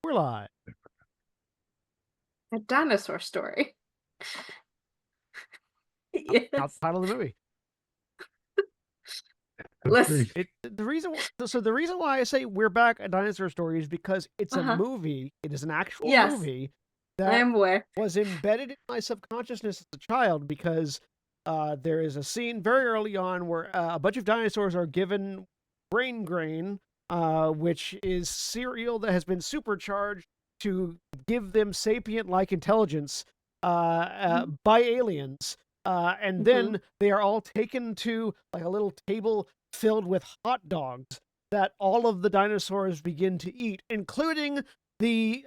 We're live. A dinosaur story. Not the Yes. title of the movie. Listen. The reason why I say we're back a dinosaur story is because it's a Uh-huh. movie. It is an actual Yes. movie I that am aware. was embedded in my subconsciousness as a child because there is a scene very early on where a bunch of dinosaurs are given brain grain, which is cereal that has been supercharged to give them sapient-like intelligence by aliens. And then they are all taken to like a little table filled with hot dogs that all of the dinosaurs begin to eat, including the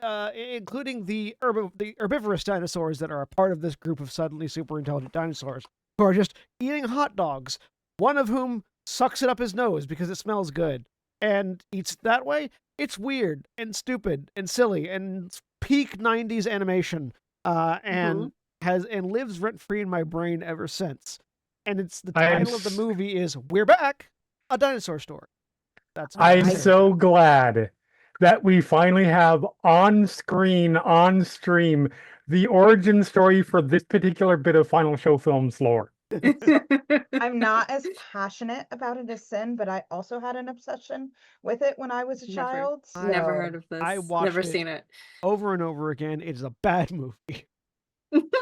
herbivorous dinosaurs that are a part of this group of suddenly super intelligent dinosaurs who are just eating hot dogs. One of whom sucks it up his nose because it smells good and eats it that way. It's weird and stupid and silly and peak '90s animation, and lives rent free in my brain ever since. And it's the title of the movie is "We're Back, a Dinosaur Story." I'm so glad that we finally have on screen, on stream, the origin story for this particular bit of Final Show Films lore. I'm not as passionate about it as Sin, but I also had an obsession with it when I was a child. So... Never heard of this. I watched Never seen it. Over and over again. It is a bad movie.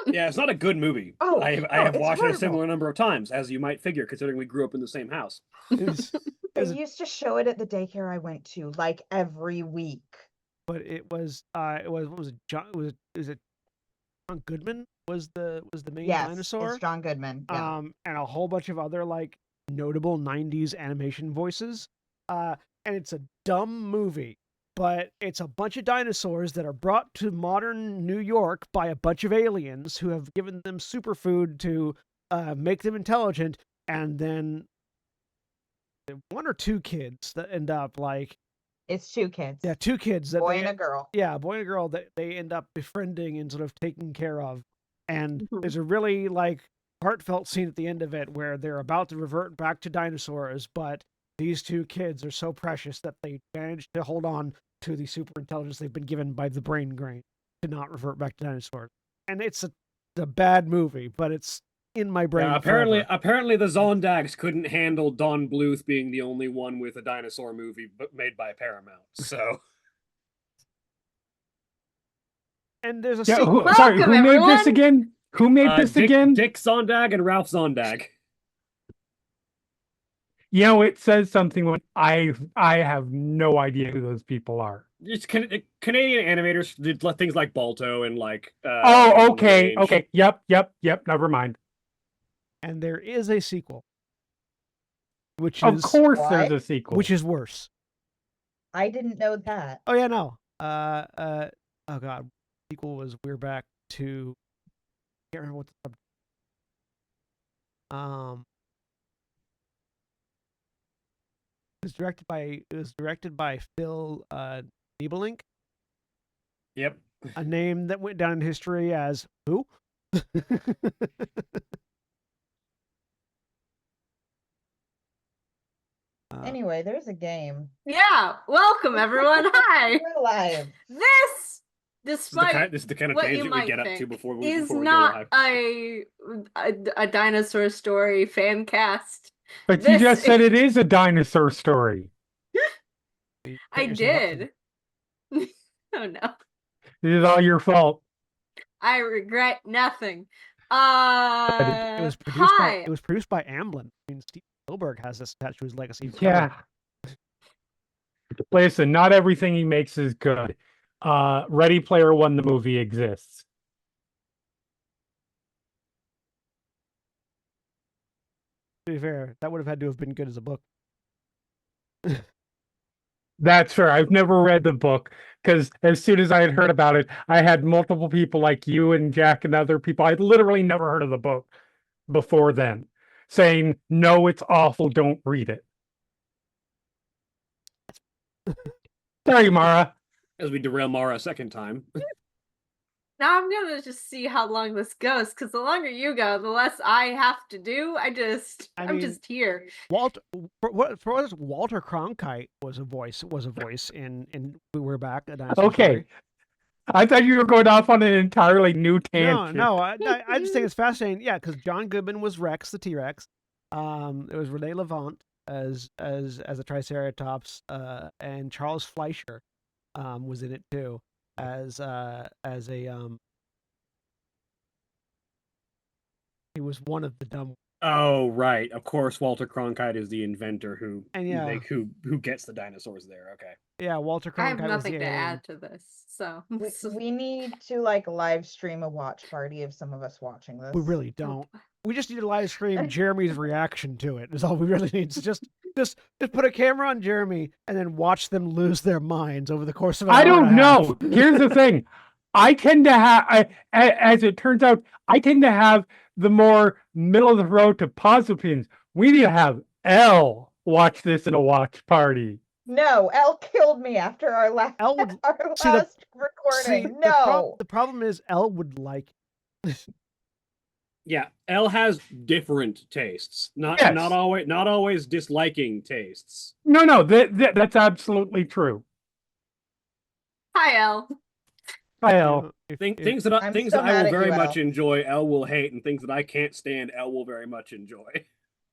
Yeah, it's not a good movie. Oh, I have watched it a horrible. similar number of times, as you might figure, considering we grew up in the same house. They used to show it at the daycare I went to like every week. But it was what was it? Is it John Goodman was the main dinosaur? It's John Goodman. Yeah. And a whole bunch of other like notable '90s animation voices. And it's a dumb movie, but it's a bunch of dinosaurs that are brought to modern New York by a bunch of aliens who have given them superfood to make them intelligent, and then one or two kids that end up like it's two kids. Yeah, two kids. That boy and a girl. Yeah, a boy and a girl that they end up befriending and sort of taking care of. And there's a really like heartfelt scene at the end of it where they're about to revert back to dinosaurs, but these two kids are so precious that they manage to hold on to the super intelligence they've been given by the brain grain to not revert back to dinosaurs. And it's a bad movie, but it's in my brain. Yeah, apparently the Zondags couldn't handle Don Bluth being the only one with a dinosaur movie made by Paramount. So, and there's a sequel. Who made this again? Who made this again? Dick Zondag and Ralph Zondag. You know, it says something when I have no idea who those people are. It's Canadian animators did things like Balto and like. Okay. Yep. Never mind. And there is a sequel, which of course there's a sequel, which is worse. I didn't know that. Oh yeah, no. Oh god, sequel was We're Back to. I can't remember what the It was directed by Phil Niebelink. Yep. A name that went down in history as who? Anyway, there's a game. Yeah, welcome everyone. Hi. We're live. This, despite this is the kind of what tangent you might we get up think, to before we is go not live. a dinosaur story fan cast. But you just said it is a dinosaur story. I did. Oh no. It is all your fault. I regret nothing. It was produced by Amblin. I mean, Steve Spielberg has this attached to his legacy. Yeah. Listen, not everything he makes is good. Ready Player One, the movie, exists. To be fair, that would have had to have been good as a book. That's fair. I've never read the book because as soon as I had heard about it, I had multiple people like you and Jack and other people. I'd literally never heard of the book before then, saying, no, it's awful, don't read it. Sorry, Mara. As we derail Mara a second time. Now I'm gonna just see how long this goes, because the longer you go, the less I have to do. I'm mean, just here. Walter Cronkite was a voice in We Were Back, a dinosaur Okay. story. I thought you were going off on an entirely new tangent. No, I just think it's fascinating. Yeah, because John Goodman was Rex, the T-Rex. It was Renee Levant as a Triceratops, and Charles Fleischer was in it too as a he was one of the dumb. Oh, right. Of course, Walter Cronkite is the inventor who And yeah. who gets the dinosaurs there. Okay. Yeah, Walter I have Cronkite was nothing the to alien. add to this, so We need to like live stream a watch party of some of us watching this. We really don't. We just need to live stream Jeremy's reaction to it. Is all we really need. So just put a camera on Jeremy and then watch them lose their minds over the course of an I hour and don't a know. half. Here's the thing. I tend to have, as it turns out, I tend to have the more middle of the road to positive opinions. We need to have Elle watch this in a watch party. No, Elle killed me after our last Elle would recording. The problem is Elle would like. Yeah, Elle has different tastes. Not Yes. not always disliking tastes. No, that's absolutely true. Hi, Elle. Hi, Elle. Things that I I'm things so that I mad will at very you, much Elle. enjoy, Elle will hate, and things that I can't stand, Elle will very much enjoy.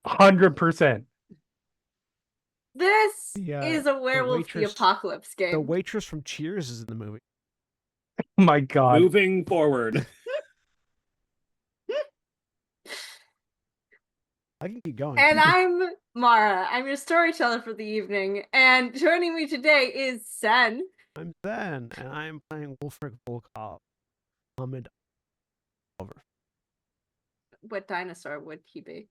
100%. This The, is a Werewolf the waitress- Apocalypse game. The waitress from Cheers is in the movie. Oh my God. Moving forward. I can keep going. And I'm Mara. I'm your storyteller for the evening. And joining me today is Sen. I'm Zen, and I'm playing Wolfric Volkov. Ahmed over. What dinosaur would he be?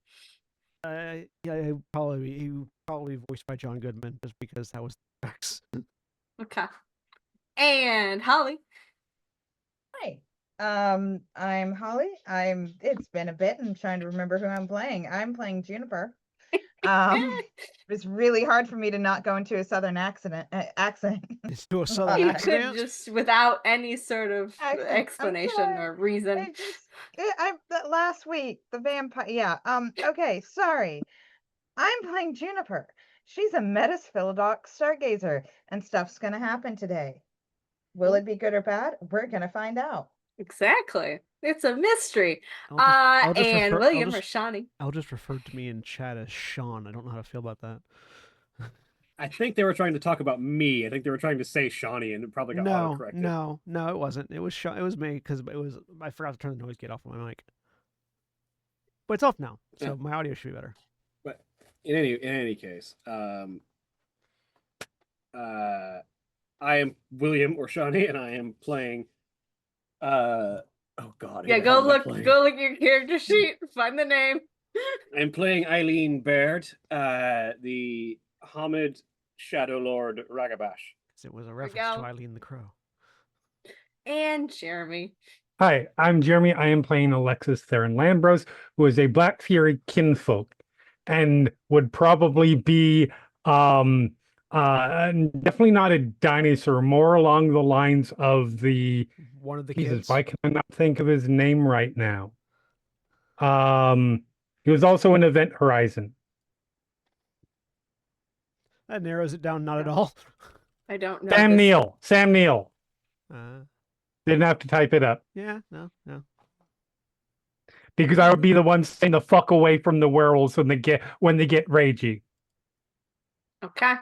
Yeah, he would probably voiced by John Goodman, just because that was the specs. Okay. And Holly. Hi. I'm Holly. It's been a bit. I'm trying to remember who I'm playing. I'm playing Juniper. It was really hard for me to not go into a southern accent. Let's do a southern You accent. could just, without any sort of Accent. I'm explanation sorry. or reason. Last week, the vampire. Yeah. Okay. Sorry. I'm playing Juniper. She's a Metasphilodox stargazer, and stuff's gonna happen today. Will it be good or bad? We're gonna find out. Exactly. It's a mystery. I'll just And refer- William I'll just- Rashani. Elle just referred to me in chat as Sean. I don't know how to feel about that. I think they were trying to talk about me. I think they were trying to say Shawnee, and it probably got autocorrected. No, it wasn't. It was It was me because I forgot to turn the noise gate off on my mic. But it's off now, so Yeah. my audio should be better. But in any case, I am William or Shawnee, and I am playing. Oh God. Yeah, who the go hell am I look playing? at your character sheet, find the name. I'm playing Eileen Baird, the Hamid Shadow Lord Ragabash. 'Cause it was a we reference to go. Eileen the Crow. And Jeremy. Hi, I'm Jeremy. I am playing Alexis Theron Lambros, who is a Black Fury kinfolk and would probably be definitely not a dinosaur, more along the lines of the One of the Jesus, kids. why can I not think of his name right now? He was also in Event Horizon. That narrows it down not at all. I don't know. Sam Neill. Sam Neill. Didn't have to type it up Yeah, no. because I would be the one staying the fuck away from the werewolves when they get ragey. Okay.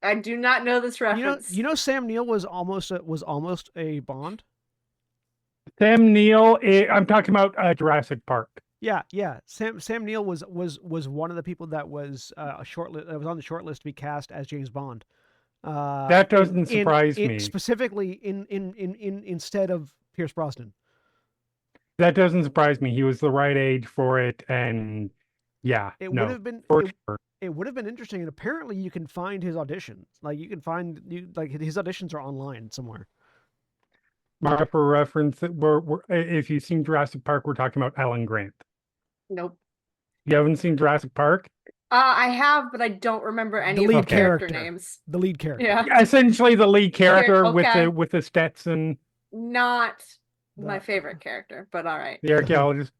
I do not know this reference. You know, Sam Neill was almost a Bond. Sam Neill. I'm talking about Jurassic Park. Yeah. Sam Neill was one of the people that was that was on the short list to be cast as James Bond. That doesn't surprise me. Specifically in instead of Pierce Brosnan. That doesn't surprise me. He was the right age for it, and yeah, It no, would have been for sure. it would have been interesting, and apparently you can find his auditions. Like his auditions are online somewhere. For reference, if you've seen Jurassic Park, we're talking about Alan Grant. Nope. You haven't seen Jurassic Park? I have, but I don't remember any The of the lead character character. names. The lead character. Yeah. Essentially, the lead character Okay. with the Stetson. Not my favorite character, but all right. The archaeologist.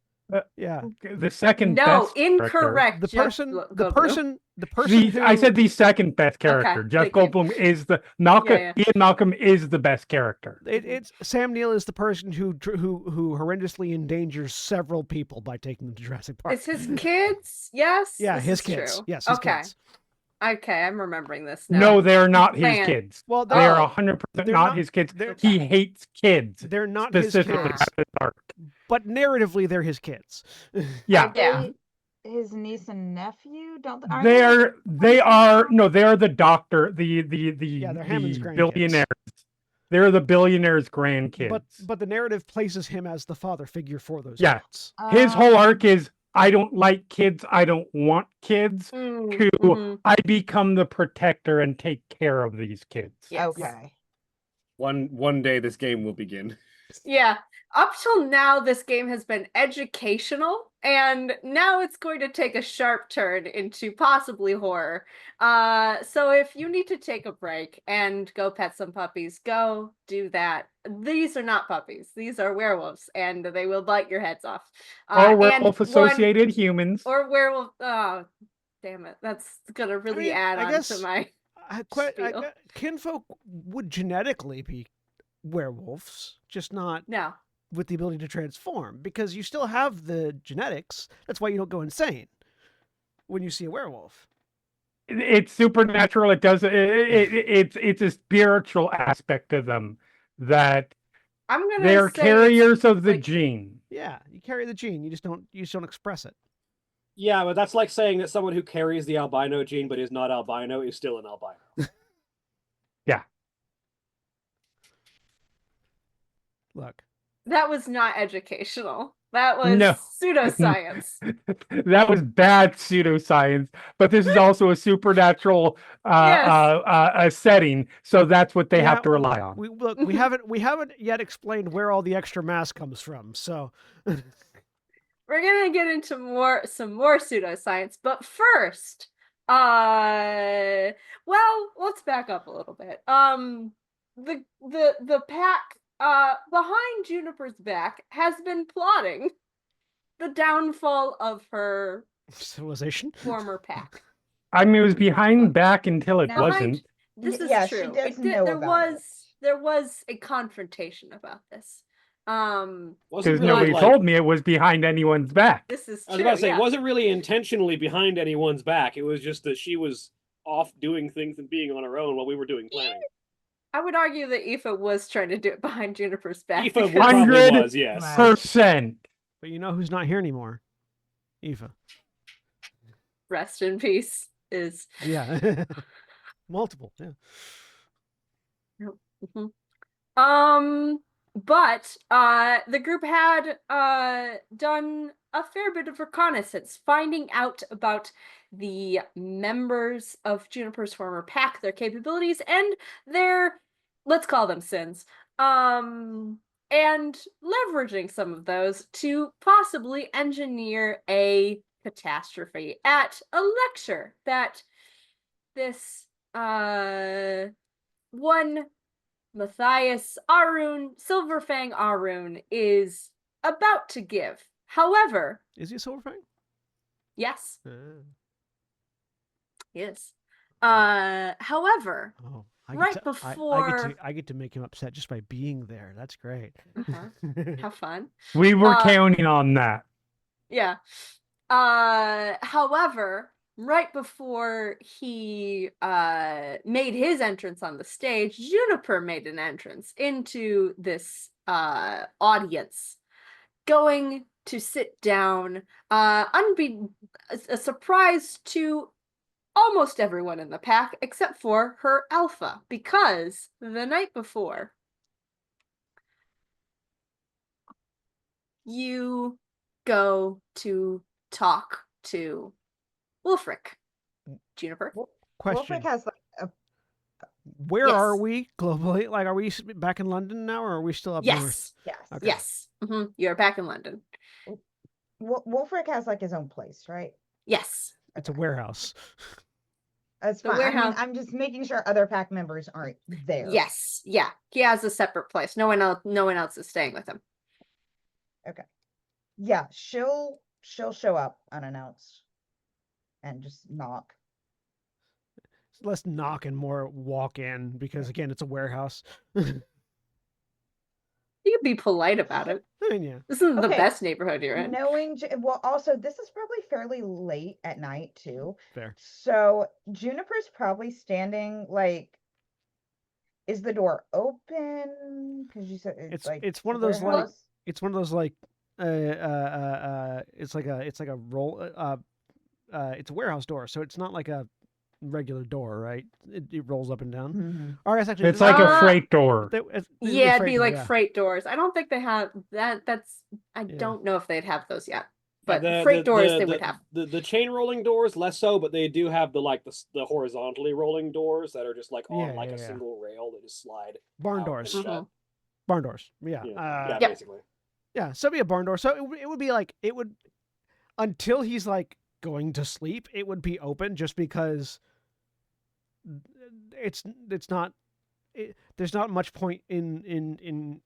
Yeah. The second No, best character. incorrect. The Jeff person, the Goldblum. person, the person who I said the second best character. Okay, Jeff thank you. Goldblum is the Malcolm. Yeah. Ian Malcolm is the best character. it's Sam Neill is the person who horrendously endangers several people by taking them to Jurassic Park. It's his kids. Yes. Yeah, This his is kids. true. Yes, his Okay. kids. Okay, I'm remembering this now. No, they're not his Man. kids. Well, They are Oh. 100% They're not not- his kids. they're- He hates kids. They're not his Specifically kids, at the dark. but narratively they're his kids. Yeah. Yeah. His niece and nephew, don't They are the doctor, the they're Hammond's grandkids. billionaires. They're the billionaires' grandkids. But the narrative places him as the father figure for those Yeah. kids. His whole arc is I don't like kids, I don't want kids, to Mhm. I become the protector and take care of these kids. Yes. Okay. One day this game will begin. Yeah. Up till now, this game has been educational, and now it's going to take a sharp turn into possibly horror. So if you need to take a break and go pet some puppies, go do that. These are not puppies; these are werewolves, and they will bite your heads off. Or And werewolf-associated humans. or werewolf. Oh, damn it! That's gonna really mean, add I on guess- to my. Spiel. Kinfolk would genetically be werewolves, just not No. with the ability to transform, because you still have the genetics. That's why you don't go insane when you see a werewolf. It's supernatural. It does. It's a spiritual aspect to them that I'm gonna they're say carriers of the like- gene. Yeah, you carry the gene. You just don't express it. Yeah, but that's like saying that someone who carries the albino gene but is not albino is still an albino. Look, That was not educational. That was No. pseudoscience. That was bad pseudoscience, but this is also a supernatural setting, so that's what they Yeah, have to rely on. we haven't yet explained where all the extra mass comes from. So We're gonna get into some more pseudoscience, but first, well, let's back up a little bit. The pack behind Juniper's back has been plotting the downfall of her civilization. former pack. I mean, it was behind back until it Now, wasn't. This is Yeah, true. she does It know there about it. was a confrontation about this. Wasn't Because really, nobody like- told me it was behind anyone's back. This is I was true. about to say, yeah. it wasn't really intentionally behind anyone's back. It was just that she was off doing things and being on her own while we were doing planning. I would argue that Aoife was trying to do it behind Juniper's back. Aoife because- probably 100 was, yes. Right. %. But you know who's not here anymore? Eva. Rest in peace is Yeah. Multiple. Yeah. Mhm. But the group had done a fair bit of reconnaissance, finding out about the members of Juniper's former pack, their capabilities, and their, let's call them sins. And leveraging some of those to possibly engineer a catastrophe at a lecture that this one Matthias Arun, Silverfang Arun, is about to give. However, Is he a Silverfang? yes, Ah. yes. However, Oh, Right I before- get to make him upset just by being there. That's great. have fun. We were Uh, counting on that. Yeah. However, right before he made his entrance on the stage, Juniper made an entrance into this audience, going to sit down, a surprise to almost everyone in the pack except for her alpha, because the night before you go to talk to Wulfric. Juniper. Question: Wolfric has like a Where are Yes. we globally? Like, are we back in London now, or are we still up north? Yes. yes. Okay. Yes. You're back in London. Wolfric has like his own place, right? Yes. It's a warehouse. That's The fine. warehouse- I'm just making sure other pack members aren't there. Yes. Yeah. He has a separate place. No one else is staying with him. Yeah, she'll show up unannounced and just knock. Less knock and more walk in because again, it's a warehouse. You can be polite about it. I mean, yeah. This isn't the Okay. best neighborhood you're in. Knowing, well, also this is probably fairly late at night too. Fair. So Juniper's probably standing like, is the door open? Because you said It's one a of those like warehouse. it's one of those like it's like a roll it's a warehouse door, so it's not like a regular door, right? It rolls up and down. Mhm. Or it's actually It's like a freight door. Yeah, it'd be like yeah. freight doors. I don't think they have that. I Yeah. don't know if they'd have those yet. Yeah, But freight doors they would have. The chain rolling doors less so, but they do have the horizontally rolling doors that are just like on Yeah, like yeah, a yeah. single rail. They just slide Barn out doors. and shut. Mhm. Barn doors. Yeah. Yeah, Yep. basically. Yeah, so it'd be a barn door. So it would be like until he's like going to sleep, it would be open just because it's not there's not much point in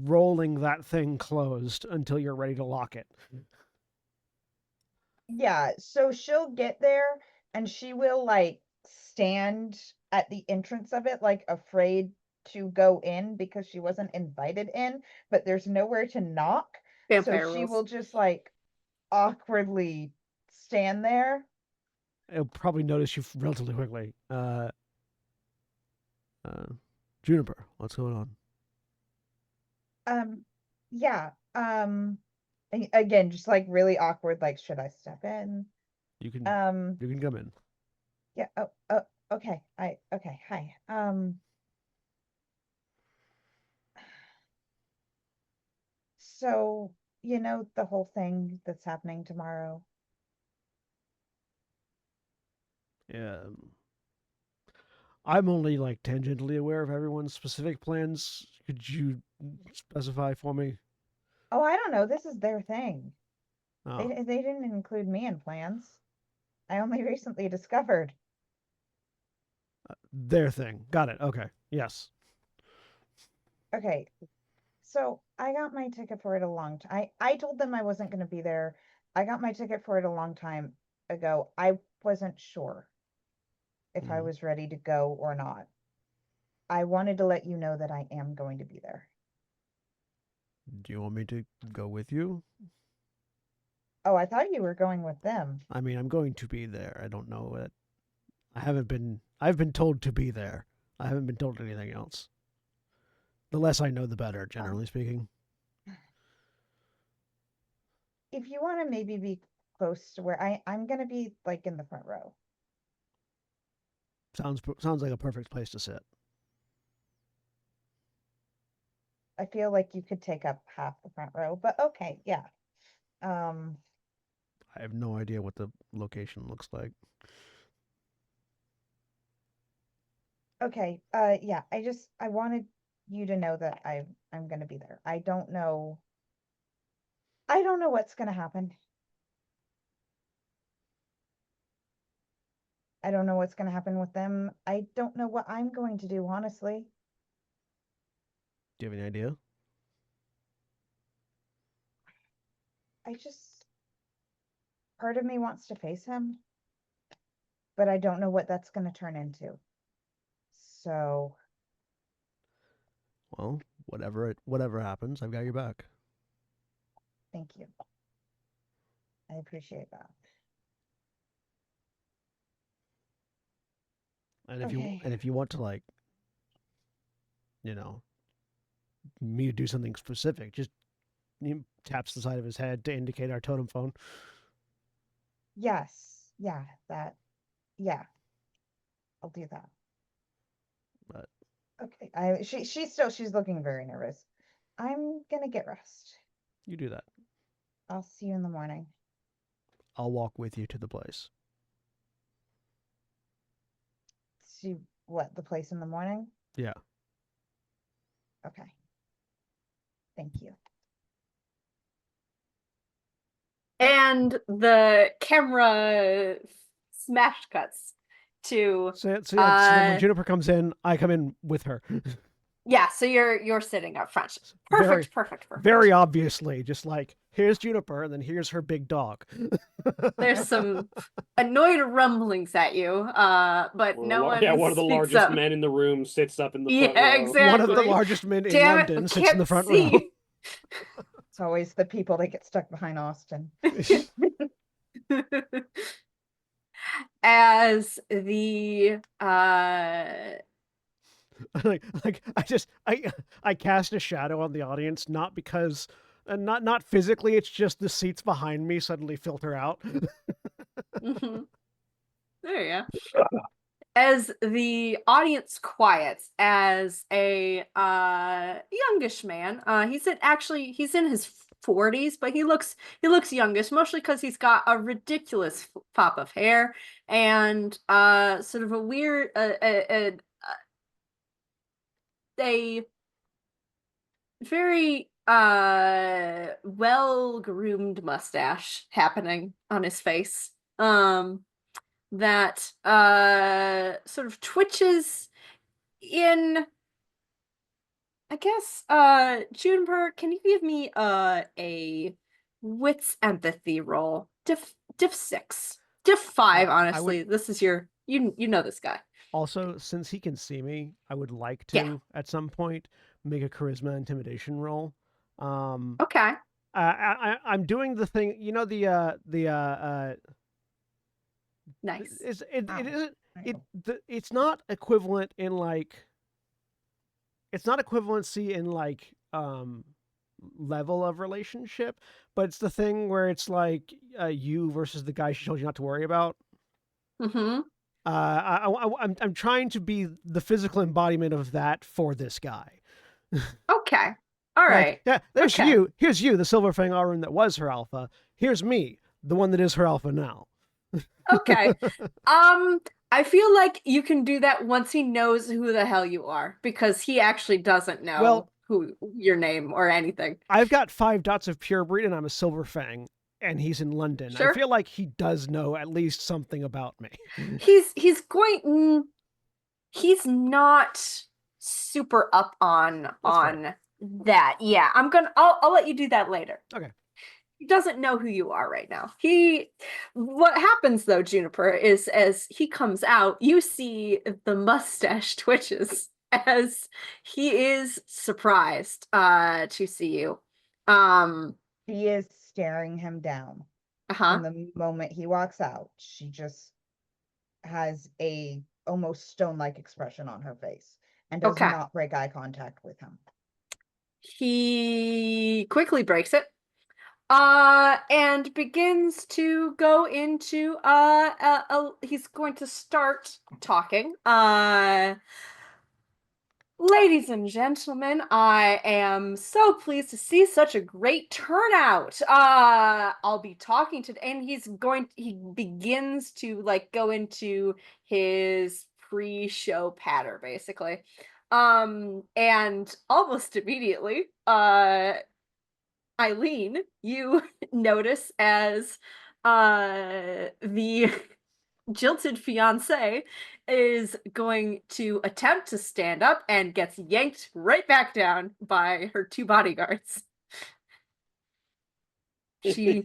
rolling that thing closed until you're ready to lock it. Yeah, so she'll get there and she will like stand at the entrance of it, like afraid to go in because she wasn't invited in, but there's nowhere to knock. Vampire So she rules. will just like awkwardly stand there. It'll probably notice you relatively quickly. Juniper, what's going on? Yeah. Again, just like really awkward, like, should I step in? You can come in. Yeah. Okay. Okay. Hi. So, the whole thing that's happening tomorrow. Yeah. I'm only like tangentially aware of everyone's specific plans. Could you specify for me? Oh, I don't know. This is their thing. Oh, They didn't include me in plans. I only recently discovered. their thing. Got it. Okay. Yes. Okay. So I got my ticket for it a long time. I told them I wasn't going to be there. I got my ticket for it a long time ago. I wasn't sure if I Mhm. was ready to go or not. I wanted to let you know that I am going to be there. Do you want me to go with you? Oh, I thought you were going with them. I mean, I'm going to be there. I don't know it. I've been told to be there. I haven't been told anything else. The less I know, the better, generally speaking. If you want to maybe be close to where I'm going to be like in the front row. Sounds like a perfect place to sit. I feel like you could take up half the front row, but okay, yeah. I have no idea what the location looks like. Okay, yeah, I wanted you to know that I'm gonna be there. I don't know what's gonna happen. I don't know what's gonna happen with them. I don't know what I'm going to do, honestly. Do you have any idea? Part of me wants to face him, but I don't know what that's gonna turn into. So, Well, whatever happens, I've got your back. thank you. I appreciate that. And Okay. if you want to like, me to do something specific, just he taps the side of his head to indicate our totem phone. Yes, yeah, yeah, I'll do that. But Okay, she's looking very nervous. I'm gonna get rest. you do that. I'll see you in the morning. I'll walk with you to the place. See what, the place in the morning? Yeah. Okay. Thank you. And the camera smash cuts to So then when Juniper comes in, I come in with her. Yeah, so you're sitting up front. Very, Perfect. very obviously, just like, here's Juniper, and then here's her big dog. There's some annoyed rumblings at you, but no one one of the speaks largest up. men in the room sits up in the front Yeah, row. exactly. One of the largest men in Damn it, we London sits in the can't front see. It's always the people that get stuck behind Austin. row. As the like I cast a shadow on the audience, not because not physically, it's just the seats behind me suddenly filter out. mhm. There you go. As the audience quiets, as a youngish man, he's in his 40s, but he looks youngish, mostly because he's got a ridiculous pop of hair and sort of a weird a very well groomed mustache happening on his face. That sort of twitches in, I guess. Juniper, can you give me a wits empathy roll? Diff 6. Diff 5, honestly. This is your you know this guy. Also, since he can see me, I would like to Yeah. at some point make a charisma intimidation roll. Okay. I'm doing the thing, you know, Nice. it isn't Ow. it's not equivalent in like, it's not equivalency in like level of relationship, but it's the thing where it's like you versus the guy she told you not to worry about. Mm-hmm. I'm trying to be the physical embodiment of that for this guy. Okay. All Like, right. yeah, there's Okay. you. Here's you, the Silver Fang Aurum that was her alpha. Here's me, the one that is her alpha now. Okay. I feel like you can do that once he knows who the hell you are, because he actually doesn't know Well, who your name or anything. I've got 5 dots of pure breed, and I'm a Silver Fang, and he's in London. I Sure. feel like he does know at least something about me. He's not super up on that. Yeah, I'll let you do that later. Okay. He doesn't know who you are right now. What happens though, Juniper, is as he comes out, you see the mustache twitches as he is surprised to see you. She is staring him down. Uh-huh. From the moment he walks out, she just has a almost stone-like expression on her face and does Okay. not break eye contact with him. He quickly breaks it. And begins to go into he's going to start talking. Ladies and gentlemen, I am so pleased to see such a great turnout. I'll be talking to, and he begins to like go into his pre-show patter, basically. And almost immediately, Eileen, you notice as the jilted fiance is going to attempt to stand up and gets yanked right back down by her 2 bodyguards. She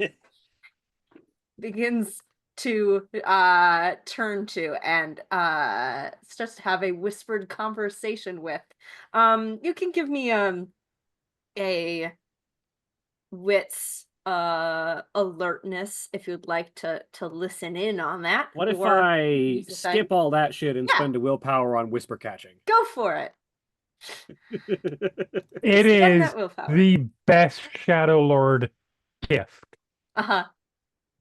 begins to turn to and starts to have a whispered conversation with. You can give me a wits alertness if you'd like to listen in on that. What if or I use the thing. skip all that shit and Yeah. spend a willpower on whisper catching? Go for it. It Spend is that willpower. the best Shadow Lord gift. Uh-huh.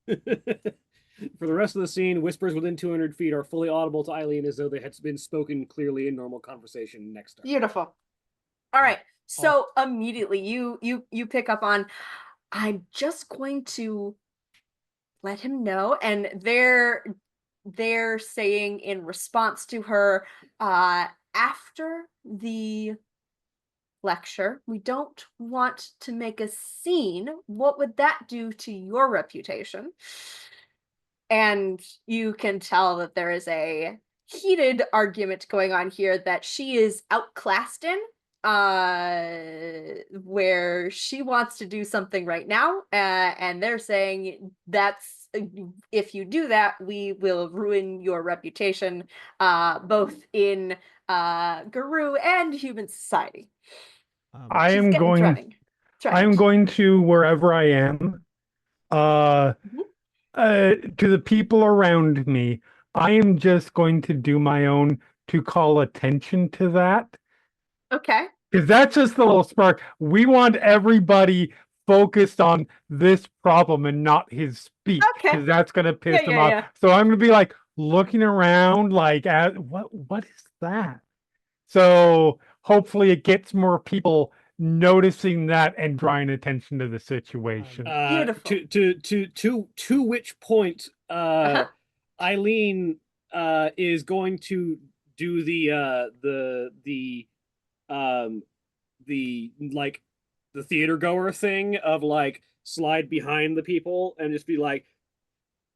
For the rest of the scene, whispers within 200 feet are fully audible to Eileen as though they had been spoken clearly in normal conversation next to her. Beautiful. All right. So immediately you pick up on, I'm just going to let him know, and they're saying in response to her, after the lecture, we don't want to make a scene. What would that do to your reputation? And you can tell that there is a heated argument going on here that she is outclassed in, where she wants to do something right now, and they're saying that's if you do that, we will ruin your reputation, both in Guru and human society. I She's am getting going. threatening. I am going to wherever I am. Uh, Mhm. to the people around me, I am just going to do my own to call attention to that. Okay. Because that's just the little spark. We want everybody focused on this problem and not his speech, Okay. because that's going to piss him Yeah, off. yeah. So I'm going to be like looking around, like, at what is that? So hopefully it gets more people noticing that and drawing attention to the situation. Beautiful. To which point, Uh-huh. Eileen is going to do the like the theater goer thing of like slide behind the people and just be like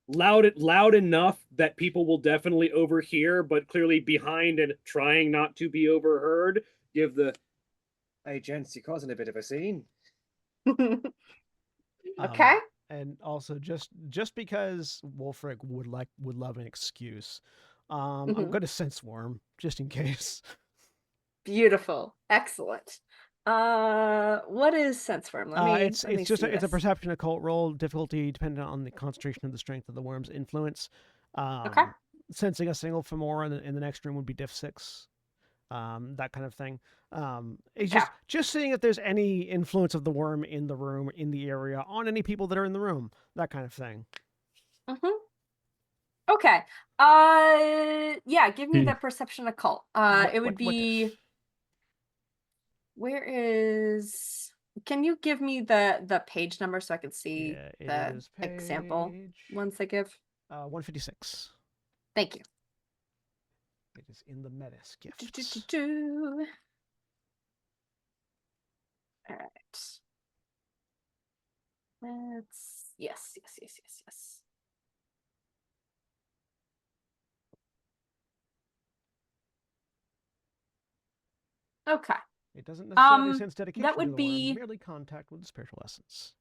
loud enough that people will definitely overhear, but clearly behind and trying not to be overheard. Give the hey gents, you're causing a bit of a scene. Okay. And also, just because Wolfric would love an excuse, I'm Mhm. going to sense worm just in case. Beautiful. Excellent. What is sense worm? Let me It's just see it's a this. perception occult roll, difficulty dependent on the concentration of the strength of the worm's influence. Okay. Sensing a single femora in the next room would be diff 6. That kind of thing. It's Okay. just seeing if there's any influence of the worm in the room, in the area, on any people that are in the room, that kind of thing. Mm-hmm. Okay. Yeah, give me Hmm. the perception occult. It would What be where is can you give me the page number so I can see Yeah, it the is example page ones they give? 156. Thank you. It is in the metis Do, gifts. do, do, do. All right. Let's yes. Okay. It doesn't necessarily sense That dedication to would the worm, be merely contact with the spiritual essence.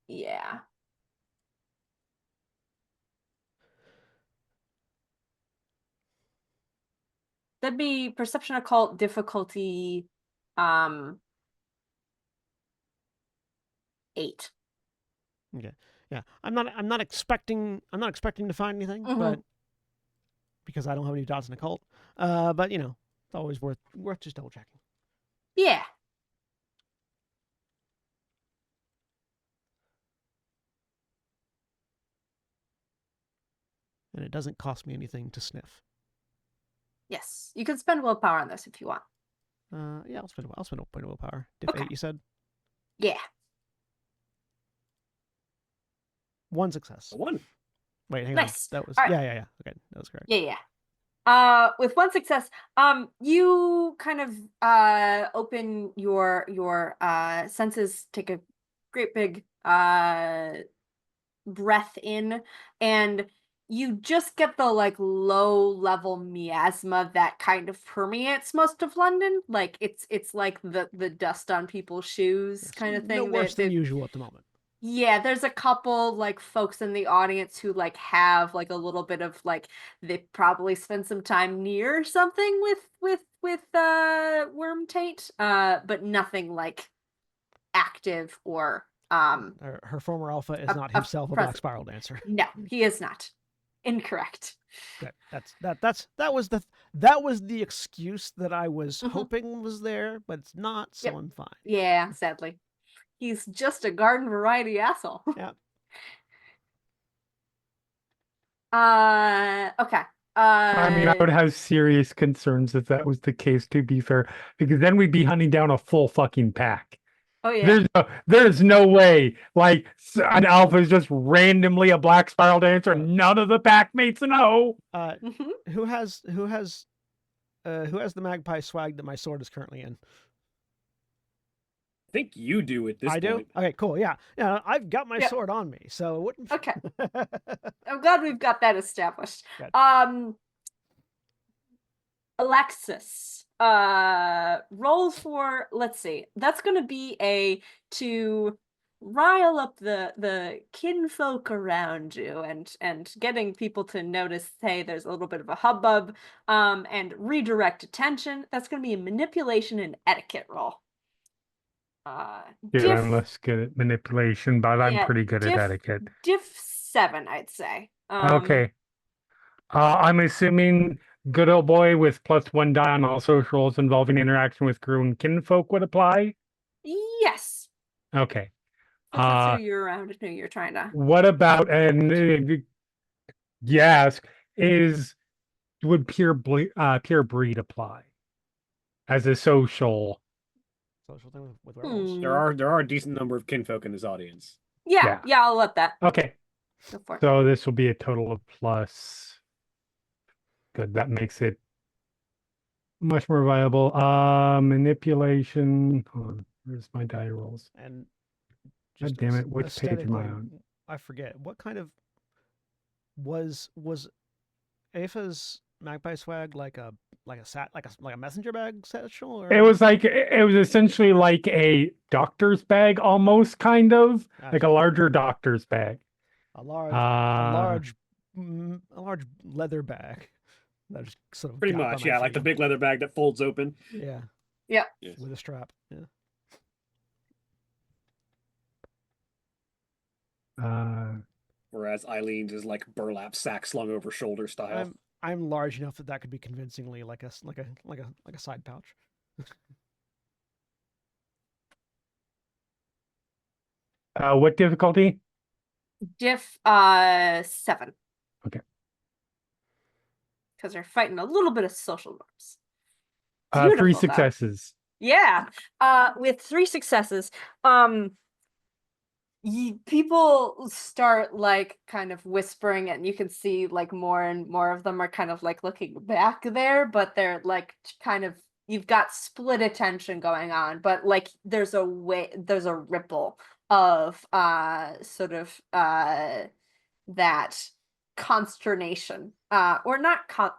yeah. That'd be perception occult difficulty 8. Okay. Yeah. I'm not expecting to find anything, but because I don't have any dots in occult. But it's always worth just double checking. Yeah. And it doesn't cost me anything to sniff. Yes. You can spend willpower on this if you want. Yeah, I'll spend a point of willpower. Diff 8, you said? Yeah. 1 success. 1. Wait, hang Nice. on. That was All right. yeah. Okay, that was correct. Yeah. With 1 success, you kind of open your senses, take a great big breath in, and you just get the like low level miasma that kind of permeates most of London. Like it's like the dust on people's shoes Yes, kind of thing. No worse than usual at the moment. Yeah, there's a couple like folks in the audience who like have like a little bit of like they probably spent some time near something with Worm Tate, but nothing like active or Her former alpha is not himself a black spiral dancer. No, he is not. Incorrect. Good. That was the excuse that I was hoping was there, but it's not, so Yep. I'm fine. Yeah, sadly. He's just a garden variety asshole. Yeah. Okay. I mean, I would have serious concerns if that was the case, to be fair, because then we'd be hunting down a full fucking pack. Oh yeah. There's no way like an alpha is just randomly a black spiral dancer and none of the pack mates know. Who has the magpie swag that my sword is currently in? I think you do at this I point. do? Okay, cool. Yeah. I've got my sword on me, so it wouldn't. Okay. I'm glad we've got that established. Good. Alexis, roll for, let's see, that's gonna be to rile up the kinfolk around you and getting people to notice, hey, there's a little bit of a hubbub, and redirect attention. That's gonna be a manipulation and etiquette roll. Dude, Diff, I'm less good at manipulation, but I'm yeah, pretty good at etiquette. diff 7, I'd say. Okay. I'm assuming good old boy with +1 die on all social roles involving interaction with crew and kinfolk would apply. Yes. Okay. Since that's who you're around and who you're trying to. What about yes, would pure breed apply as a social? Social thing with werewolves. There are a decent number of kinfolk in this audience. Yeah, I'll let that. Okay. Go for it. So this will be a total of plus. Good. That makes it much more viable. Manipulation. Hold on. Where's my die rolls? And God damn it! Which page am I aesthetically, on? I forget what kind of was Apha's magpie swag like a messenger bag satchel, or It was essentially like a doctor's bag, almost kind of like a larger doctor's bag. a large leather bag that just sort of Pretty got by much, my yeah, like the feet. big leather bag that folds open. Yeah. Yeah. Yes. With a strap. Yeah. Whereas Eileen's is like burlap sack slung over shoulder style. I'm large enough that could be convincingly like a side pouch. What difficulty? Diff 7. Okay. Because they're fighting a little bit of social norms. 3 Beautiful, though. successes. Yeah. With 3 successes, people start like kind of whispering, and you can see like more and more of them are kind of like looking back there, but they're like kind of, you've got split attention going on, but like there's a ripple of sort of that consternation, or not I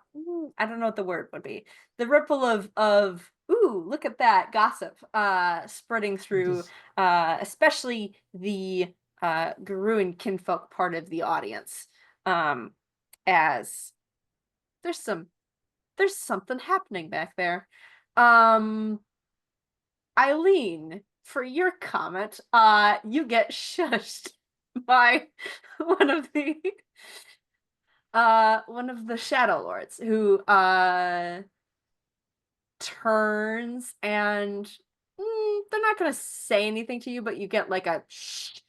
don't know what the word would be, the ripple of ooh, look at that gossip spreading through especially the guru and kinfolk part of the audience, as there's something happening back there. Eileen, for your comment, you get shushed by one of the Shadow Lords, who turns and they're not gonna say anything to you, but you get like a shh,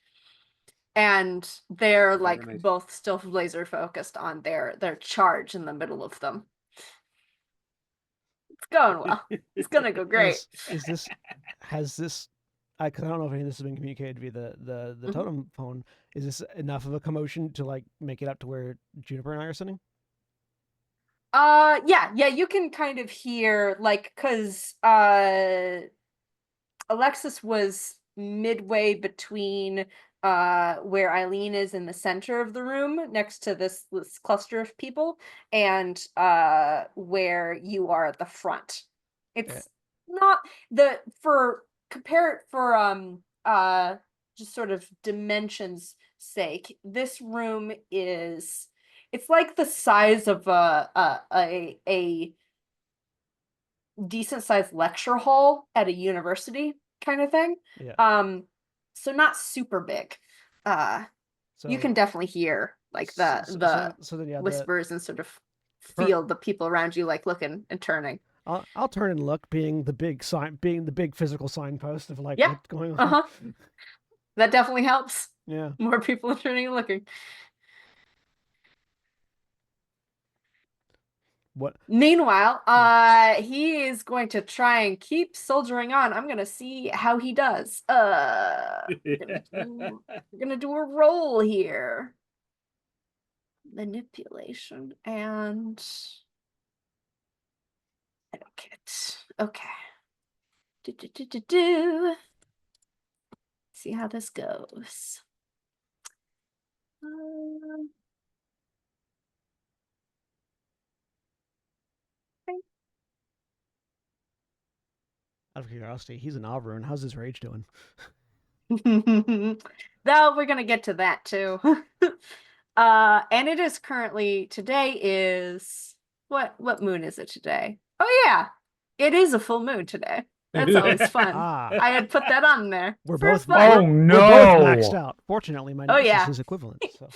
and they're like nice. both still laser focused on their charge in the middle of them. It's going well. It's gonna go great. Has this? Because I don't know if any of this has been communicated via the totem phone. Is this enough of a commotion to like make it up to where Juniper and I are sitting? Yeah, you can kind of hear, like, because Alexis was midway between where Eileen is in the center of the room next to this cluster of people, and where you are at the front. It's not the just sort of dimensions sake, this room is, it's like the size of a decent sized lecture hall at a university kind of thing. Yeah. So not super big. You can definitely hear like the whispers and sort of feel the people around you like looking and turning. I'll turn and look, being the big physical signpost of like what's going on. That definitely helps. Yeah. More people are turning and looking. What? Meanwhile, he is going to try and keep soldiering on. I'm gonna see how he does. We're gonna do a roll here. Manipulation and etiquette. Okay. See how this goes. Out of curiosity, he's an Alrune. How's his rage doing? Though we're gonna get to that too. And it is currently, today is what moon is it today? Oh yeah, it is a full moon today. That's always fun. Ah, I had put that on there. we're for both fun. Oh we're both no! maxed out. Fortunately, my Oh, nemesis yeah. is equivalent. So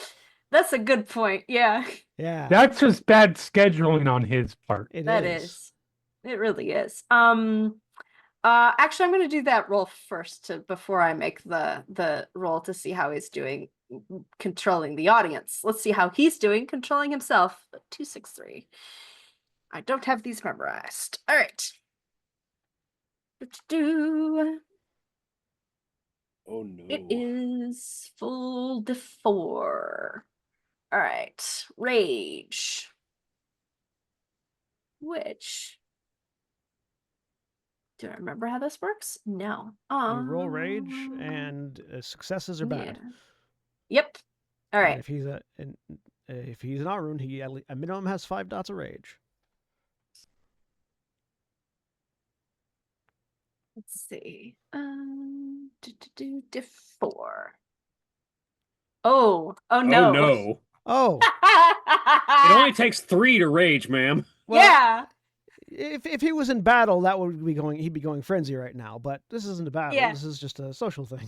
That's a good point. Yeah, yeah, That's just bad scheduling on his part. it that is. It really is. Actually, I'm going to do that roll first before I make the roll to see how he's doing controlling the audience. Let's see how he's doing controlling himself. 263. I don't have these memorized. All right. Do. Oh no. It is full de 4. All right. Rage. Which. Do I remember how this works? No. you roll rage, and successes are bad. yeah. Yep. All And right. if he's if he's an Alrune, he at a minimum has 5 dots of rage. Let's see. Diff 4. Oh no. Oh no. Oh, It only takes 3 to rage, ma'am. well, yeah. If he was in battle, that would be going. He'd be going frenzy right now. But this isn't a battle. Yeah. This is just a social thing.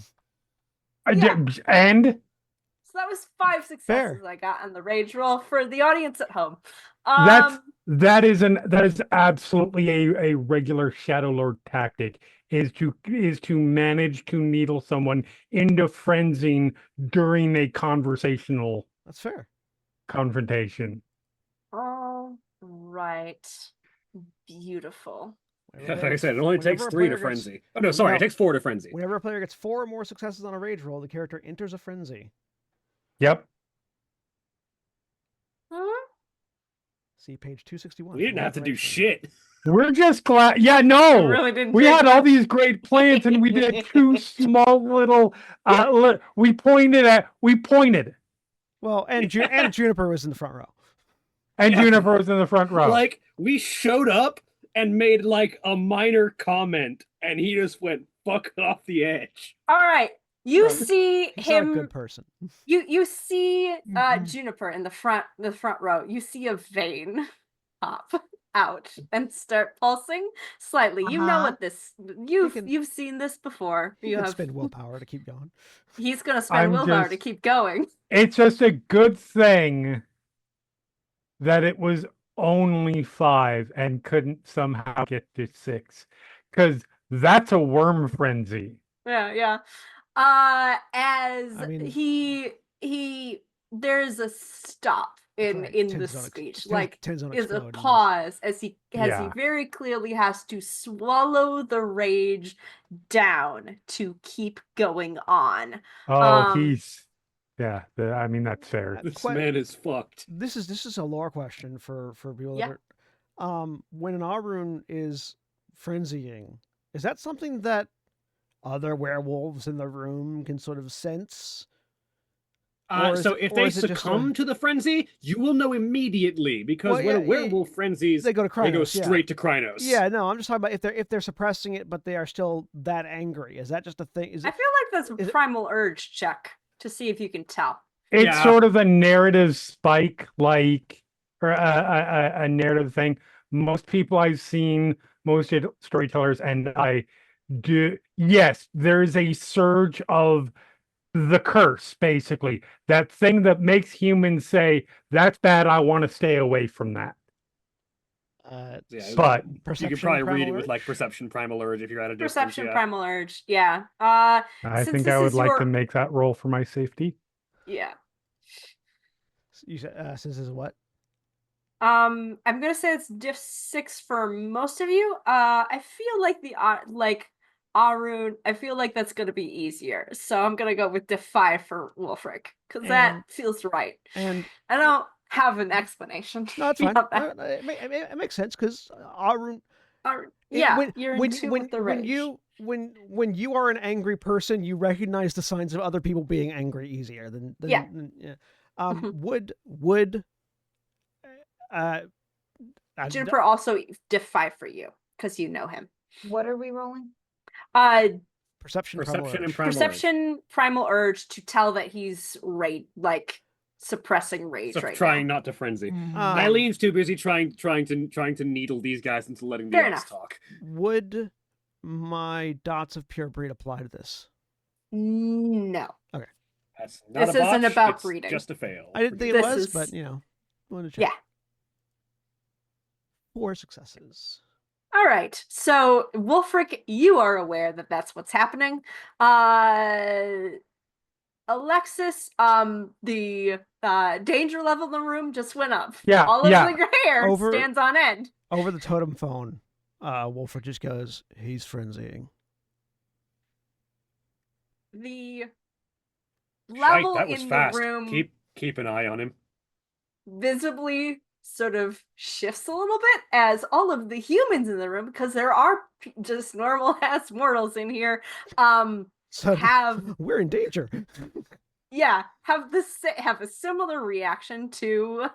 Yeah. And So that was 5 successes Fair. I got on the rage roll for the audience at home. that is absolutely a regular Shadow Lord tactic, is to manage to needle someone into frenzying during a conversational That's fair. confrontation. All right. Beautiful. Like I said, it only takes Whenever a 3 to player gets- frenzy. Oh no, sorry, No. it takes 4 to frenzy. Whenever a player gets 4 or more successes on a rage roll, the character enters a frenzy. Yep. Huh? See page 261. We didn't for have to do information. shit. We're just glad. Yeah, I no. really didn't We take had all these great plans, and we did 2 small little. We pointed, Well, and Juniper was in the front row. and Yeah. Juniper was in the front row. Like, we showed up and made like a minor comment, and he just went fuck off the edge. All right. You Well, see He's not a him. good person. You see Juniper in the front row. You see a vein pop out and start pulsing slightly. You know Uh-huh. what this you've seen this before. He You can have spend willpower to keep going. he's gonna spend I'm willpower to just- keep going. It's just a good thing that it was only 5 and couldn't somehow get to 6, because that's a worm frenzy. Yeah. As I mean- he there's a stop in the Tens don't speech. tens- Like tens don't is a explode in this. pause as he Yeah. very clearly has to swallow the rage down to keep going on. Oh, Um, I mean, that's fair. This Quite- man is fucked. This is a lore question for people Yeah. that are, when an Alrune is frenzying, is that something that other werewolves in the room can sort of sense? Or is So it- if or they is it just succumb to the frenzy, you will know immediately, because Well, when a yeah, werewolf frenzies, They go to they go Krynos, yeah. straight to Krynos. Yeah, no, I'm just talking about if they're suppressing it, but they are still that angry. Is that just a thing? Is I it? feel like that's is a it- primal urge check to see if you can tell. It's Yeah. sort of a narrative spike, or a narrative thing. Most people I've seen, most storytellers, and I do. Yes, there is a surge of the curse, basically. That thing that makes humans say, "That's bad. I want to stay away from that." Yeah, But you Perception, could probably read primal it with urge? like perception, primal urge if you're at a distance. Perception, Yeah. primal urge. Yeah. I Since think this I would is like your- to make that roll for my safety. Yeah. You said since this is what? I'm gonna say it's diff 6 for most of you. I feel like the Arun. I feel like that's gonna be easier, so I'm gonna go with diff 5 for Wolfric because that And- feels right. And I don't have an explanation. no, it's fine. beyond that. It makes sense because Alrune. Yeah, you're in tune with the rage. When you are an angry person, you recognize the signs of other people being angry easier than Yeah. yeah. Mhm. Would Juniper also diff 5 for you because you know him. What are we rolling? Perception, Perception and primal urge. primal urge. Perception, primal urge to tell that he's suppressing rage So right trying now. not to frenzy. Mm. Eileen's too busy trying to needle these guys into letting the Fair elves enough. talk. Would my dots of pure breed apply to this? No. That's not This a botch, isn't about it's breeding. just a fail. I didn't think it This was, is- but wanted to check. Yeah. 4 successes. All right. So, Wolfric, you are aware that that's what's happening. Alexis, the danger level in the room just went up. Yeah, All of yeah. the gray hair Over- stands on end. Over the totem phone, Wolford just goes, he's frenzying. The Shite, level that was in fast. the room Keep an eye on him. visibly sort of shifts a little bit as all of the humans in the room, because there are just normal ass mortals in here, So have we're in danger. have a similar reaction to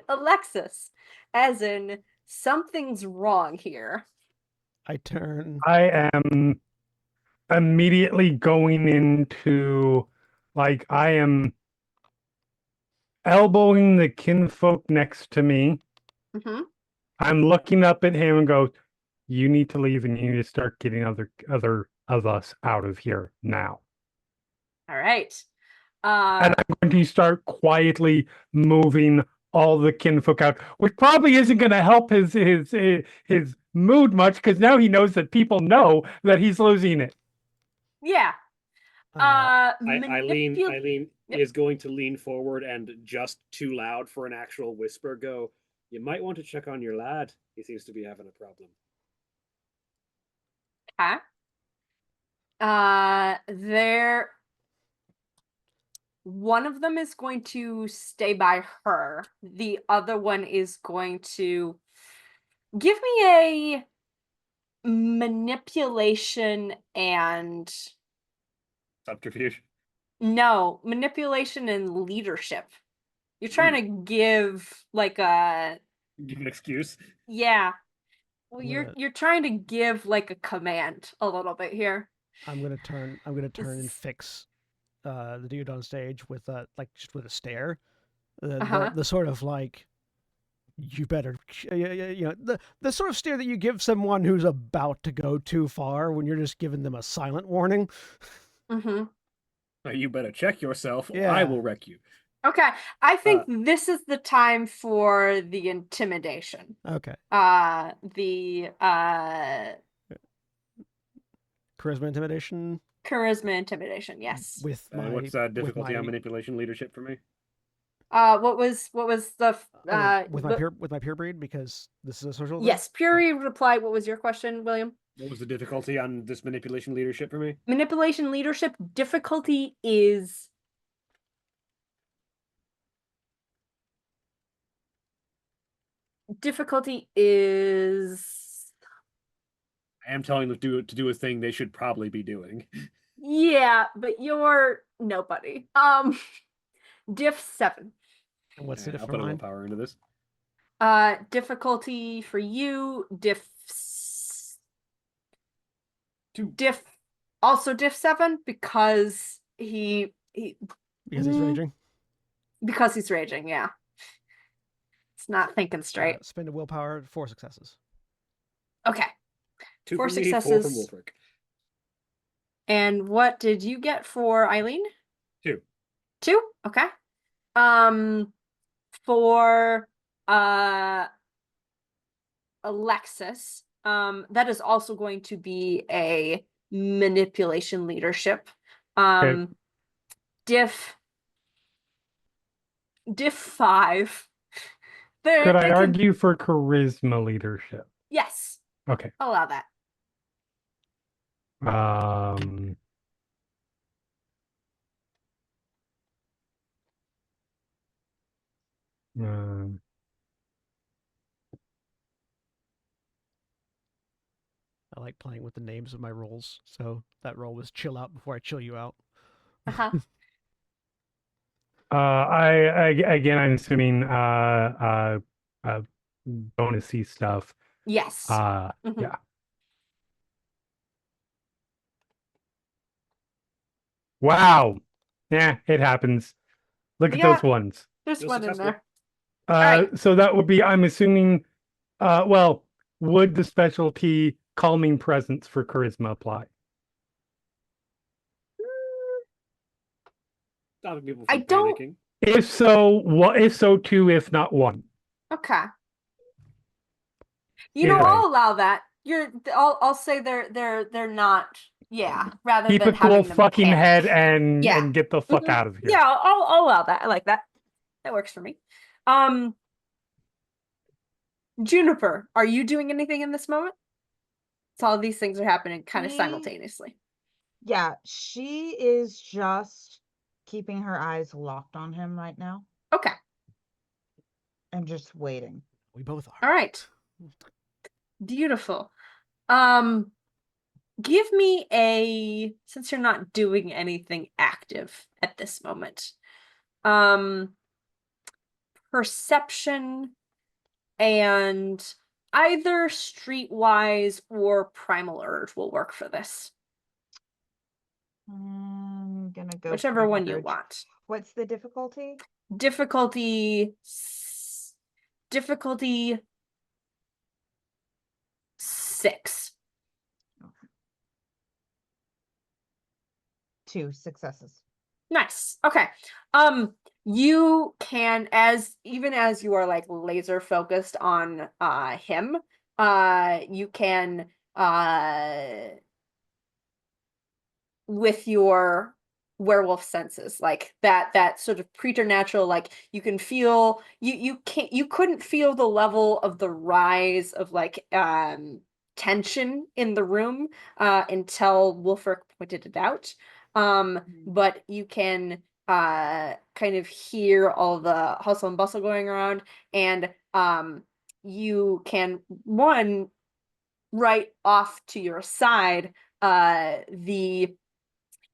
Alexis, as in something's wrong here. I turn. I am immediately going into, like, I am elbowing the kinfolk next to me. Mm-hmm. I'm looking up at him and go, you need to leave and you need to start getting other of us out of here now. All right. And I'm going to start quietly moving all the kinfolk out, which probably isn't going to help his mood much, because now he knows that people know that he's losing it. Yeah. Eileen Yep. is going to lean forward and just too loud for an actual whisper go, you might want to check on your lad. He seems to be having a problem. There. One of them is going to stay by her. The other one is going to give me a manipulation and Subterfuge. no, manipulation and leadership. You're trying to give like a Give an excuse. yeah. Well, I'm you're gonna- you're trying to give like a command a little bit here. I'm gonna turn and This- fix the dude on stage with just with a stare. The, Uh-huh. the sort of like, you better, the sort of stare that you give someone who's about to go too far when you're just giving them a silent warning. Mm-hmm. You better check yourself, or Yeah. I will wreck you. Okay, I think this is the time for the intimidation. Okay. The Charisma intimidation charisma intimidation. Yes. with my What's with difficulty my, on manipulation leadership for me? What was the with my pure breed, because this is a social thing? yes, Puri reply. What was your question, William? What was the difficulty on this manipulation leadership for me? Manipulation leadership difficulty is I am telling them to do a thing they should probably be doing. yeah, but you're nobody. Diff 7. And what's the I'll different put a line? willpower into this. Difficulty for you, Two. Also diff 7 because he Because he's raging. because he's raging, yeah. It's not thinking straight. Spend a willpower, 4 successes. Okay. 2 4 from me, 4 from successes. Wolfric. And what did you get for Eileen? 2. 2? Okay. For Alexis, that is also going to be a manipulation leadership. Diff 5. Could I argue for charisma leadership? Yes, Okay. I'll allow that. I like playing with the names of my rolls, so that roll was chill out before I chill you out. Uh-huh. Again, I'm assuming bonusy stuff. Yes. Yeah. Mhm. Wow. Yeah, it happens. Look at Yeah. those ones. There's Still one in successful. there. right. So that would be, I'm assuming, well, would the specialty calming presence for charisma apply? Stopping people I from don't- panicking. If so, what? If so, two. If not, one. Okay. Either way. I'll allow that. I'll say they're not. Yeah, rather Keep than a cool having them fucking panic. head and Yeah. get the fuck Mhm. out of here. Yeah, I'll allow that. I like that. That works for me. Juniper, are you doing anything in this moment? So all these things are happening kind of She- simultaneously. Yeah, she is just keeping her eyes locked on him right now Okay. and just waiting. We both are. All right. Beautiful. Give me since you're not doing anything active at this moment. Perception and either streetwise or primal urge will work for this. I'm gonna go Whichever Primal one you Urge. want. What's the difficulty? Difficulty 6. 2 successes. Nice. Okay. You can, even as you are like laser focused on him, you can with your werewolf senses, like that sort of preternatural, like you can feel you couldn't feel the level of the rise of like tension in the room until Wolfric pointed it out. But you can kind of hear all the hustle and bustle going around, and you can right off to your side the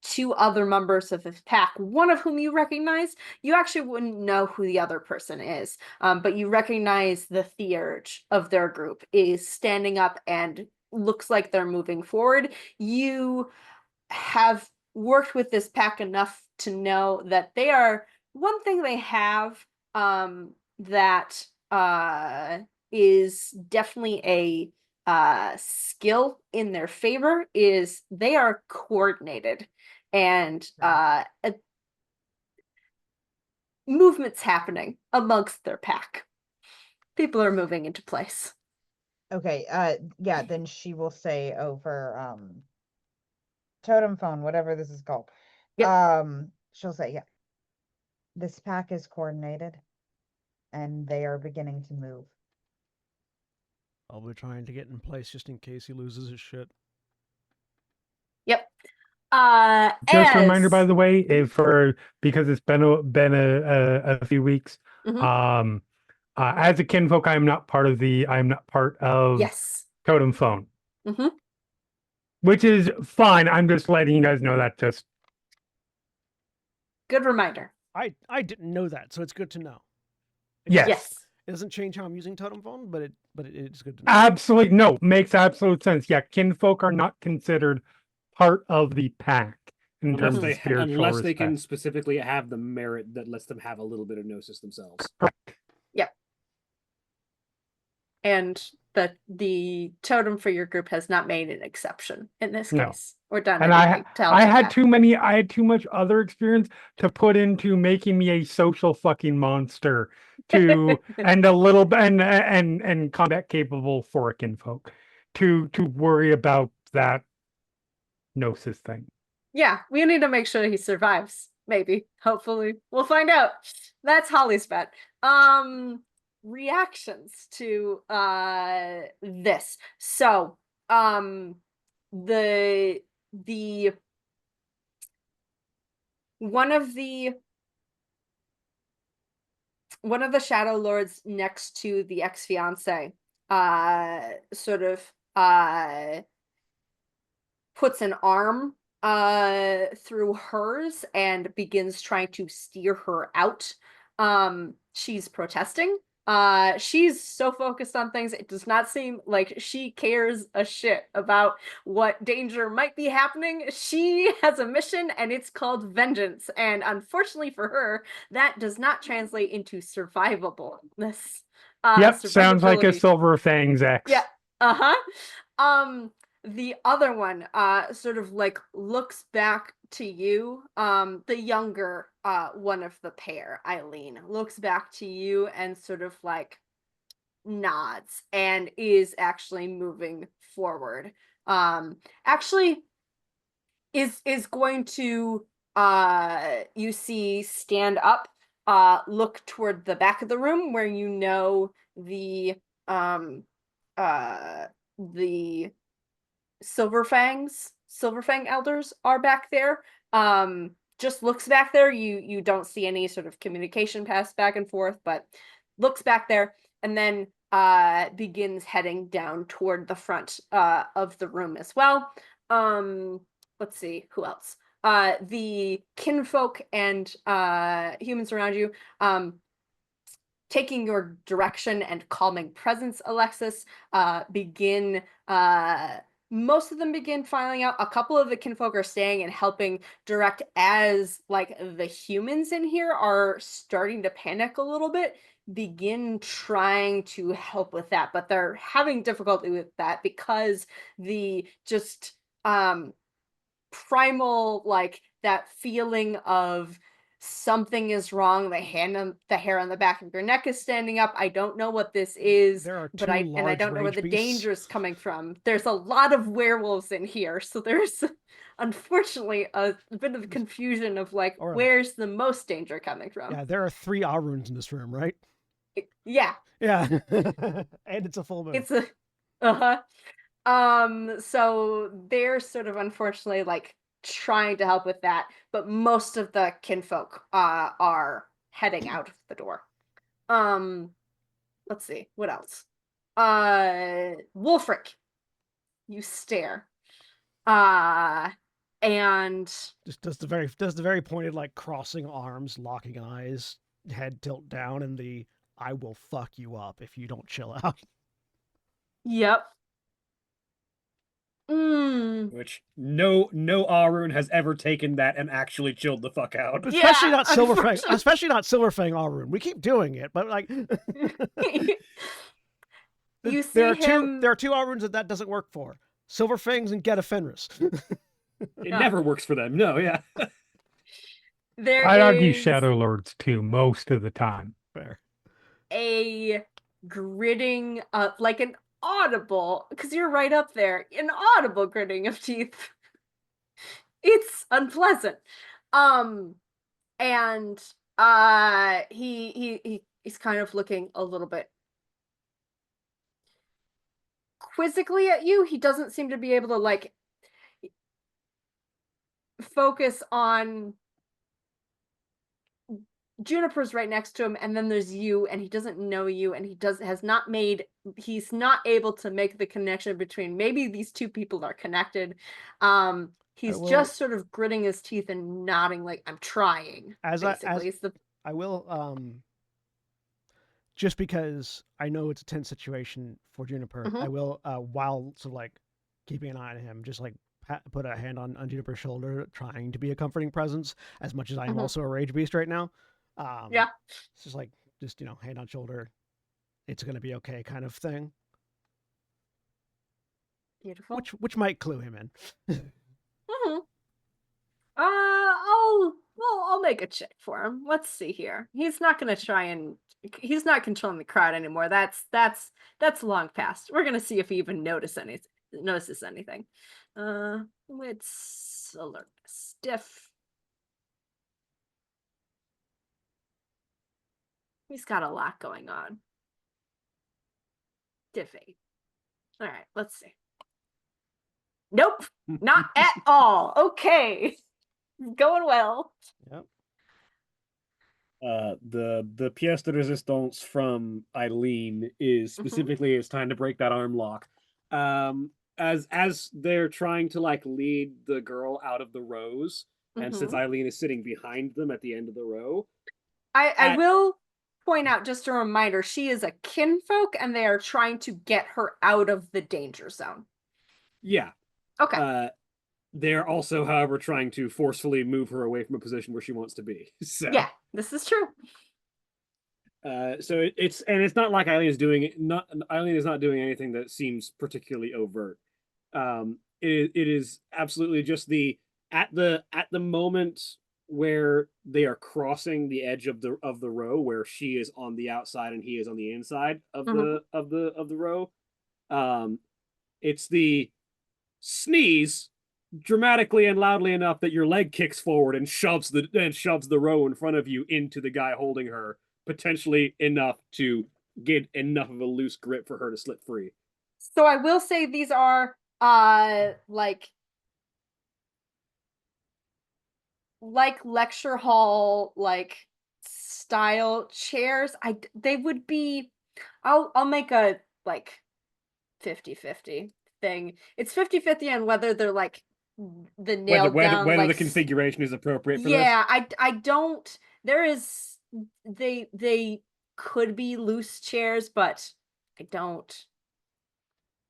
2 other members of his pack, one of whom you recognize. You actually wouldn't know who the other person is, but you recognize the theurge of their group is standing up and looks like they're moving forward. You have worked with this pack enough to know that they are, one thing they have that is definitely a skill in their favor is they are coordinated, and movements happening amongst their pack. People are moving into place. Okay, yeah, then she will say over totem phone, whatever this is called. Yep. She'll say, yeah, this pack is coordinated and they are beginning to move. I'll be trying to get in place just in case he loses his shit. Yep. Just a reminder, by the way, because it's been a few weeks. Mhm. As a kinfolk, I'm not part of Yes. Totem Phone, Mm-hmm. which is fine. I'm just letting you guys know that. Just good reminder. I didn't know that, so it's good to know. yes. It doesn't change how I'm using Totem Phone, but it's good to know. Absolutely, no, makes absolute sense. Yeah, kinfolk are not considered part of the pack in terms of spiritual unless they respect. can specifically have the merit that lets them have a little bit of gnosis themselves. Correct. Yep. And the totem for your group has not made an exception in this case, or done And anything to help I with had that. I had too much other experience to put into making me a social fucking monster to and a little bit and combat capable for a kinfolk to worry about that gnosis thing. Yeah, we need to make sure he survives. Maybe, hopefully, we'll find out. That's Holly's bet. Reactions to this. So, the one of the shadow lords next to the ex-fiance sort of puts an arm through hers and begins trying to steer her out. She's protesting, She's so focused on things, it does not seem like she cares a shit about what danger might be happening. She has a mission and it's called vengeance. And unfortunately for her, that does not translate into survivableness. Yep, sounds like a Survivability. Silver Fangs X. Yeah. Uh-huh. The other one sort of like looks back to you. The younger one of the pair, Eileen, looks back to you and sort of like nods and is actually moving forward. Actually is going to you see stand up, look toward the back of the room where you know um the Silverfang elders are back there. Just looks back there. You don't see any sort of communication pass back and forth, but looks back there and then begins heading down toward the front of the room as well. Let's see who else. The kinfolk and humans around you, taking your direction and calming presence, Alexis, begin most of them begin filing out. A couple of the kinfolk are staying and helping direct as like the humans in here are starting to panic a little bit, begin trying to help with that, but they're having difficulty with that because the just primal, like that feeling of something is wrong. The hair on the back of your neck is standing up. I don't know what this is, There are but two I large don't know where rage the beasts. danger is coming from. There's a lot of werewolves in here, so there's unfortunately a bit of confusion of like Or- where's the most danger coming from. Yeah, there are 3 Aruns in this room, right? Yeah, Yeah. And it's a full moon. it's a so they're sort of unfortunately like trying to help with that, but most of the kinfolk are heading out of the door. Let's see what else. Wolfric, you stare, and Just does the very pointed, like, crossing arms, locking eyes, head tilt down, and the "I will fuck you up if you don't chill out." yep. Which no Arun has ever taken that and actually chilled the fuck out. Especially Yeah, not Silverfang. unfortunately. Especially not Silverfang Arun. We keep doing it, but like, You see there are him. There are 2 Aruns that doesn't work for: Silverfangs and Geta Fenris. It Yeah. never works for them. No, yeah. There I'd argue is Shadow Lords too, most of the time. Fair. a gritting, like an audible, because you're right up there, an audible gritting of teeth. It's unpleasant. And he's kind of looking a little bit quizzically at you. He doesn't seem to be able to like focus on Juniper's right next to him, and then there's you, and he doesn't know you, and he's not able to make the connection between maybe these 2 people are connected. He's just sort of gritting his teeth and nodding like I'm trying. I will just because I know it's a tense situation for Juniper, I will while sort of like keeping an eye on him, just like put a hand on Juniper's shoulder, trying to be a comforting presence as much as I am also a rage beast right now. Yeah. It's just like, hand on shoulder, it's gonna be okay kind of thing. Beautiful. Which might clue him in. I'll make a check for him. Let's see here. He's not controlling the crowd anymore. That's long past. We're gonna see if he even notices anything. It's alertness. Stiff. He's got a lot going on. Diff 8. All right, let's see. Nope, not at all. Okay, going well. Yep. The pièce de résistance from Eileen is specifically it's time to break that arm lock. As they're trying to like lead the girl out of the rows, and since Eileen is sitting behind them at the end of the row, I will point out, just a reminder, she is a kinfolk and they are trying to get her out of the danger zone. Yeah. Okay. They're also, however, trying to forcefully move her away from a position where she wants to be. So Yeah, this is true. So it's not like Eileen is not doing anything that seems particularly overt. It is absolutely just at the moment where they are crossing the edge of the row, where she is on the outside and he is on the inside of the row. It's the sneeze dramatically and loudly enough that your leg kicks forward and shoves the row in front of you into the guy holding her, potentially enough to get enough of a loose grip for her to slip free. So I will say these are like lecture hall style chairs. They would be, I'll make a 50-50 thing. It's 50-50 on whether they're like the nailed down Whether the configuration is appropriate for this. Yeah, I don't, there is, they could be loose chairs, but I don't.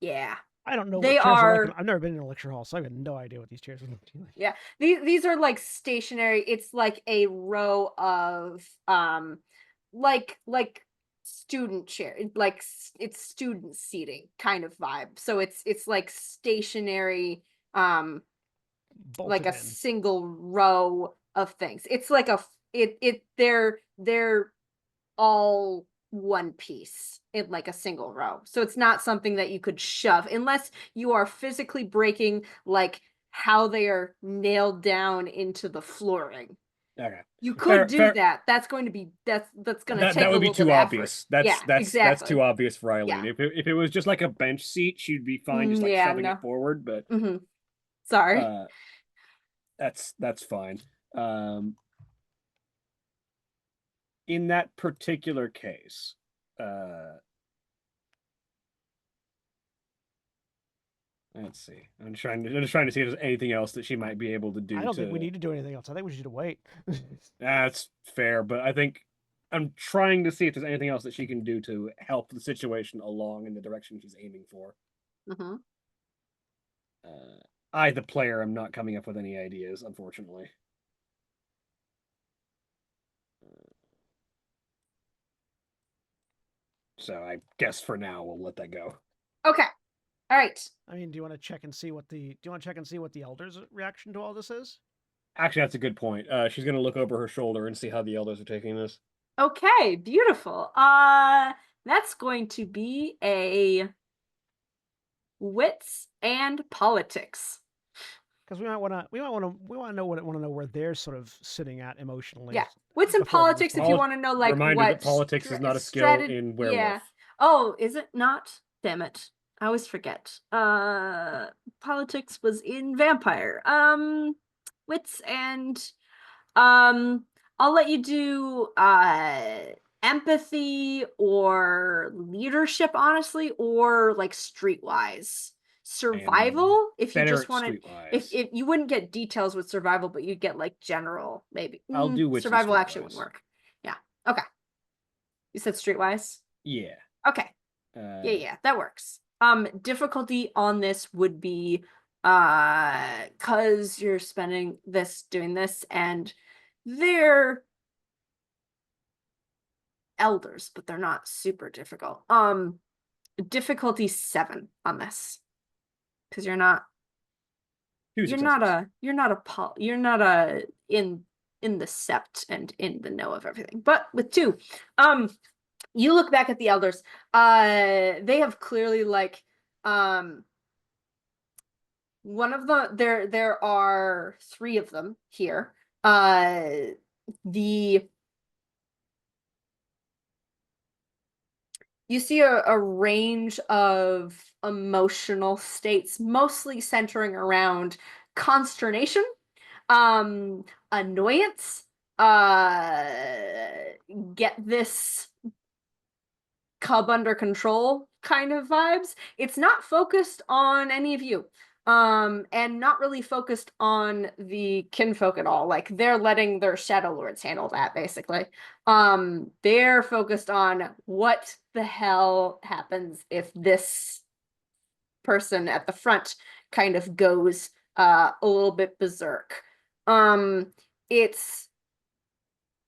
Yeah. I don't know They what chairs are are. like. I've never been in a lecture hall, so I have no idea what these chairs are like. Yeah, these are like stationary. It's like a row of like student chair, it's student seating kind of vibe. So it's like stationary, like a Bolted in. single row of things. It's like they're all one piece in like a single row. So it's not something that you could shove unless you are physically breaking like how they are nailed down into the flooring. Okay. You could do that. That's going to be that's going to take that a would be little too bit of obvious. effort. That's exactly. too obvious for Eileen. Yeah. If it was just like a bench seat, she'd be fine just like shoving it forward. But sorry. That's fine. In that particular case, let's see. I'm just trying to see if there's anything else that she might be able to do. I don't think we need to do anything else. I think we should wait. That's fair, but I think I'm trying to see if there's anything else that she can do to help the situation along in the direction she's aiming for. I, the player, am not coming up with any ideas, unfortunately. So I guess for now we'll let that go. Okay. All right. I mean, do you want to check and see what the elders' reaction to all this is? Actually, that's a good point. She's gonna look over her shoulder and see how the elders are taking this. Okay, beautiful. That's going to be a wits and politics. Because we want to know where they're sort of sitting at emotionally. Yeah, wits and politics. If you want to know, like, reminder what that politics is not a skill in Werewolf. Yeah. Oh, is it not? Damn it! I always forget. Politics was in Vampire. Wits and I'll let you do empathy or leadership, honestly, or like streetwise. Survival, if you just want to, if you wouldn't get details with survival, but you'd get like general, maybe. I'll do wits. Survival actually wouldn't work. Yeah. Okay. You said streetwise? Yeah. Okay. Yeah, that works. Difficulty on this would be cause you're spending this doing this, and they're elders, but they're not super difficult. Difficulty 7 on this. Because you're not in the sept and in the know of everything. But with 2, you look back at the elders, they have clearly like one of the there are 3 of them here. You see a range of emotional states, mostly centering around consternation, annoyance, get this cub under control kind of vibes. It's not focused on any of you. and not really focused on the kinfolk at all. Like they're letting their shadow lords handle that basically. They're focused on what the hell happens if this person at the front kind of goes a little bit berserk. It's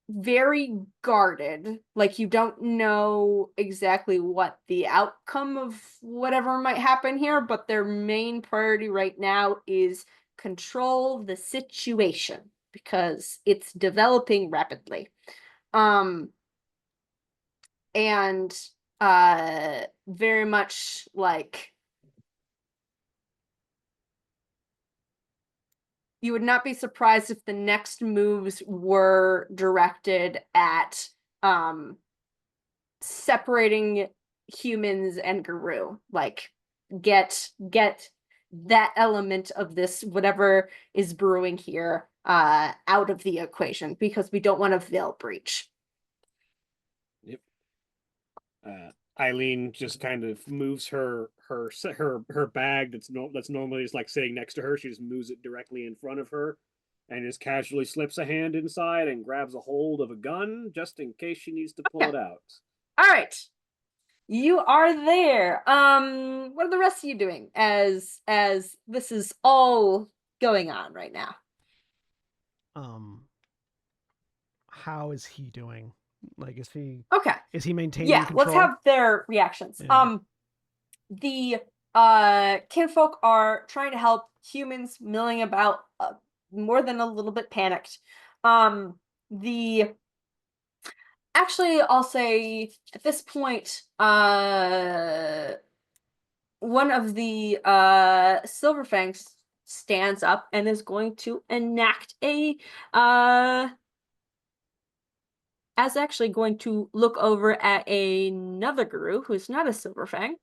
very guarded. Like you don't know exactly what the outcome of whatever might happen here, but their main priority right now is control the situation because it's developing rapidly. And very much like you would not be surprised if the next moves were directed at separating humans and Guru. Like get that element of this, whatever is brewing here, out of the equation because we don't want a veil breach. Yep. Eileen just kind of moves her bag that's normally just like sitting next to her. She just moves it directly in front of her, and just casually slips a hand inside and grabs a hold of a gun just in case she needs to pull it out. All right, you are there. What are the rest of you doing as this is all going on right now? How is he doing? Like, is he Okay. Is he maintaining Yeah, control? let's have their reactions. Yeah. The kinfolk are trying to help humans milling about, more than a little bit panicked. The actually I'll say at this point, one of the Silverfangs stands up and is going to enact a as actually going to look over at another guru who's not a Silverfang,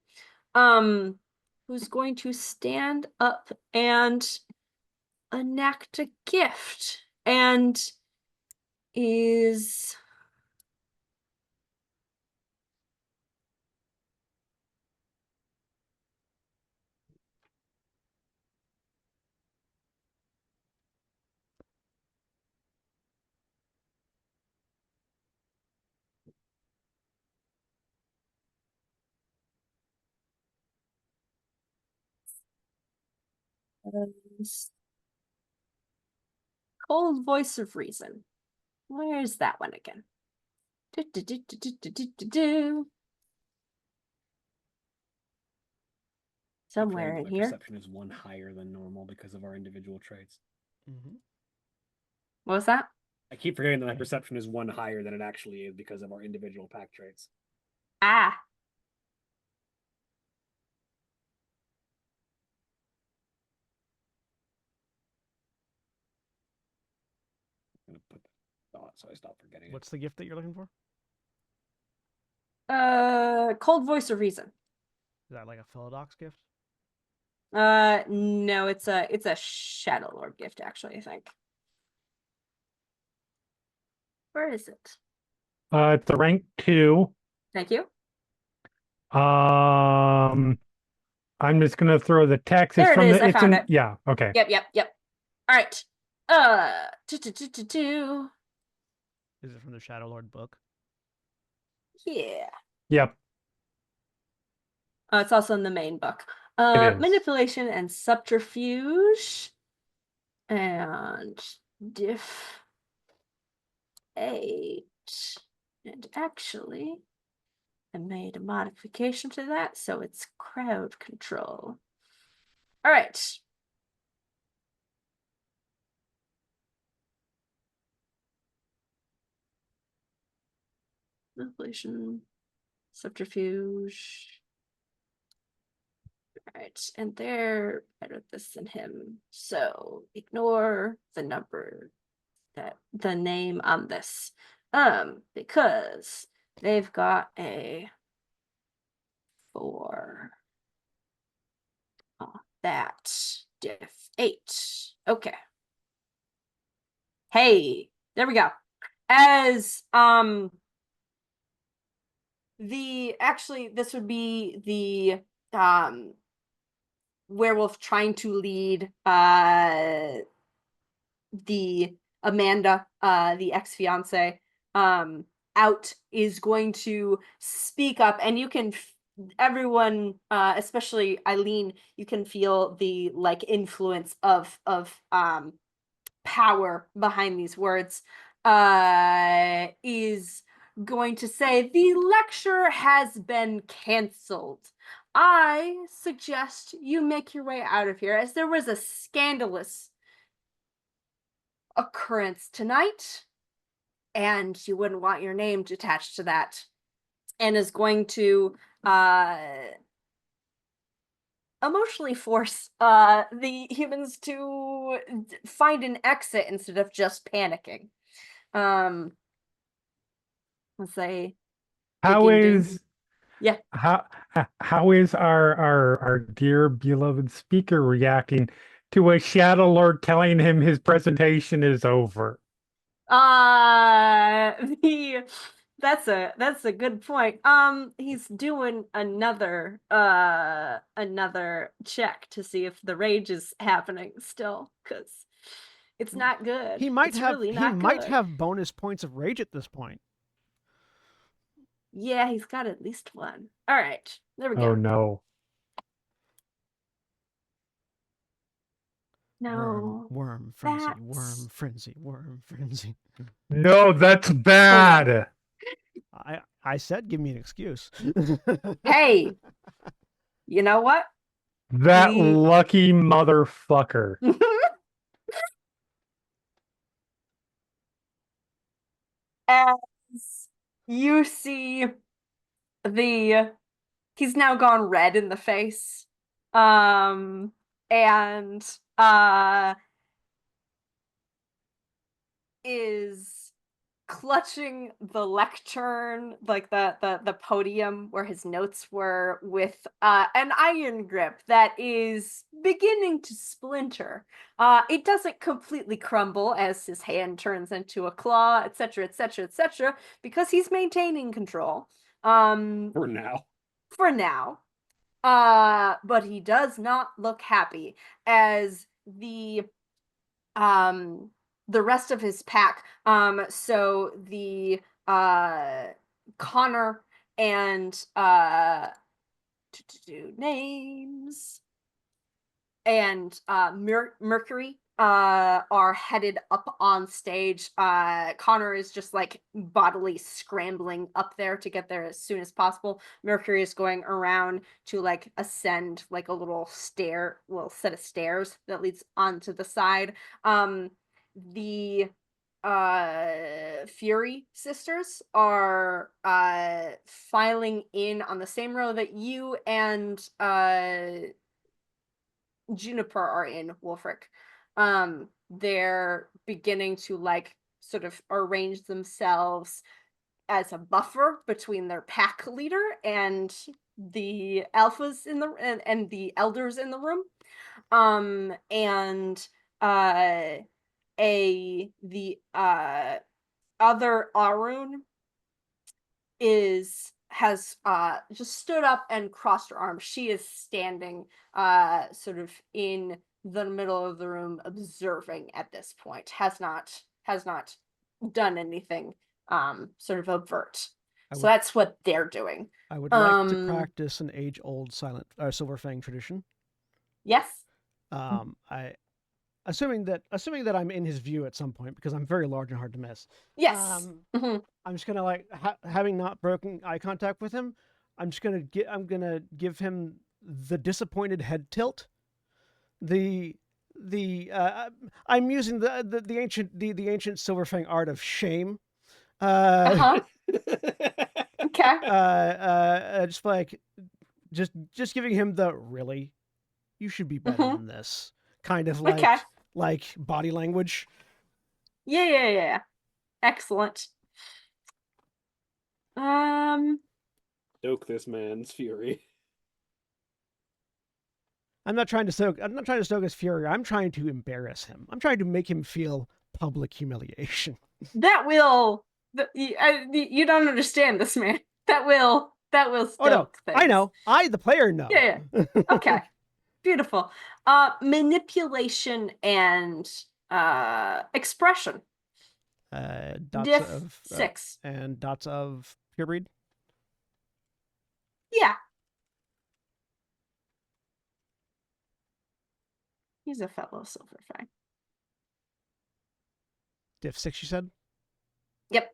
who's going to stand up and enact a gift, and is Cold Voice of Reason. Where's that one again? Somewhere in My here. perception is one higher than normal because of our individual traits. Mm-hmm. What was that? I keep forgetting that my perception is one higher than it actually is because of our individual pack traits. Ah. I'm gonna put that thought so I stop forgetting it. What's the gift that you're looking for? Cold Voice of Reason. Is that like a Philodox gift? No, it's a Shadow Lord gift, actually, I think. Where is it? It's a rank 2. Thank you. I'm just gonna throw the text. There It's it from is, the. I It's found in. it. Yeah. Okay. Yep. All right. Is it from the Shadow Lord book? Yeah. Yep. It's also in the main book. It is. Manipulation and subterfuge. And diff 8. And actually, I made a modification to that, so it's crowd control. All right. Manipulation, subterfuge. All right, and they're better at this than him, so ignore the number, that the name on this, because they've got a 4 on that diff 8. Okay. Hey, there we go. As this would be the Werewolf trying to lead the Amanda, the ex-fiance, out, is going to speak up, and you can everyone, especially Eileen, you can feel the like influence of power behind these words, is going to say the lecture has been canceled. I suggest you make your way out of here, as there was a scandalous occurrence tonight, and you wouldn't want your name attached to that. And is going to emotionally force the humans to find an exit instead of just panicking. Let's say, How is yeah. how is our dear beloved speaker reacting to a Shadow Lord telling him his presentation is over? That's a good point. He's doing another check to see if the rage is happening still, because it's not good. He might It's have really he not might good. have bonus points of rage at this point. Yeah, he's got at least one. All right, there we go. Oh no. No. Worm frenzy, that's- worm frenzy, worm frenzy. No, that's bad. I said give me an excuse. Hey, you know what? That We- lucky motherfucker. As you see he's now gone red in the face. And is clutching the lectern, like the podium where his notes were, with an iron grip that is beginning to splinter. It doesn't completely crumble as his hand turns into a claw, etc., etc., etc., because he's maintaining control. For now. For now. But he does not look happy, as the rest of his pack, so the Connor and names, and Mercury are headed up on stage. Connor is just like bodily scrambling up there to get there as soon as possible. Mercury is going around to like ascend like a little set of stairs that leads onto the side. The Fury sisters are filing in on the same row that you and Juniper are in, Wolfric. They're beginning to like sort of arrange themselves as a buffer between their pack leader and the alphas in the and the elders in the room. And the other Arun has just stood up and crossed her arms. She is standing sort of in the middle of the room, observing at this point. Has not done anything sort of overt. So that's what they're doing. I would like to practice an age-old Silver Fang tradition. Yes. Assuming that I'm in his view at some point, because I'm very large and hard to miss. Yes. I'm just gonna like having not broken eye contact with him. I'm gonna give him the disappointed head tilt. I'm using the ancient Silver Fang art of shame. Okay. Just like just giving him the really, you should be better than this kind of like body language. Yeah. Excellent. Stoke this man's fury. I'm not trying to stoke his fury. I'm trying to embarrass him. I'm trying to make him feel public humiliation. That will. You don't understand this, man. That will stoke things. I know. I, the player, know. Yeah. Okay. Beautiful. Manipulation and expression. Dots Diff of 6. and dots of pure breed. Yeah. He's a fellow silver fang. Diff 6, you said? Yep.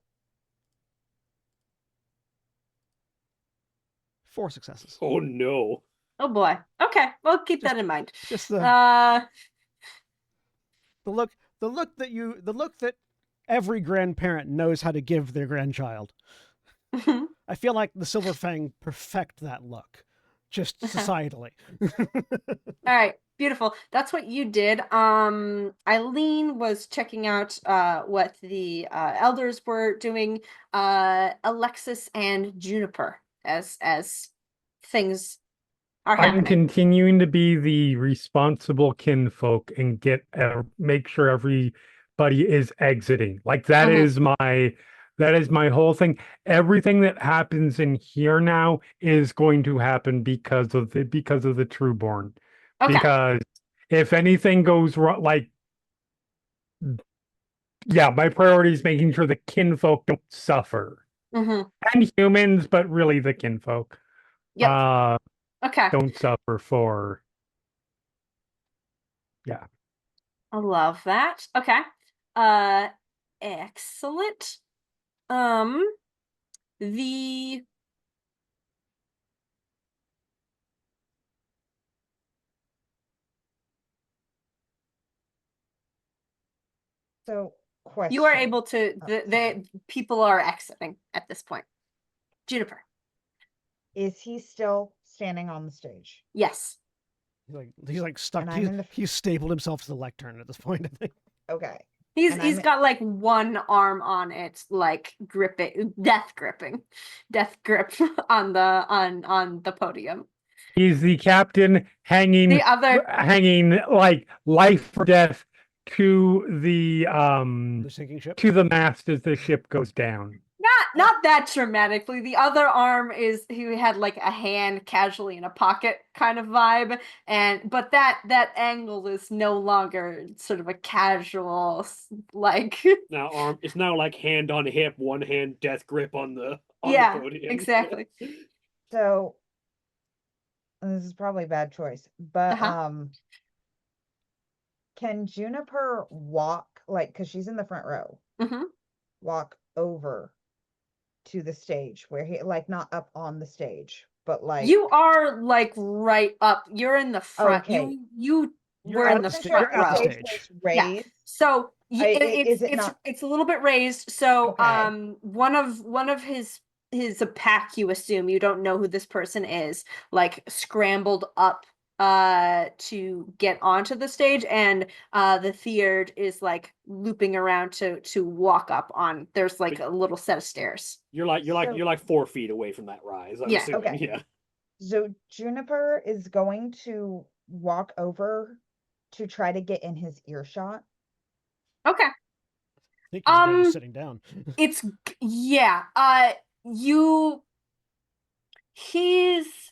4 successes. Oh no. Oh boy. Okay, we'll keep that in mind. Just Uh, the look the look that every grandparent knows how to give their grandchild. I feel like the Silver Fang perfect that look, just societally. all right, beautiful. That's what you did. Eileen was checking out what the elders were doing. Alexis and Juniper as things are I'm happening. continuing to be the responsible kinfolk and make sure everybody is exiting. Like that is my whole thing. Everything that happens in here now is going to happen because of the Trueborn. Okay. Because if anything goes wrong, like yeah, my priority is making sure the kinfolk don't suffer. Mm-hmm. And humans, but really the kinfolk. Yep. Okay. Don't suffer for. Yeah. I love that. Okay. Excellent. The So, question. you are able to Oh, the people are exiting at this point. Juniper. Is he still standing on the stage? Yes. He's like stuck. And I'm in the- He's stapled himself to the lectern at this point, I think. Okay. He's got like one arm on it, like gripping, death grip on the podium. He's the captain hanging The other like life or death to the sinking ship. to the mast as the ship goes down. not that dramatically. The other arm is he had like a hand casually in a pocket kind of vibe, but that angle is no longer sort of a casual like. It's now like hand on hip, one hand death grip on the podium. Exactly. So this is probably a bad choice, but can Juniper walk, like, because she's in the front row, walk over to the stage where he, like, not up on the stage, but like you are like right up. You're in the front. Okay. You You're were at in the the sta- front you're at the row. stage. Yeah. Raised. So Is it not? it's a little bit raised. So Okay. one of his a pack, you assume, you don't know who this person is, like scrambled up to get onto the stage, and the Theard is like looping around to walk up on. There's like a little set of stairs. You're like 4 feet away from that rise. I'm Yeah. assuming. Okay. Yeah. So Juniper is going to walk over to try to get in his earshot. Okay. I think he's better sitting down. It's yeah. He's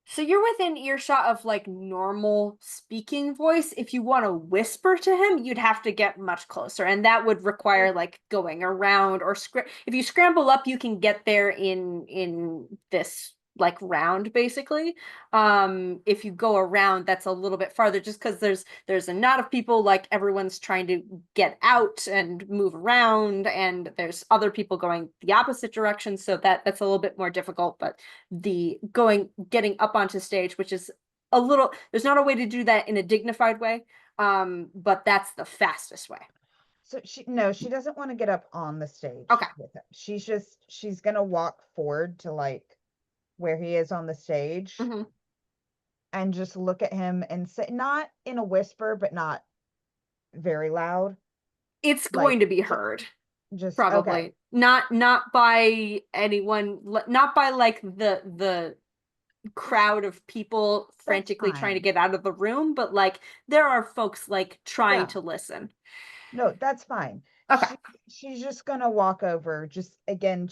so you're within earshot of like normal speaking voice. If you want to whisper to him, you'd have to get much closer, and that would require like going around or if you scramble up, you can get there in this like round basically. If you go around, that's a little bit farther just because there's a knot of people, like everyone's trying to get out and move around, and there's other people going the opposite direction, so that's a little bit more difficult. But getting up onto stage, which is there's not a way to do that in a dignified way, but that's the fastest way. So she doesn't want to get up on the stage Okay. with him. She's gonna walk forward to like where he is on the stage and just look at him and say, not in a whisper, but not very loud. It's going to be heard. Just probably okay. Not by anyone, not by like the crowd of people frantically trying to get out of the room, but like there are folks like trying to listen. No, that's fine. Okay. She's just gonna walk over. Just again,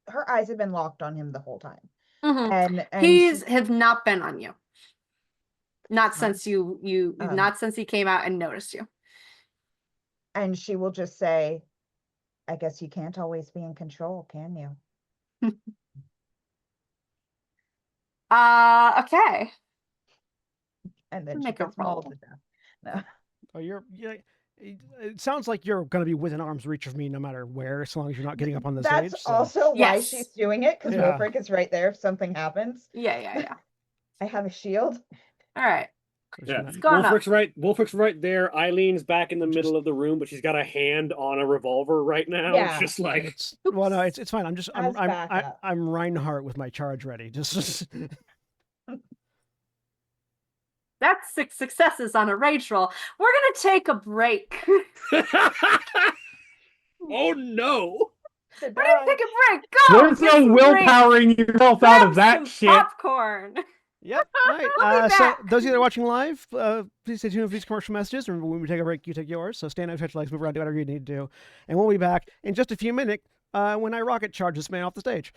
her eyes have been locked on him the whole time. Mhm. And He's have not been on you. Not Huh. since you not since he came out and noticed you. and she will just say, I guess you can't always be in control, can you? Okay. And then she Make a gets mauled roll. to death. No. Oh, it sounds like you're going to be within arm's reach of me no matter where, as long as you're not getting up on the That's stage. So. also why Yes. she's doing it, because Yeah. Wolfric is right there if something happens. Yeah. I have a shield. All right. Yeah, Gonna- Gone up. Wolfric's right there. Eileen's back in the middle of the room, but she's got a hand on a revolver right now. Yeah. Just like It's well, no, it's fine. As backup. I'm Reinhardt with my charge ready. Just That's 6 successes on a rage roll. We're gonna take a break. oh no. We're gonna take a break. Go. There's get no some drinks, willpowering yourself out grab of that some shit. popcorn. Yep. All right. We'll be So back. those of you that are watching live, please stay tuned for these commercial messages. Remember, when we take a break, you take yours. So stand up, touch your legs, move around, do whatever you need to do, and we'll be back in just a few minutes when I rocket charge this man off the stage.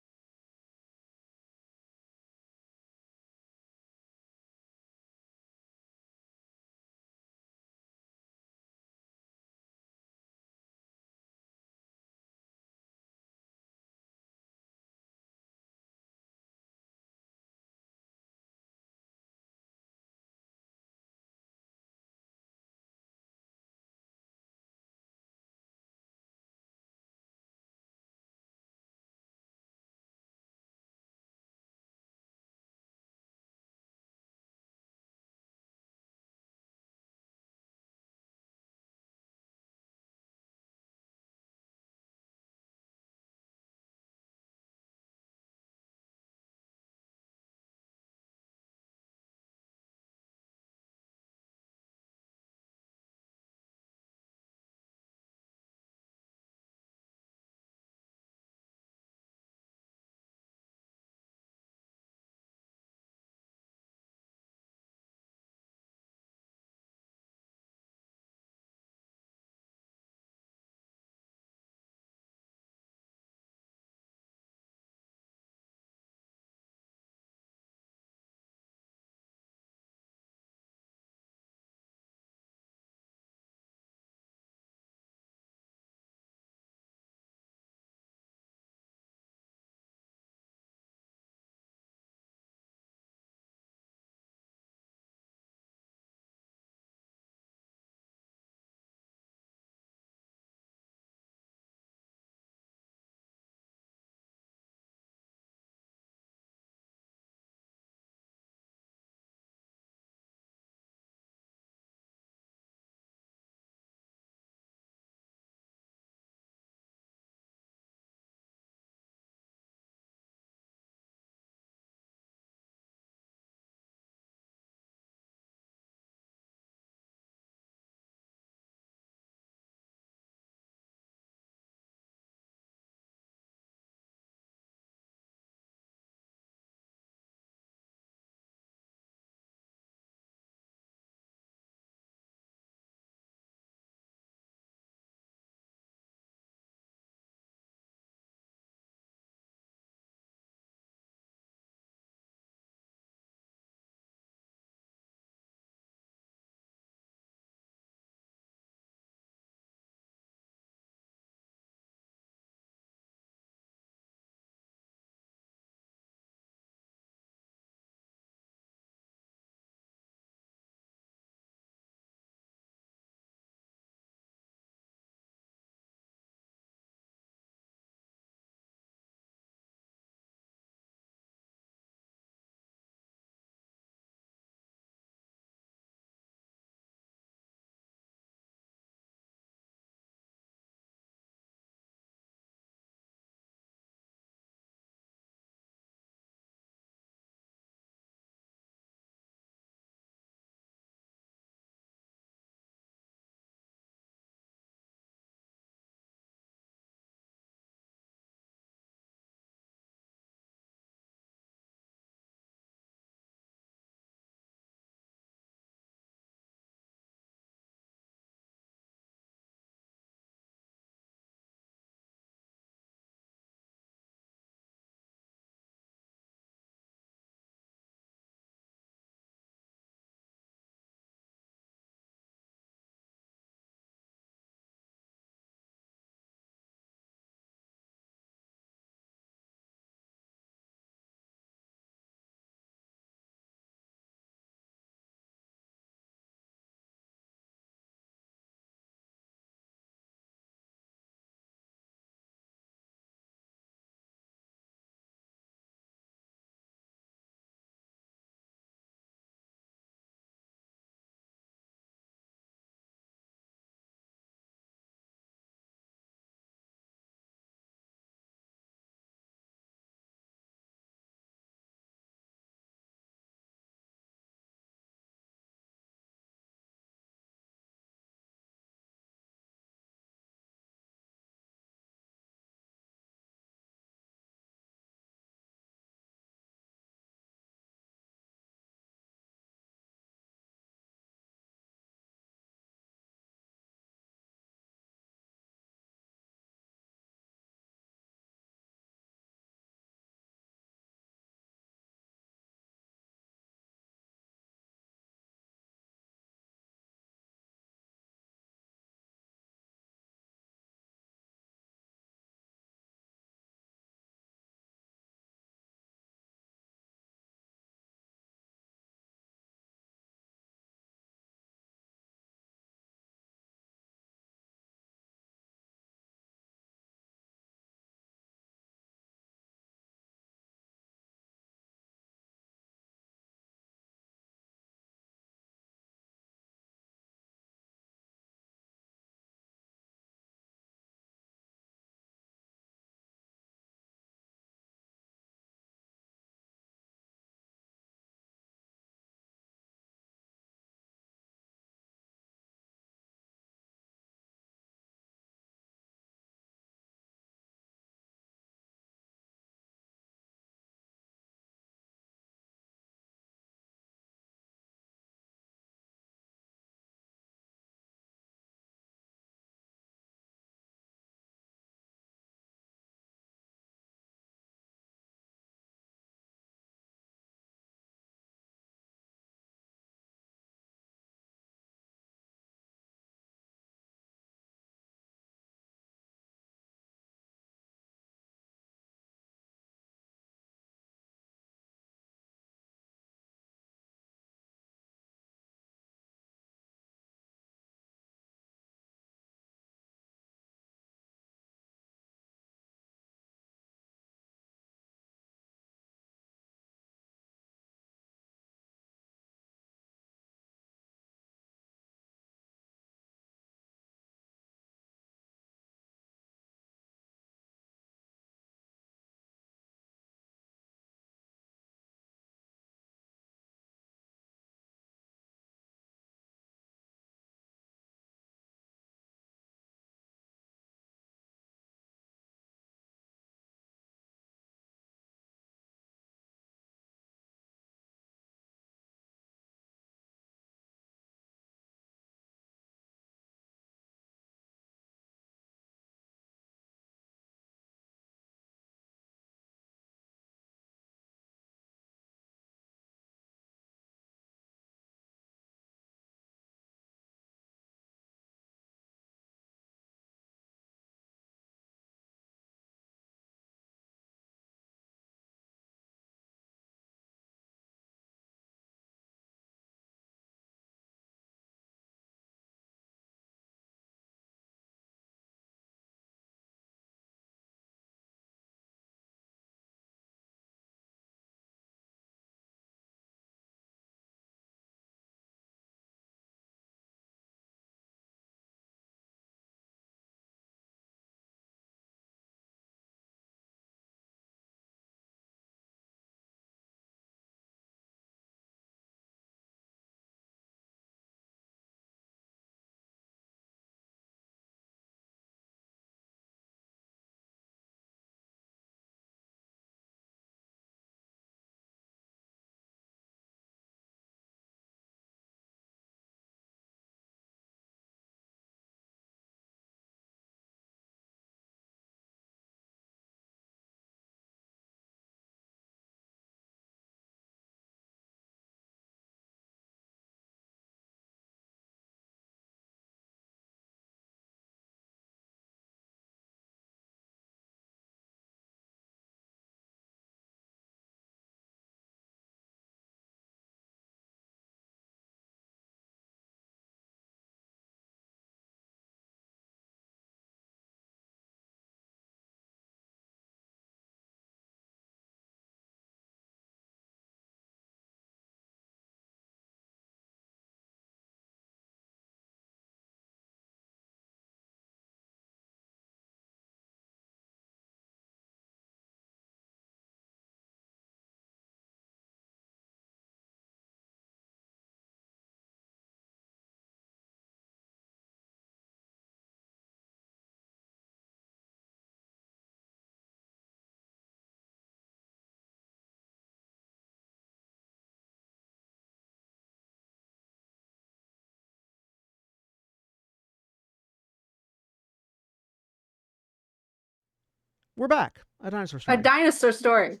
We're back. A dinosaur A story. dinosaur story.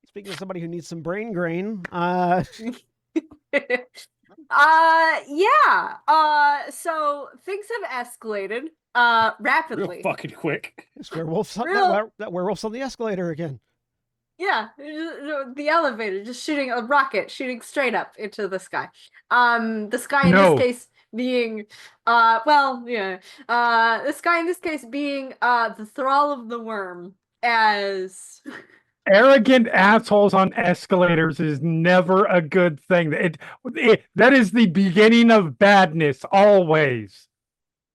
Speaking of somebody who needs some brain grain, Yeah. So things have escalated Real rapidly. fucking quick. this werewolf's Real- that werewolf's on the escalator again. Yeah, the elevator just shooting a rocket, shooting straight up into the sky. The sky in No. this case being, the sky in this case being the thrall of the worm, as Arrogant assholes on escalators is never a good thing. That is the beginning of badness, always.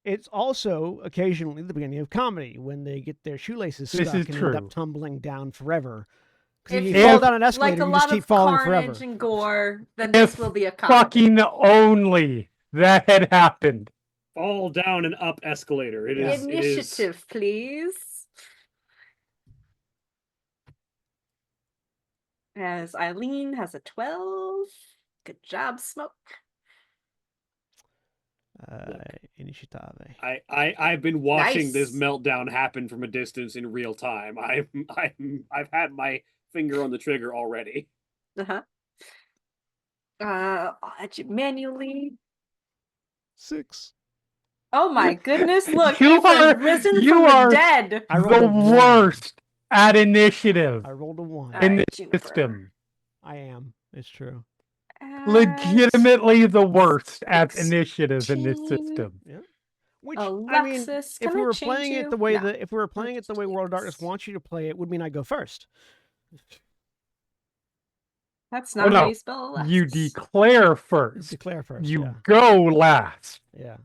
It's also occasionally the beginning of comedy when they get their shoelaces This stuck is and end up true. tumbling down forever. Because if if you fall If- down an like escalator, a you just lot keep of falling carnage forever. and gore, then If this will be a comedy. Fucking only that had happened. Fall down and up escalator. It Yeah. is. It is. Initiative, please. As Eileen has a 12. Good job, Smoke. Initiative. I've been watching this Nice. meltdown happen from a distance in real time. I've had my finger on the trigger already. Uh-huh. I'll add you manually. 6. Oh my goodness, look, You Ethan are- risen you from the are- dead. I rolled The a 1. worst at initiative I rolled a 1. All in right, this Juniper. system. I am. It's true. Legitimately the worst at 16. initiative in this system. Which I mean, Alexis, if can we I were change playing you? it the way No. that if we were playing it the way just World of Darkness this. wants you to play, it would mean I go first. That's Oh, not how no. you spell Alexis. You declare first. Declare first. You go last. Yeah.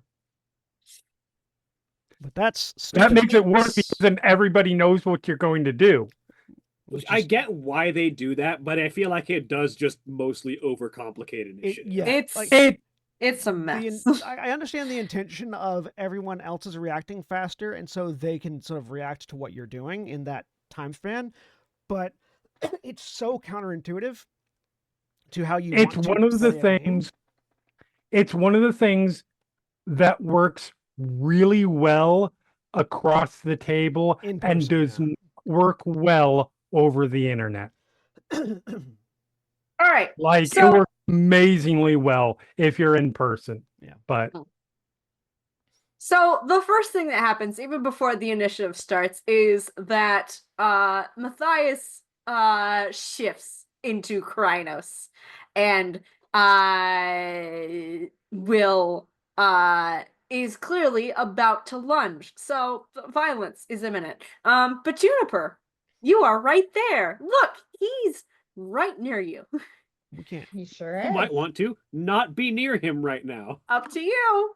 But that's That stupid. makes it worse because then everybody knows what you're going to do. Which which I is- get why they do that, but I feel like it does just mostly overcomplicate It, initiative. yeah. It's like, it's a the mess. I understand the intention of everyone else is reacting faster, and so they can sort of react to what you're doing in that time span. But it's so counterintuitive to how you. It's want to one of the play a game. things. It's one of the things that works really well across the table In and person, does yeah. work well over the internet. All right. Like So- it works amazingly well if you're in person. Yeah. But So the first thing that happens, even before the initiative starts, is that Matthias shifts into Krynos and will is clearly about to lunge. So violence is imminent. But Juniper, you are right there. Look, he's right near you. We can't. He sure You is. might want to not be near him right now. Up to you.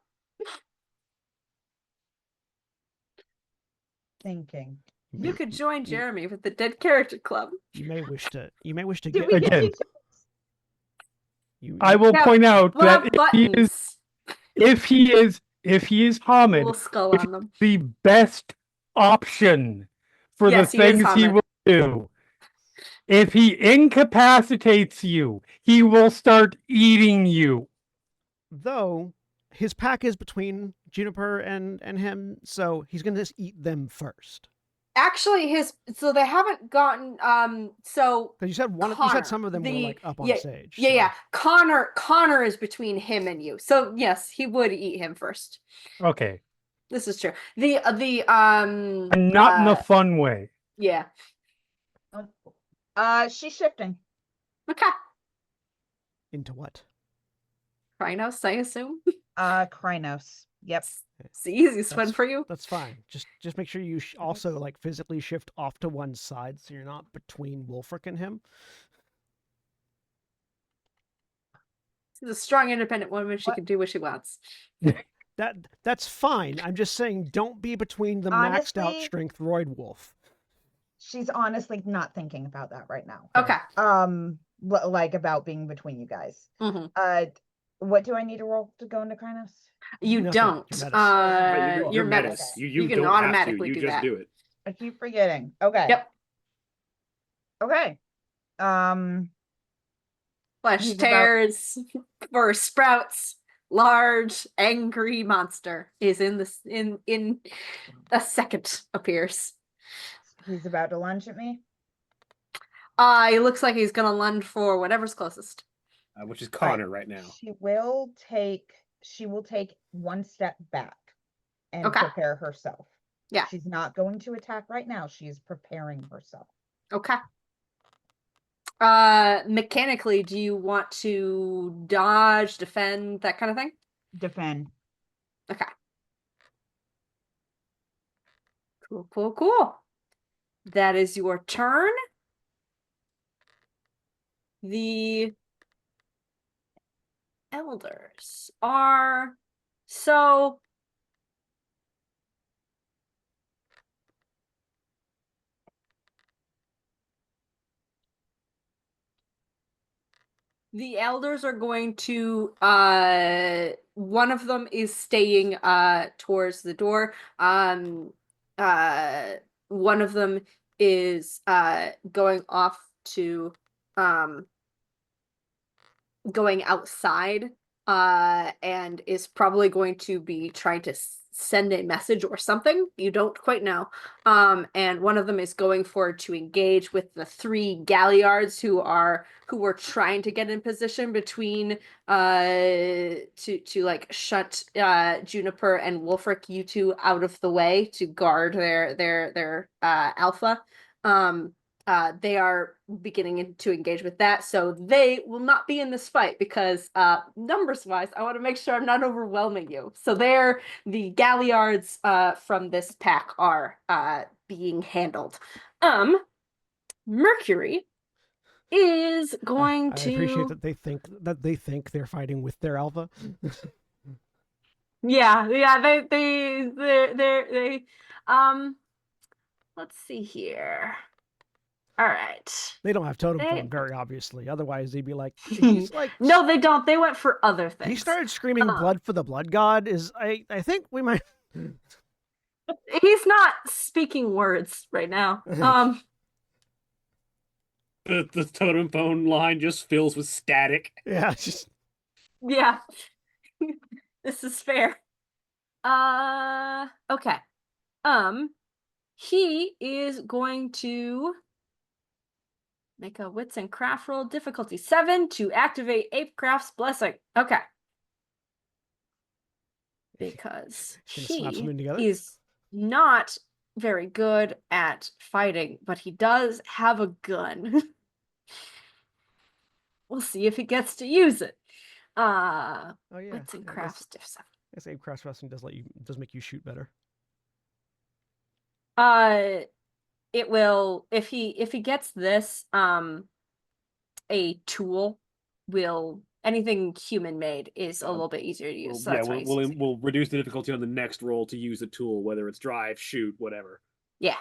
Thinking. You could join Jeremy with the Dead Character Club. You may wish to. You may wish to Did get. we get Again, details? I will Yeah, point out We'll that have buttons. if he is Hamid, Little skull if on them. the best option for Yes, the he is things he Hamid. will do. If he incapacitates you, he will start eating you. Though his pack is between Juniper and him, so he's gonna just eat them first. Actually, so they haven't gotten so Because you said you Connor, said some of them were the- like up on yeah, stage. yeah. so- Connor is between him and you. So yes, he would eat him first. Okay. This is true. The And not in a fun way. yeah. She's shifting. Okay. Into what? Krynos, I assume. Krynos. Yep. It's the easiest one That's- for you. That's fine. Just make sure you also like physically shift off to one side so you're not between Wolfric and him. She's a strong, independent woman. She What? can do what she wants. That's fine. I'm just saying don't be between the maxed out Honestly- strength Roid Wolf. She's honestly not thinking about that right now. Okay. Like about being between you guys. Mhm. What do I need to roll to go into Krynos? You Nothing. don't. You're But You're metis. metis. You can don't automatically have to. do You just that. do it. I keep forgetting. Okay. Yep. Okay. Flesh He's about- tears or sprouts large, angry monster is in this in a second appears. He's about to lunge at me. It looks like he's gonna lunge for whatever's closest. Which is Connor right now. She will take one step back and Okay. prepare herself. Yeah. She's not going to attack right now. She's preparing herself. Okay. Mechanically, do you want to dodge, defend, that kind of thing? Defend. Okay. Cool, cool, cool. That is your turn. The elders are so the elders are going to one of them is staying towards the door. One of them is going off to going outside and is probably going to be trying to send a message or something. You don't quite know. And one of them is going forward to engage with the 3 galliards who were trying to get in position between to like shut Juniper and Wolfric, you two, out of the way to guard their alpha. They are beginning to engage with that, so they will not be in this fight because numbers wise, I want to make sure I'm not overwhelming you. So the galliards from this pack are being handled. Mercury is going I to appreciate that they think they're fighting with their alpha. Yeah, they let's see here. All right. They don't have totem They- form, very obviously. Otherwise, they'd be like, he's like, No, they don't. They went for other things. he started screaming blood for the blood god. I think we might. He's not speaking words right now. The totem phone line just fills with static. Yeah, just Yeah. This is fair. Okay. He is going to make a wits and craft roll, difficulty 7, to activate Apecraft's blessing. Okay. Because Gonna slap he something together? is not very good at fighting, but he does have a gun. We'll see if he gets to use it. oh yeah. Wits and I crafts diff 7. guess Abe Cross Wrestling does make you shoot better. It will if he gets this, a tool will anything human made is a little bit easier to use. Well, So yeah, that's why he's using it. we'll reduce the difficulty on the next roll to use a tool, whether it's drive, shoot, whatever. Yeah.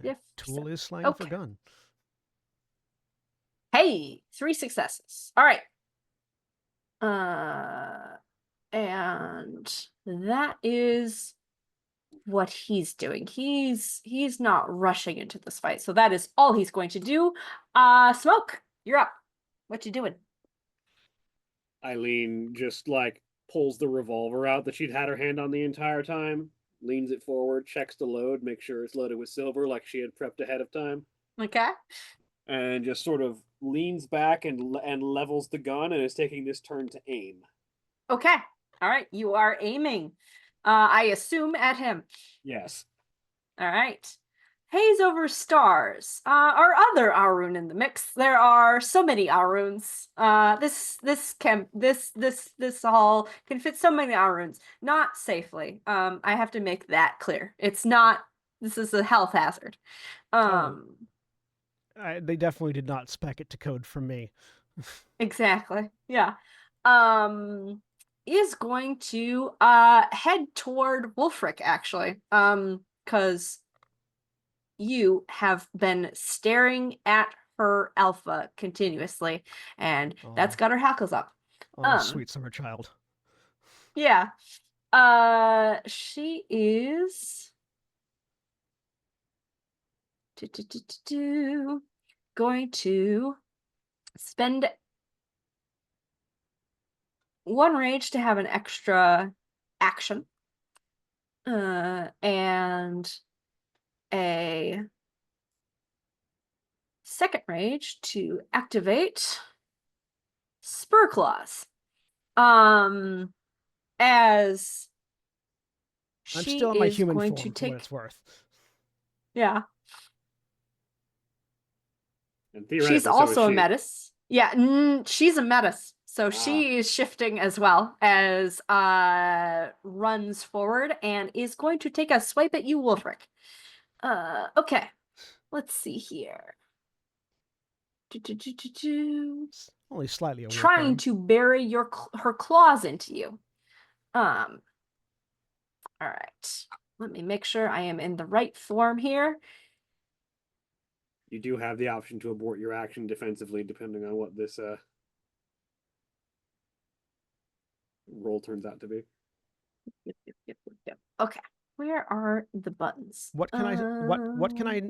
Yeah, Diff Tool 7. is slang for Okay. gun. Hey, 3 successes. All right. And that is what he's doing. He's not rushing into this fight. So that is all he's going to do. Smoke, you're up. What you doing? Eileen just like pulls the revolver out that she'd had her hand on the entire time, leans it forward, checks the load, makes sure it's loaded with silver like she had prepped ahead of time, Okay. and just sort of leans back and levels the gun and is taking this turn to aim. Okay. All right. You are aiming. I assume at him. Yes. All right. Haze over stars. Our other Arun in the mix. There are so many Aruns. This hall can fit so many Aruns. Not safely. I have to make that clear. It's not. This is a health hazard. They definitely did not spec it to code from me. Exactly. Yeah. Is going to head toward Wolfric actually. Because you have been staring at her alpha continuously, and that's got her hackles up. Oh, sweet summer child. Yeah. She is going to spend 1 rage to have an extra action. And a 2nd rage to activate Spur Claws. As I'm she still in my is human going form to for take what it's worth. Yeah. And She's theoretically, so also is a she. metis. Yeah, she's a metis. So Ah. she is shifting as well as runs forward and is going to take a swipe at you, Wolfric. Okay. Let's see here. It's only slightly a Trying wolfram. to bury her claws into you. All right. Let me make sure I am in the right form here. You do have the option to abort your action defensively, depending on what this roll turns out to be. Yep. Okay. Where are the buttons? What can I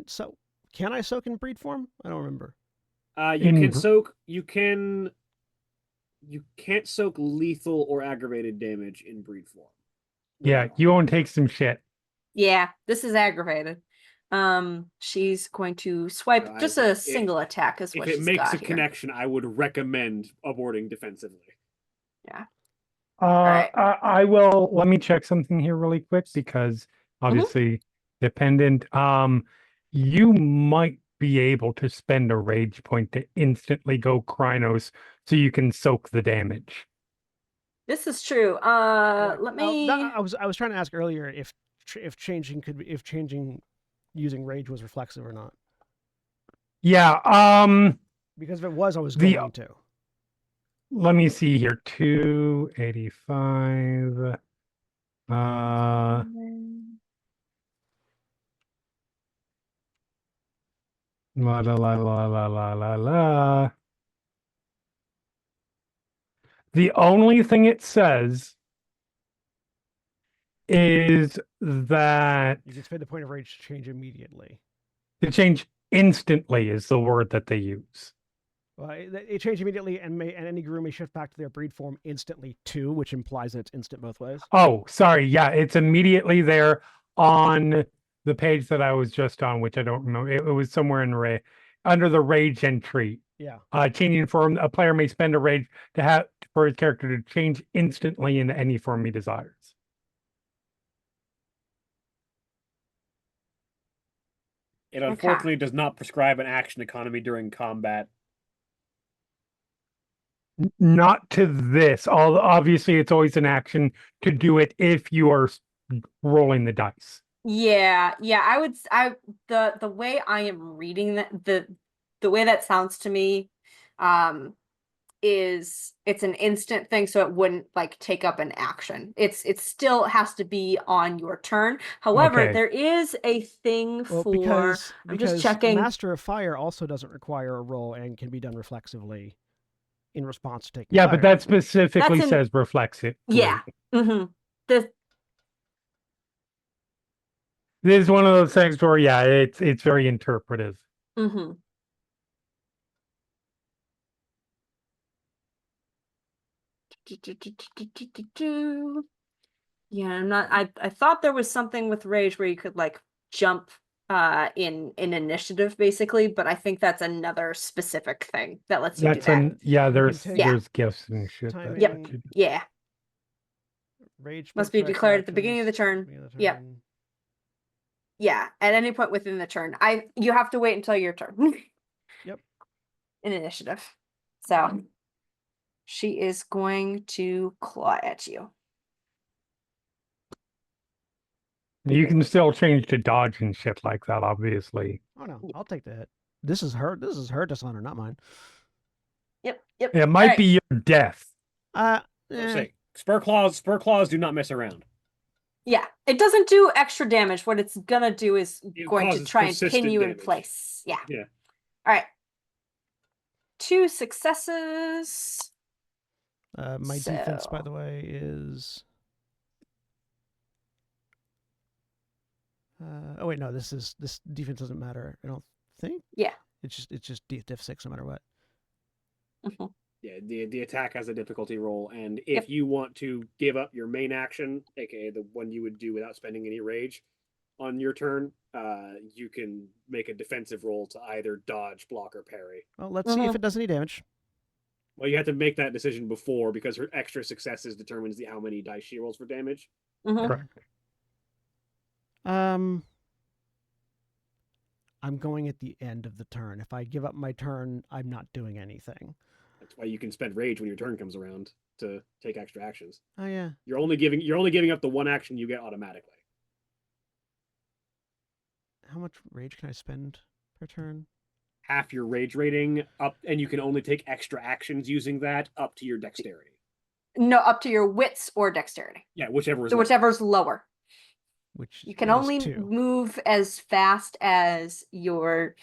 so can I soak in breed form? I don't remember. You can soak. You can't soak lethal or aggravated damage in breed form. Yeah, you won't take some shit. Yeah, this is aggravated. She's going to swipe just a single attack is what if it she's makes got a here. connection, I would recommend aborting defensively. Yeah. Right. I will. Let me check something here really quick because obviously dependent. You might be able to spend a rage point to instantly go Krynos so you can soak the damage. This is true. Let me. I was trying to ask earlier if changing using rage was reflexive or not. Yeah. Because if it was, I was going to. Let me see here. 285. La la la la la la la la. The only thing it says is that you can spend the point of rage to change immediately. To change instantly is the word that they use. Well, it changed immediately, and any guru may shift back to their breed form instantly too, which implies that it's instant both ways. Oh, sorry. Yeah, it's immediately there on the page that I was just on, which I don't remember. It was somewhere in under the rage entry. Yeah. Changing form, a player may spend a rage for his character to change instantly into any form he desires. It unfortunately does not prescribe an action economy during combat. Not to this. Obviously, it's always an action to do it if you are rolling the dice. Yeah. The way I am reading that, the way that sounds to me, is it's an instant thing, so it wouldn't like take up an action. It still has to be on your turn. However, there is a thing because I'm just checking. Master of Fire also doesn't require a roll and can be done reflexively in response to taking Yeah, fire. but that specifically says reflexive. Yeah. This is one of those things where it's very interpretive. Yeah, I'm not. I thought there was something with rage where you could like jump in initiative basically, but I think that's another specific thing that lets you do that. There's gifts and shit. Yeah. Rage must be declared at the beginning of the turn. Yep. Yeah, at any point within the turn. You have to wait until your turn. Yep. In initiative. So she is going to claw at you. You can still change to dodge and shit like that, obviously. Oh no, I'll take the hit. This is her dishonor, not mine. Yep. It might be your death. Spur claws do not mess around. Yeah, it doesn't do extra damage. What it's gonna do is going to try and pin you in place. Yeah. Yeah. All right. 2 successes. My defense, by the way, is. Oh wait, no. This defense doesn't matter. I don't think. Yeah. It's just diff 6 no matter what. Yeah, the attack has a difficulty roll, and if you want to give up your main action, aka the one you would do without spending any rage on your turn, you can make a defensive roll to either dodge, block, or parry. Well, let's see if it does any damage. Well, you have to make that decision before because her extra successes determines how many dice she rolls for damage. Correct. I'm going at the end of the turn. If I give up my turn, I'm not doing anything. That's why you can spend rage when your turn comes around to take extra actions. Oh yeah. You're only giving up the one action you get automatically. How much rage can I spend per turn? Half your rage rating up, and you can only take extra actions using that up to your dexterity. No, up to your wits or dexterity. Yeah, whichever is So whichever's lower. Which You can is only 2. move as fast as your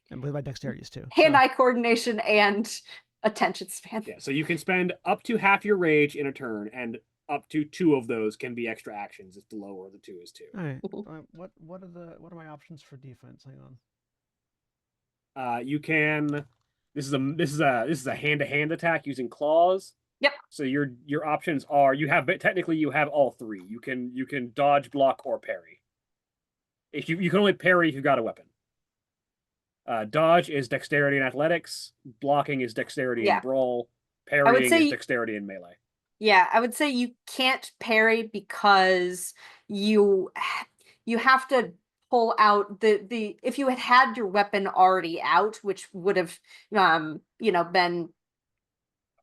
And with my dexterity is 2. hand-eye coordination and attention span. Yeah, so you can spend up to half your rage in a turn, and up to 2 of those can be extra actions if the lower of the 2 is 2. All right. What are my options for defense? Hang on. You can. This is a hand-to-hand attack using claws. Yep. So your options are you have all 3. You can dodge, block, or parry. If you can only parry if you've got a weapon. Dodge is dexterity and athletics. Blocking is dexterity and brawl. Parrying is dexterity and melee. Yeah, I would say you can't parry because you have to pull out the if you had your weapon already out, which would have been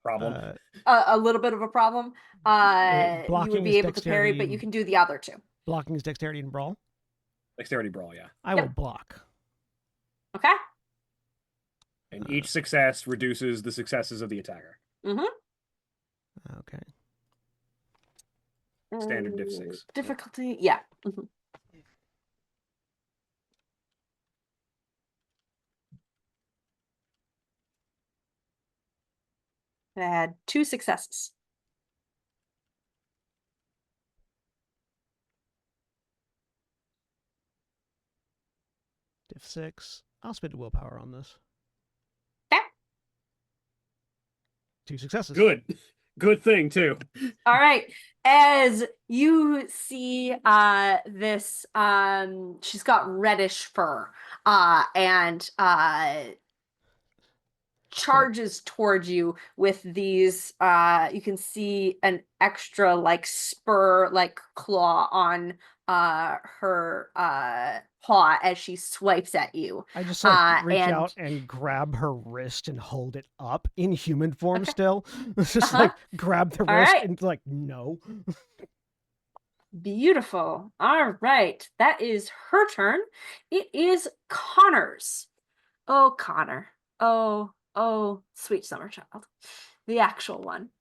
problem. A little bit of a problem. You would be able to parry, but you can do the other 2. Blocking is dexterity and brawl. Dexterity brawl, yeah. I will block. Okay. And each success reduces the successes of the attacker. Mm-hmm. Okay. Standard diff 6. Difficulty, yeah. Mm-hmm. I had 2 successes. Diff 6. I'll spend willpower on this. Okay. 2 successes. Good thing too. All right. As you see this she's got reddish fur and charges towards you with these you can see an extra like spur like claw on her paw as she swipes at you. I just reach out and grab her wrist and hold it up in human form still. It's just like grab the wrist and like no. Beautiful. All right. That is her turn. It is Connor's. Oh, Connor. Oh, sweet summer child. The actual one.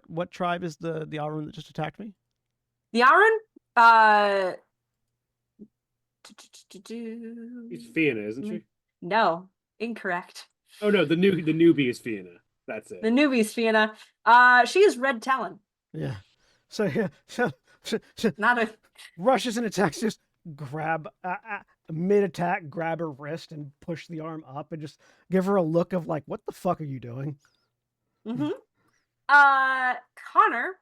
What tribe is the Auron that just attacked me? The Auron? It's Fianna, isn't she? No, incorrect. Oh no, the newbie is Fianna. That's it. The newbie's Fianna. She is Red Talon. Yeah. So yeah, Not a rushes and attacks. Just grab mid attack, grab her wrist and push the arm up, and just give her a look of like, what the fuck are you doing? Mm-hmm. Connor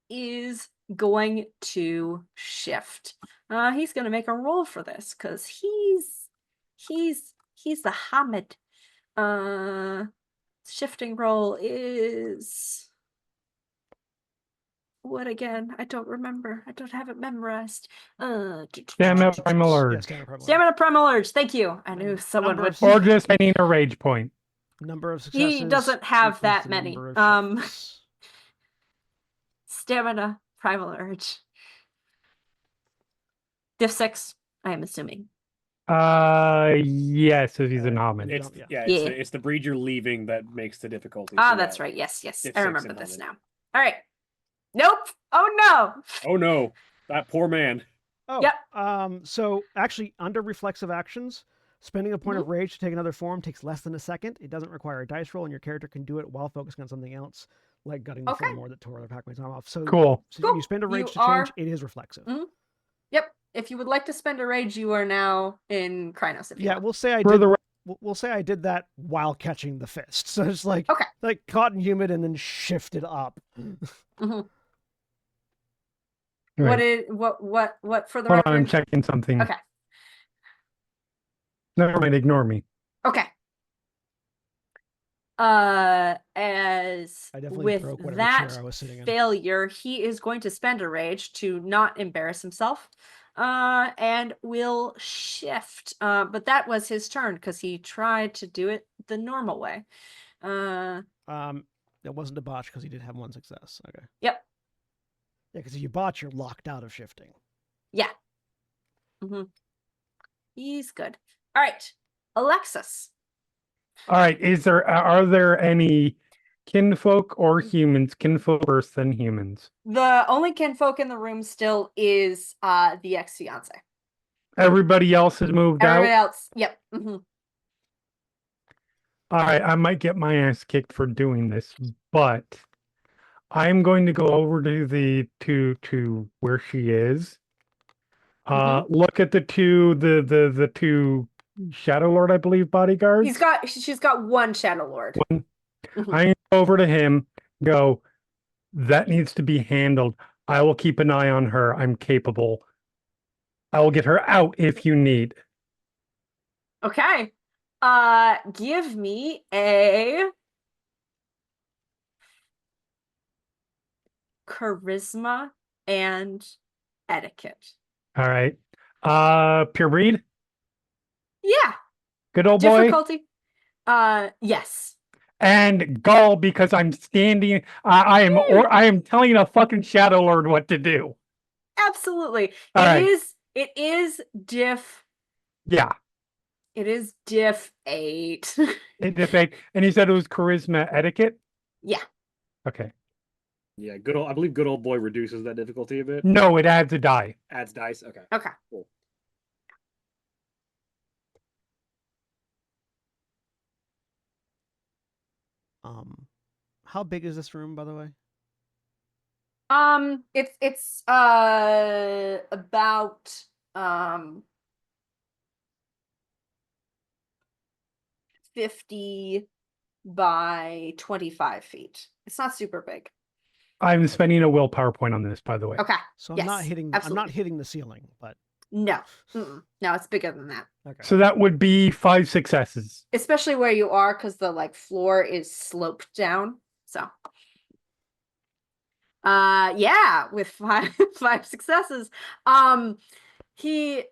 is going to shift. He's going to make a roll for this because he's the Hamid. Shifting roll is what again? I don't remember. I don't have it memorized. Stamina Primal Urge. Stamina Primal Urge. Thank you. I knew someone would. Or just spending a rage point. Number of successes. He doesn't have that many. Stamina Primal Urge. Diff 6, I am assuming. Yes, if he's an Hamid. It's the breed you're leaving that makes the difficulty. That's right. Yes. I remember this now. All right. Nope. Oh no. Oh no. That poor man. Oh, yep. So actually, under reflexive actions, Spending a point of rage to take another form takes less than a second. It doesn't require a dice roll, and your character can do it while focusing on something else, like gutting the Okay. four more that tore their packmate's arm off. So, Cool. so Cool. you spend a You rage to are- change. It is reflexive. Yep. If you would like to spend a rage, you are now in Krynos. If you Yeah, want. we'll say I For did. the We'll say I did that while catching the fist. So it's like Okay. like caught and humid and then shifted up. Mhm. Right. What for the Hold record? on, I'm checking something. Okay. Never mind, ignore me. Okay. As I definitely with broke whatever that chair I was sitting in. failure, he is going to spend a rage to not embarrass himself, and will shift. But that was his turn because he tried to do it the normal way. It wasn't a botch because he did have one success. Okay. Yep. Yeah, because if you botch, you're locked out of shifting. Yeah. He's good. All right, Alexis. All right, are there any kinfolk or humans, kinfolk worse than humans? The only kinfolk in the room still is the ex-fiance. Everybody else has moved Everybody out. else, yep. Mhm. All right, I might get my ass kicked for doing this, but I'm going to go over to the to where she is. Look at the two Shadow Lord, I believe, bodyguards. She's got one Shadow Lord. One. Mhm. I go over to him, go, that needs to be handled. I will keep an eye on her. I'm capable. I will get her out if you need. Okay. Give me a charisma and etiquette. All right. Pure breed? Yeah. Good old boy. Difficulty. Yes. And Gull, because I'm standing, I am telling a fucking Shadow Lord what to do. Absolutely. All right. It is diff. Yeah. It is diff 8. And he said it was charisma etiquette? Yeah. Okay. Yeah, I believe good old boy reduces that difficulty a bit. No, it adds a die. Adds dice. Okay. Okay. Cool. How big is this room, by the way? It's about 50 by 25 feet. It's not super big. I'm spending a willpower point on this, by the way. Okay. So I'm Yes, not hitting. I'm not absolutely. hitting the ceiling, but No. No, it's bigger than that. okay. So that would be 5 successes. Especially where you are, because the floor is sloped down. So yeah, with 5 successes. He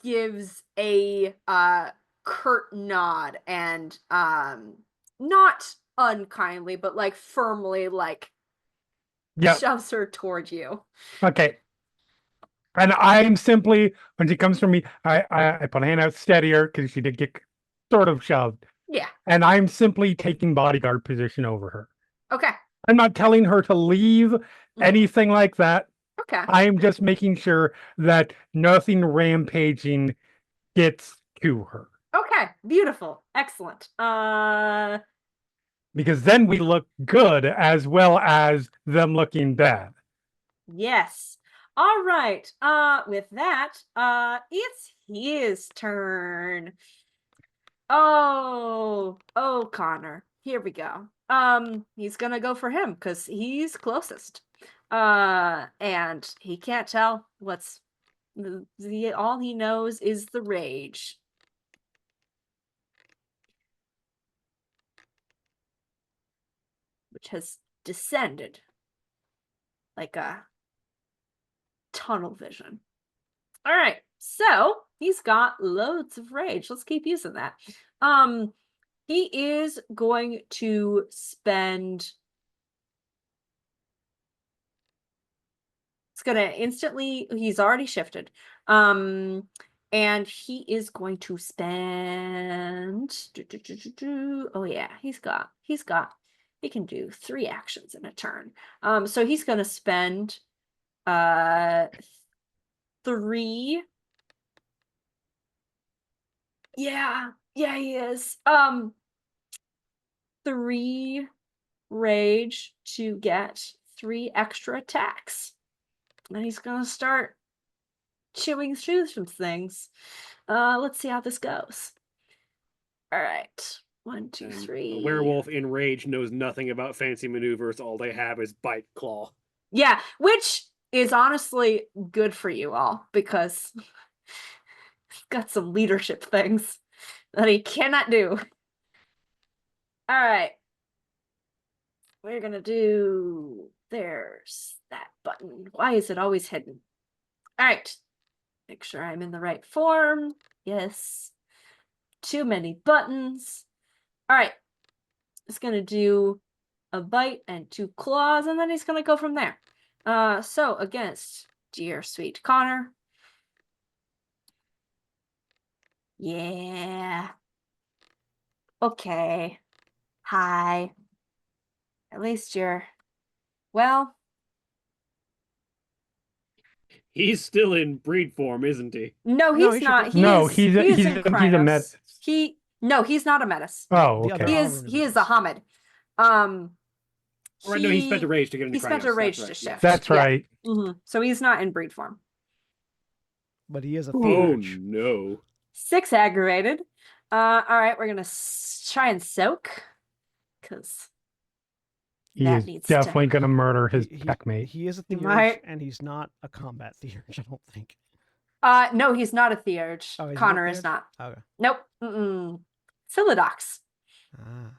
gives a curt nod and not unkindly, but firmly Yeah. shoves her toward you. Okay. And I'm simply, when she comes from me, I put a hand out steadier because she did get sort of shoved. Yeah. And I'm simply taking bodyguard position over her. Okay. I'm not telling her to leave, anything like that. Okay. I'm just making sure that nothing rampaging gets to her. Okay. Beautiful. Excellent. Because then we look good as well as them looking bad. Yes. All right. With that, it's his turn. Oh, Connor. Here we go. He's gonna go for him because he's closest. And he can't tell what's all he knows is the rage. Which has descended like a tunnel vision. All right, so he's got loads of rage. Let's keep using that. He is going to spend. It's gonna instantly. He's already shifted. And he is going to spend. Oh yeah, he can do 3 actions in a turn. So he's gonna spend 3 Yeah, he is. 3 rage to get 3 extra attacks. And he's gonna start chewing through some things. Let's see how this goes. All right. 1, 2, And 3. a werewolf in rage knows nothing about fancy maneuvers. All they have is bite, claw. Yeah, which is honestly good for you all because he's got some leadership things that he cannot do. All right. We're gonna do. There's that button. Why is it always hidden? All right. Make sure I'm in the right form. Yes. Too many buttons. All right. It's gonna do a bite and 2 claws, and then he's gonna go from there. So against dear sweet Connor. Yeah. Okay. Hi. At least you're, well, He's still in breed form, isn't he? no, No, he's he not. should He No, is, he's a- he is he's in a- he's a Krynos. Metis. No, he's not a Metis. Oh, The other okay. He Alvin is Metis. a Hamid. Right, no, he spent a rage to get into He spent Krynos, a rage that's to right, shift. That's Yeah. right. So he's not in breed form. But he is a Oh theurge. no. 6 aggravated. All right, we're gonna try and soak because He that is needs definitely going to murder his He- tech mate. He is a He theurge, might. and he's not a combat theurge, I don't think. No, he's not a theurge. Oh, he's not Connor theurge? is not. Okay. Nope. Philodox. Ah.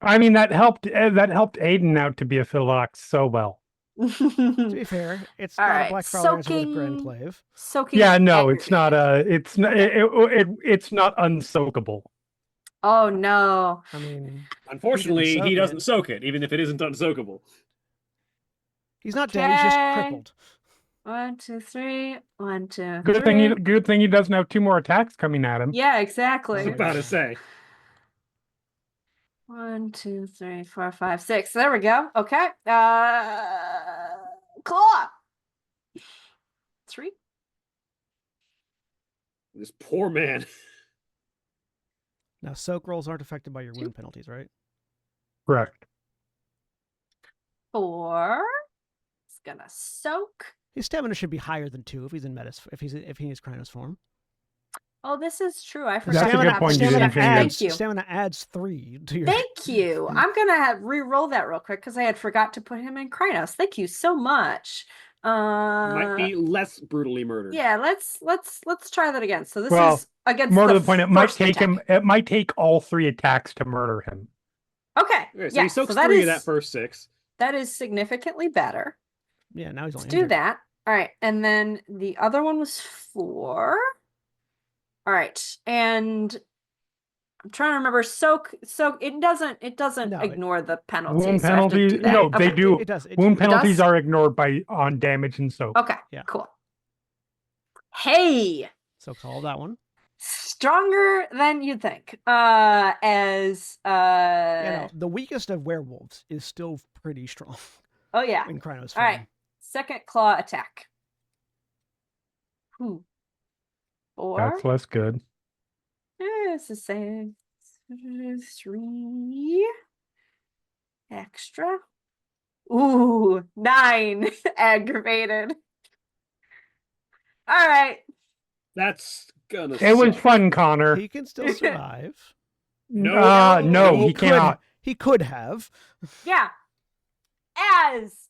I mean, that helped Aiden out to be a Philox so well. To be fair, it's All not right, a Black Flower Dancer with a soaking- Grand Clave. Soaking. Yeah, no, it's not aggravated. it's not unsoakable. Oh no. I mean, Unfortunately, soak he it. doesn't soak it, even if it isn't unsoakable. he's not dead, he's just Okay. crippled. 1, 2, 3. 1, 2, Good 3. thing he doesn't have 2 more attacks coming at him. Yeah, I was exactly. about to say. 1, 2, 3, 4, 5, 6. There we go. Okay. Claw. 3. This poor man. Now, soak rolls aren't affected by your wound penalties, right? Correct. 4. It's gonna soak. His stamina should be higher than 2 if he's in Metis, if he is Krynos form. Oh, this is true. I That's forgot. a good about point the you didn't shift. think of. Thank you. Stamina adds 3 to your. Thank you. I'm gonna re-roll that real quick because I had forgot to put him in Krynos. Thank you so much. Might be less brutally murdered. Yeah, let's try that again. So this Well, is against More the to the point, it might first take attack. him. It might take all 3 attacks to murder him. Okay. Okay, so yeah, he soaks that 3 is of that first 6. that is significantly better. Yeah, now he's Let's only do injured. that. All right, and then the other one was 4. All right, and I'm trying to remember. Soak. It doesn't No, it- ignore the penalty. Wound so I have to penalties? do that. No, Okay. they do. It does. It, Wound penalties does? are ignored on damage and soak. Okay. Yeah. Cool. Hey, So call that one. stronger than you'd think. Yeah, no, the weakest of werewolves is still pretty strong Oh yeah. in Krynos All form. right. Second claw attack. 4. That's less good. It's the same. 3 extra. Ooh, 9 aggravated. All right. That's gonna It was suck. fun, Connor. He can still survive. No. No, He he could- cannot. He could have. Yeah. As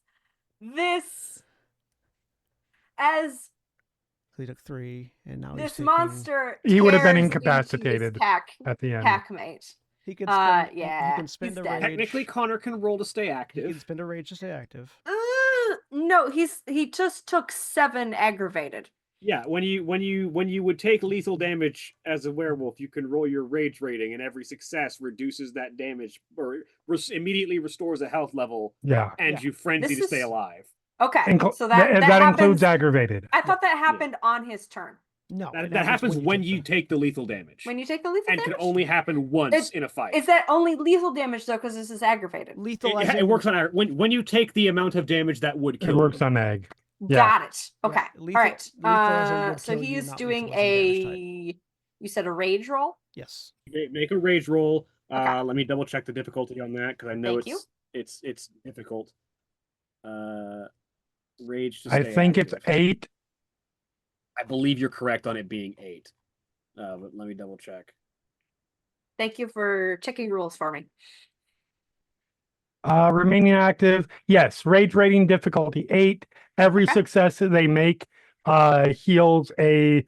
He took 3, and now he's this taking. monster He would have been tears into his incapacitated pack At the end. packmate. He can spend. yeah, He can spend he's a dead. rage. Technically, Connor can roll to stay He active. can spend a rage to stay active. No, he just took 7 aggravated. Yeah, when you would take lethal damage as a werewolf, you can roll your rage rating, and every success reduces that damage or immediately restores a health level, Yeah. and Yeah. you frenzy This to stay is- alive. Okay, so that that happens, includes aggravated. I thought that happened on his turn. No, That happens when you take the lethal damage, When you take the lethal and damage? can only happen once in a fight. Is that only lethal damage though? Because this is aggravated. lethal. as It in- works on when you take the amount of damage that would It kill. works you. on ag. Yeah. Got it. Yeah, Okay. lethal- All right. lethal as in would So kill you, he's not doing lethal as in damage type. you said a rage roll? Yes. Make a rage roll. Okay. Let me double check the difficulty on that because I know Thank you. it's difficult. Rage to I stay think active. it's 8. I believe you're correct on it being 8. But let me double check. Thank you for checking rules for me. Remaining active. Yes. Rage rating difficulty 8. Every Okay. success that they make heals a.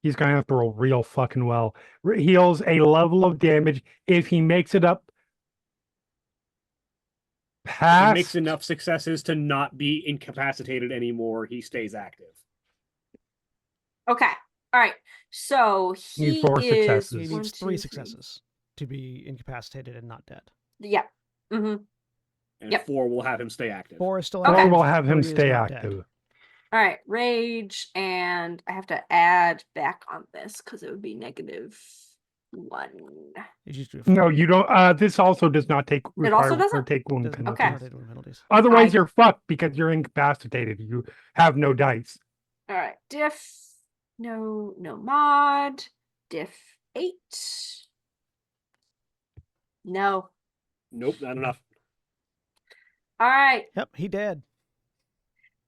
He's going to have to roll real fucking well. Heals a level of damage if he makes it up If past. he makes enough successes to not be incapacitated anymore, he stays active. Okay. All right. So he Need 4 is successes. He one, needs two, 3 successes to be incapacitated and not dead. Yeah. Mm-hmm. And Yep. 4 will have him stay active. 4 is still Okay. 4 active. will have him 3 is stay not dead. active. All right. Rage, and I have to add back on this because it would be -1. You just do No, you don't. This also does not take It also require or doesn't? take wound Doesn't penalties. Okay. not take wound penalties. Otherwise, I- you're fucked because you're incapacitated. You have no dice. All right. Diff. No mod. Diff 8. No. Nope, not enough. All right. Yep, he dead.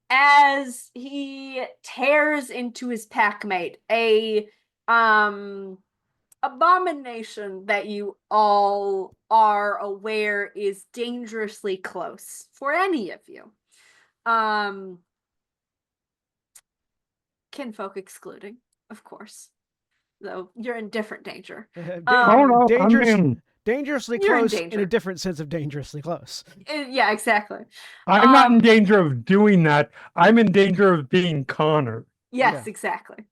As he tears into his packmate, a abomination that you all are aware is dangerously close for any of you. Kinfolk excluding, of course. Though you're in different danger. Oh no, dangerous, I'm in. dangerously You're in close in danger. a different sense of dangerously close. Yeah, exactly. I'm not in danger of doing that. I'm in danger of being Connor. Yes, Yeah. exactly.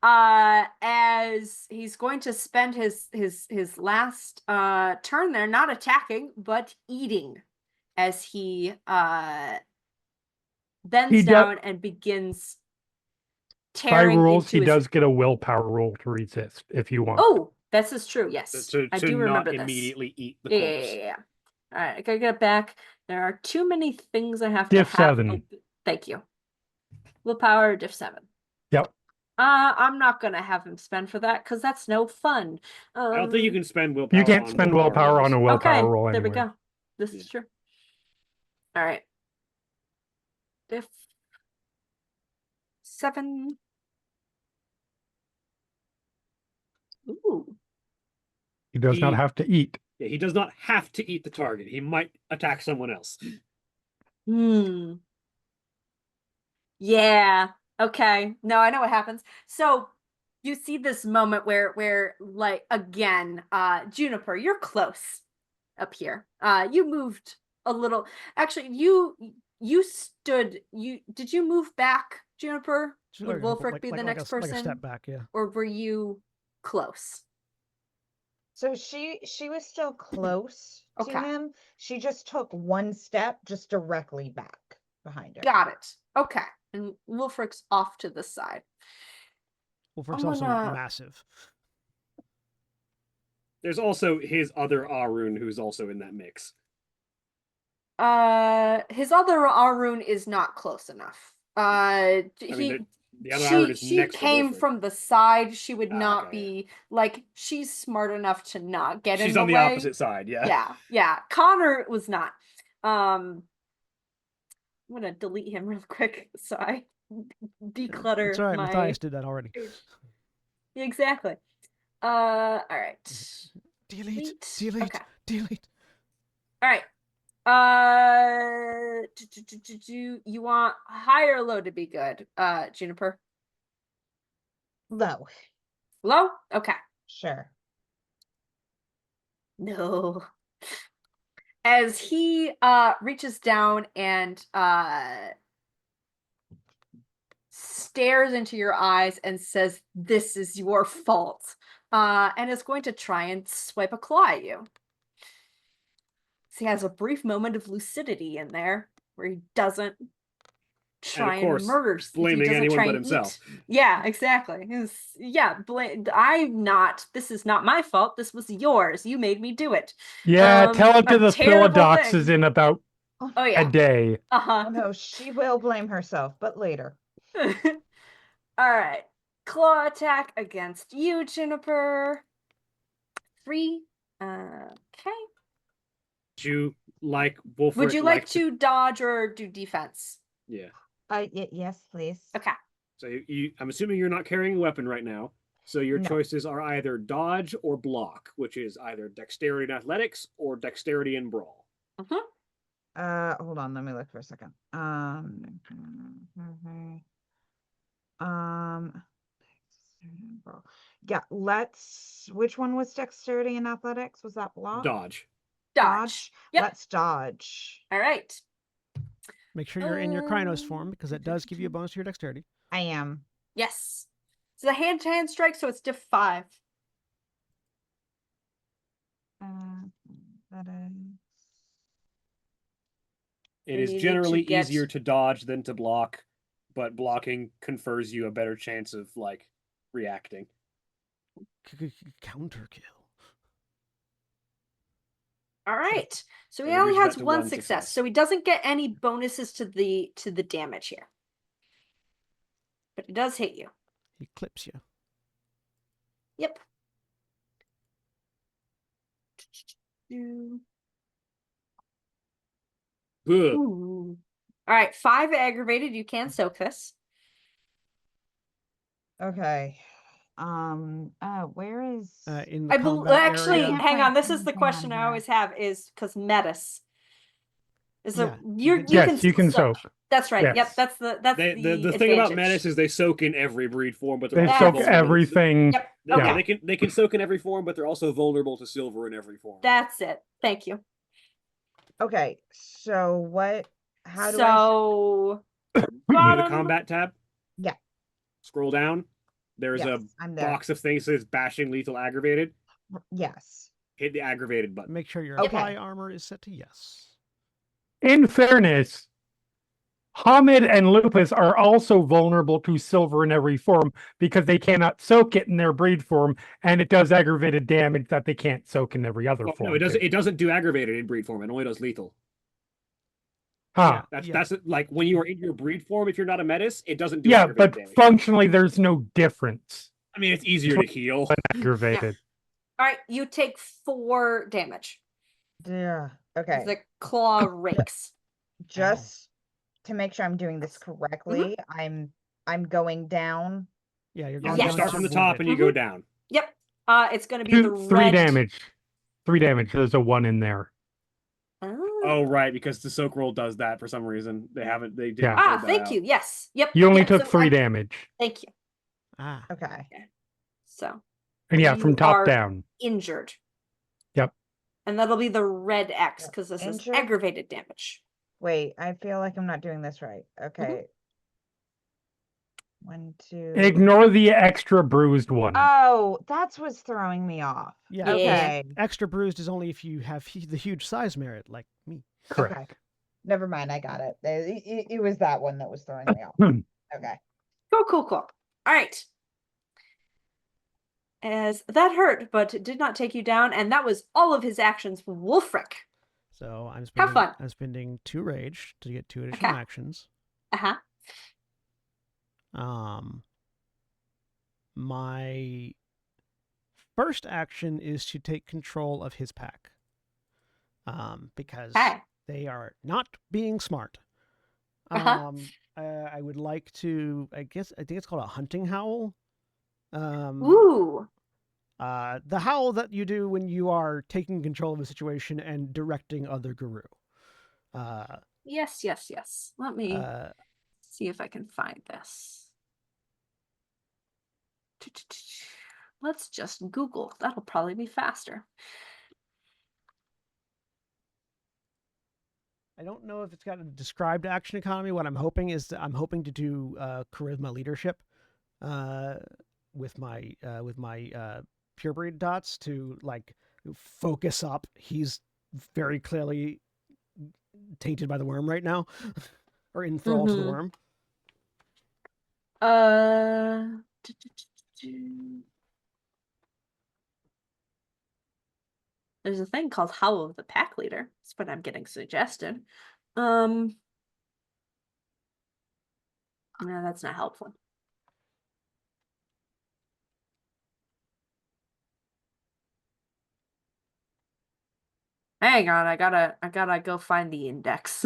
As he's going to spend his last turn there, not attacking, but eating, as he bends He down and begins By tearing rules, into he his... does get a willpower roll to resist if you want. Oh, this is true. Yes, To I do not remember this. immediately eat the Yeah, corpse. yeah. All right, I gotta get it back. There are too many things I have Diff to have. 7. Thank you. Willpower, diff 7. Yep. I'm not gonna have him spend for that because that's no fun. I don't think you can spend willpower. You can't on spend willpower rolls. on a willpower Okay, roll there anyway. we go. This is true. All right. Diff 7. Ooh. He does not He- have to eat. Yeah, he does not have to eat the target. He might attack someone else. Yeah. Okay. No, I know what happens. So you see this moment where like again, Juniper, you're close up here. You moved a little. Actually, you stood. Did you move back, Juniper? Just Would like a- Wolfric be the next person? Like a step back, yeah. Or were you close? So she was still close Okay. to him. She just took one step just directly back behind her. Got it. Okay. And Wolfric's off to the side. Wolfric's I'm also gonna- massive. There's also his other Arun who's also in that mix. His other Arun is not close enough. I mean, the other Arun is she next came to Wolfric. from the side. She would not okay, be like she's smart enough to not get in She's the on the way. opposite side, yeah. Yeah. Connor was not. I'm gonna delete him real quick so I declutter It's all right. my. Matthias did that already. Exactly. All right. Delete. Okay. Delete. All right. You want high or low to be good, Juniper? Low. Low? Okay. Sure. No. As he reaches down and stares into your eyes and says, "This is your fault," and is going to try and swipe a claw at you. So he has a brief moment of lucidity in there where he doesn't try and, course, murder. blaming anyone but himself. Yeah, exactly. I'm not. This is not my fault. This was yours. You made me do it. Yeah, tell it to a the terrible Philodox thing. is in about Oh a yeah. day. Oh Uh-huh. no, she will blame herself, but later. All right. Claw attack against you, Juniper. 3. Okay. Would you like Wolfric Would you like like to dodge or do defense? Yeah. Yes, please. Okay. So I'm assuming you're not carrying a weapon right now. So your No. choices are either dodge or block, which is either dexterity and athletics or dexterity and brawl. Hold on, let me look for a second. Yeah, which one was dexterity and athletics? Was that block? Dodge. Dodge. Yep. Let's dodge. All right. Make sure you're in your Krynos form because that does give you a bonus to your dexterity. I am. Yes. It's a hand-to-hand strike, so it's diff 5. That is. It And is you need generally to get- easier to dodge than to block, but blocking confers you a better chance of like reacting. Counter kill. All right. So he And only reduce has that to one one success, success. so he doesn't get any bonuses to the damage here. But it does hit you. He clips you. Yep. Ooh. Ugh. All right, 5 aggravated. You can soak this. Okay. Where is In the I combat actually, area. hang on. This is Anything the on question I here. always have: is because metis is Yeah, you can you soak. Yes, you can soak. soak. That's right. Yep, Yes. that's the The thing about advantage. Menace is they soak in every breed form, but they're They also soak That's- vulnerable. everything. Yep. Yeah, Okay. they can soak in every form, but they're also vulnerable to silver in every form. That's it. Thank you. Okay, so what how do So Go to the bottom. combat tab. Yeah. Scroll down. There's Yes, a I'm there. box of things that says bashing lethal aggravated. Yes. Hit the aggravated button. Make sure your Okay. apply armor is set to yes. In fairness, Hamid and Lupus are also vulnerable to silver in every form because they cannot soak it in their breed form, and it does aggravated damage that they can't soak in every other Well, form. no, it doesn't. too. It doesn't do aggravated in breed form. It only does lethal. Huh. That's like when you are in your breed form. If you're not a menace, it doesn't do Yeah, aggravated but damage. functionally, there's no difference. I mean, it's easier to heal. Aggravated. All right, you take 4 damage. Yeah. As Okay. the claw rakes. Just to make sure I'm doing this correctly, I'm going down. Yeah, you're Yeah, going Yes. you down start to from the wounded. top and you go down. Yep. It's going to be the 3 red damage. 3 damage. There's a 1 in there. Oh, right, because the soak roll does that for some reason. They didn't. Yeah. hold that thank out. you. Yes. Yep. You only Yep, took so 3 damage. Thank you. Ah, Okay. So And yeah, You from top are- down. injured. Yep. And that'll be the red X because this is Injured? aggravated damage. Wait, I feel like I'm not doing this right. Okay. 1, 2. Ignore the extra bruised one. Oh, that's what's throwing me off. yeah. Okay. Extra bruised is only if you have the huge size merit, like me. Correct. Okay. Never mind, I got it. It was that one that was throwing me off. Okay. Cool. All right. As that hurt, but did not take you down, and that was all of his actions. Wolfric. So I'm Have spending fun. I'm spending 2 rage to get 2 additional Okay. actions. Uh-huh. My first action is to take control of his pack. Because Okay. they are not being smart. Uh-huh. I would like to, I think it's called a hunting howl. Ooh. The howl that you do when you are taking control of a situation and directing other guru. Yes. Let me Uh, see if I can find this. Let's just Google. That'll probably be faster. I don't know if it's got a described action economy. What I'm hoping is that I'm hoping to do charisma leadership with my purebreed dots to like focus up. He's very clearly tainted by the worm right now, or enthralled to the Mhm. worm. There's a thing called Howl of the Pack Leader. That's what I'm getting suggested. No, that's not helpful. Hang on, I gotta go find the index.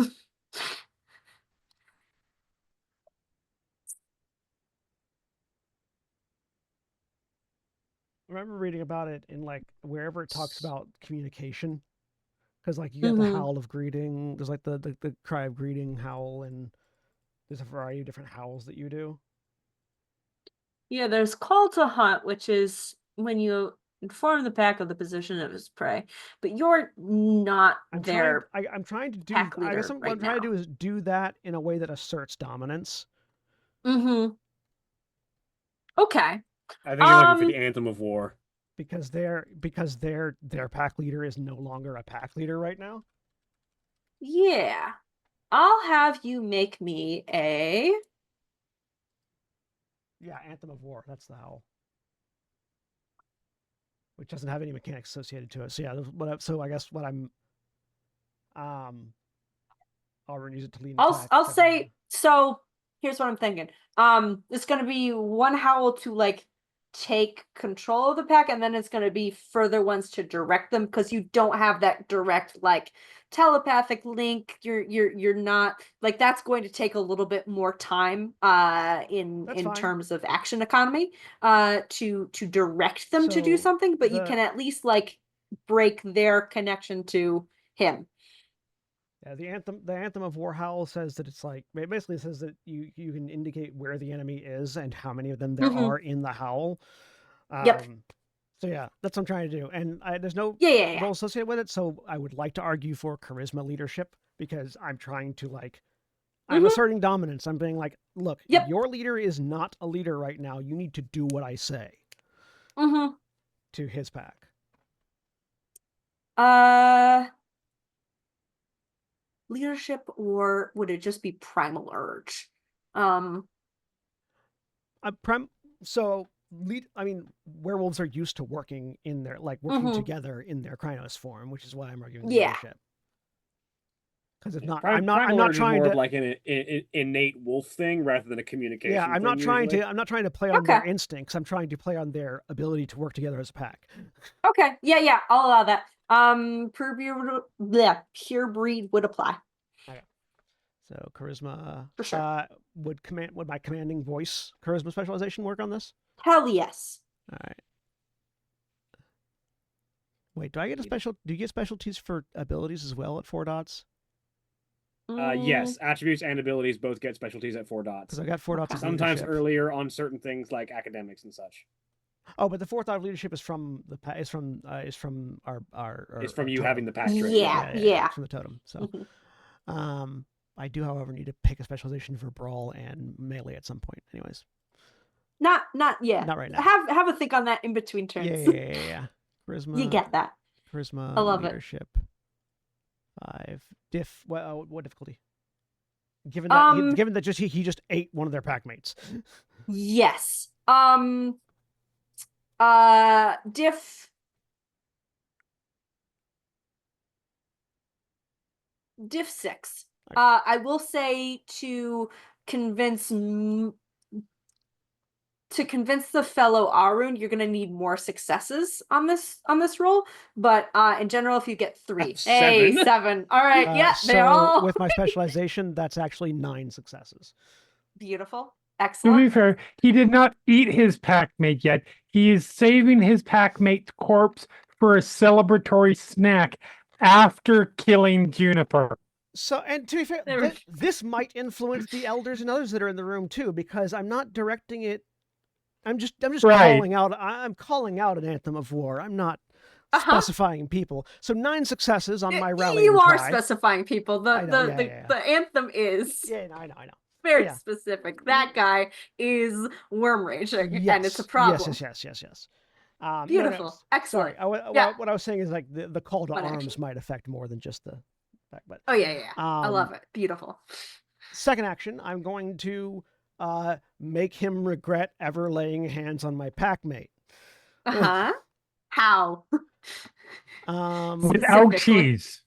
I remember reading about it in like wherever it talks about communication, because like you get the Mhm. howl of greeting. There's like the cry of greeting howl, and there's a variety of different howls that you do. Yeah, there's call to hunt, which is when you inform the pack of the position of its prey, but you're not I'm their trying to do. pack I guess leader what right I'm trying to now. do is do that in a way that asserts dominance. Mm-hmm. Okay. I think you're looking for Um, the Anthem of War. Because their pack leader is no longer a pack leader right now. yeah. I'll have you make me a Yeah, Anthem of War. That's the howl, which doesn't have any mechanics associated to it. So yeah, so I guess what I'm I'll use it to lead an attack. I'll type of say thing. so. Here's what I'm thinking. It's gonna be one howl to like take control of the pack, and then it's gonna be further ones to direct them because you don't have that direct like telepathic link. You're not like that's going to take a little bit more time That's in fine. terms of action economy to direct them to do So something, but you can at least like break their connection to him. Yeah, the anthem of War Howl says that it's like it basically says that you can indicate where the enemy is and how many of them there Mhm. are in the howl. Yep. So yeah, that's what I'm trying to do, and there's no Yeah. role associated with it. So I would like to argue for charisma leadership because I'm trying to like I'm Mhm. asserting dominance. I'm being like, look, Yep. your leader is not a leader right now. You need to do what I say Mm-hmm. to his pack. Leadership, or would it just be primal urge? So I mean, werewolves are used to working in their working together in their Krynos form, which is why I'm arguing Yeah. leadership. Because if not, Primal I'm not Urge is trying more to of like an innate wolf thing rather than a communication. yeah, I'm not thing trying usually. to I'm not trying to play on their Okay. instincts. I'm trying to play on their ability to work together as a pack. Okay. Yeah, I'll allow that. Pure breed would apply. Okay. So charisma For sure. would my commanding voice charisma specialization work on this? Hell yes. All right. Wait, do you get specialties for abilities as well at 4 dots? Yes, attributes and abilities both get specialties at 4 dots. Because I got 4 dots of Sometimes leadership. earlier on certain things like academics and such. Oh, but the 4th dot of leadership is from our It's from you totem. having the pack trait. Yeah. From the totem. So, Mhm. I do, however, need to pick a specialization for brawl and melee at some point. Anyways, Not yet. Not right now. Have a think on that in between turns. Yeah. Charisma. You get that. Charisma. I love leadership. 5 diff. What difficulty? Given that he just ate one of their pack mates. Yes. Diff 6. Okay. I will say to convince the fellow Arun, you're gonna need more successes on this roll. But in general, if you get 3, 7. 7. All right, yeah, So they're all with my specialization, that's actually 9 successes. beautiful, To be excellent. fair, he did not eat his packmate yet. He is saving his packmate's corpse for a celebratory snack after killing Juniper. So, and to be fair, this might influence the elders and others that are in the room too, because I'm not directing it. I'm just Right. calling out. I'm calling out an anthem of war. I'm not specifying people. So 9 successes on my rallying You are cry. specifying people. The anthem is I know. very specific. That guy is worm raging, and it's a problem. Yes. Beautiful, no, excellent. Sorry, what I was saying is like the call to Fun arms action. might affect more than just the fact. But I love it. Beautiful. Second action, I'm going to make him regret ever laying hands on my packmate. How? Without cheese.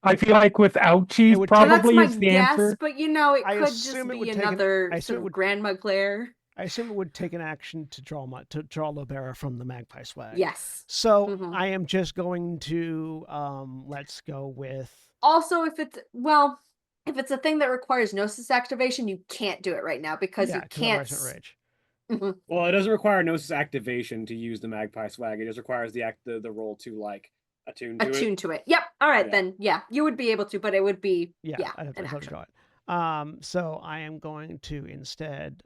I feel like with ouchies would take- So that's probably my is the guess, answer. but you know, it I could just assume it would be take an- another I assume sort it of would- grandma glare. I assume it would take an action to draw Libera from the magpie swag. Yes. So Mhm. I am just going to let's go with Also, if it's a thing that requires Gnosis activation, you can't do it right now because you 'cause can't. otherwise it rage. Mhm. Well, it doesn't require Gnosis activation to use the magpie swag. It just requires the roll to like attune to it. Attune to it. Yep. All right, Yeah. then. Yeah, you would be able to, but it would be Yeah, I'd have an to action. draw it. So I am going to instead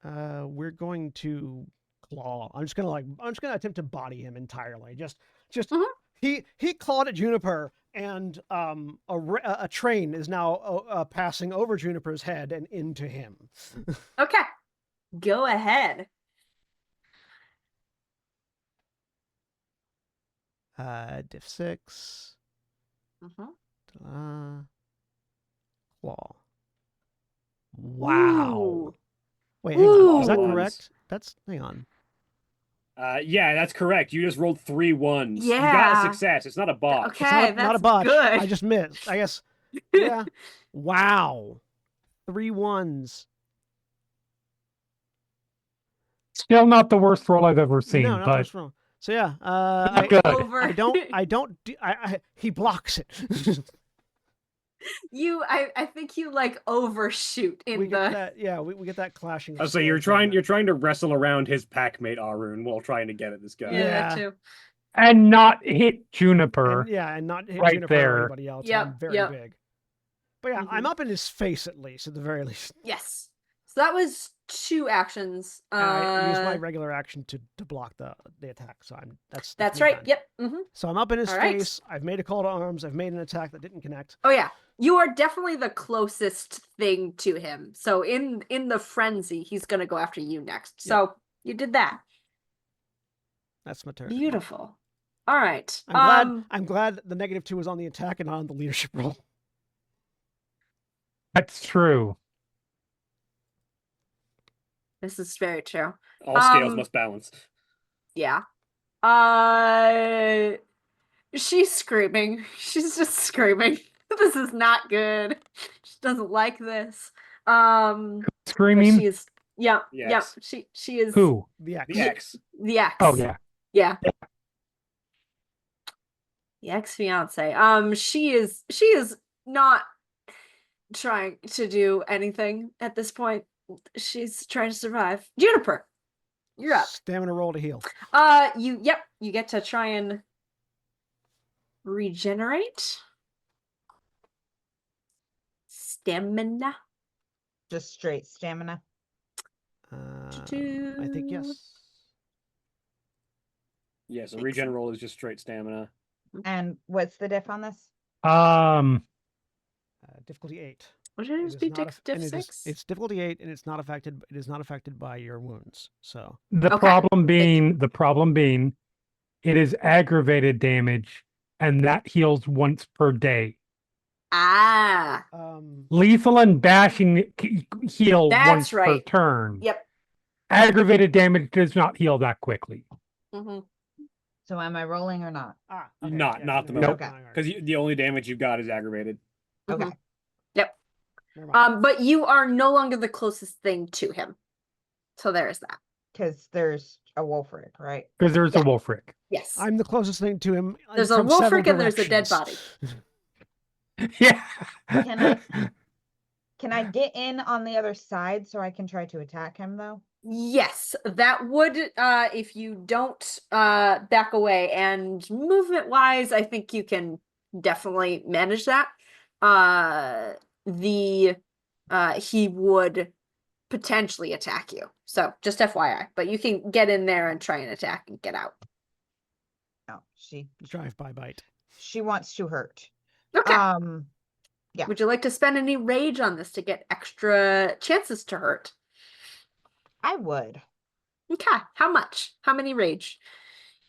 we're going to claw. I'm just gonna attempt to body him entirely. Just Mhm. he clawed at Juniper, and a train is now passing over Juniper's head and into him. Okay. Go ahead. Diff 6. Mhm. Claw. Wow. Ooh. Wait, hang on. Is that Ooh. correct? Hang on. Yeah, that's correct. You just rolled 3 ones. You got Yeah. a success. It's not a botch. Okay, It's not a that's botch. good. I just missed. I guess. Yeah. Wow. 3 1s. Still not the worst roll I've ever seen, No, not but what's wrong. So yeah, good. Over. he blocks it. I think you like overshoot in we the get that. Yeah, we get that clashing. Oh, of so you're swords on trying to wrestle around his packmate Arun while trying to get at this guy. yeah, that Yeah. too. and not hit that. Juniper. and not hit right Juniper or there. anybody else. Yep, I'm very yep. big. But yeah, I'm up in his face at least, at the very least. Yes. So that was 2 actions. And I use my regular action to block the attack. So that's That's me right. done. Yep. Mm-hmm. So I'm up in his All right. face. I've made a call to arms. I've made an attack that didn't connect. Oh yeah. You are definitely the closest thing to him. So in the frenzy, he's gonna go after you next. So you did that. That's my turn. Beautiful. All right. I'm glad the -2 was on the attack and not on the leadership roll. That's true. This is very true. All scales must balance. Yeah. She's screaming. She's just screaming. This is not good. She doesn't like this. But Screaming. she is. Yeah. The Yeah. X. She is. Who? The X. The X. The ex. Oh yeah. Yeah. The ex-fiance. She is not trying to do anything at this point. She's trying to survive. Juniper, you're up. Stamina roll to heal. You get to try and regenerate stamina. Just straight stamina. I think yes. Yeah, so regen roll is just straight stamina. And what's the diff on this? Difficulty 8. What did It it is be? not Diff and 6? it's difficulty 8, and it's not affected. It is not affected by your wounds. So The Okay. problem being, it is aggravated damage, and that heals once per day. Ah. Lethal and bashing heal That's once per right. turn. Yep. Aggravated damage does not heal that quickly. Mm-hmm. So am I rolling or not? okay, Not yeah, the never moment. mind. Because the only damage you've got is aggravated. Okay. Yep. Never mind. But you are no longer the closest thing to him. So there's that. Because there's a Wolfric, right? Because there's Yeah. a Wolfric. Yes. I'm the closest thing to him. There's a from several Wolfric and there's a dead directions. Yeah. Can I get in on the other side so I can try to attack him though? Yes, that would if you don't back away, and movement wise, I think you can definitely manage that. He would potentially attack you. So just FYI, but you can get in there and try and attack and get out. No, Drive-by bite. she wants to hurt. Okay. Yeah. Would you like to spend any rage on this to get extra chances to hurt? I would. Okay. How much? How many rage?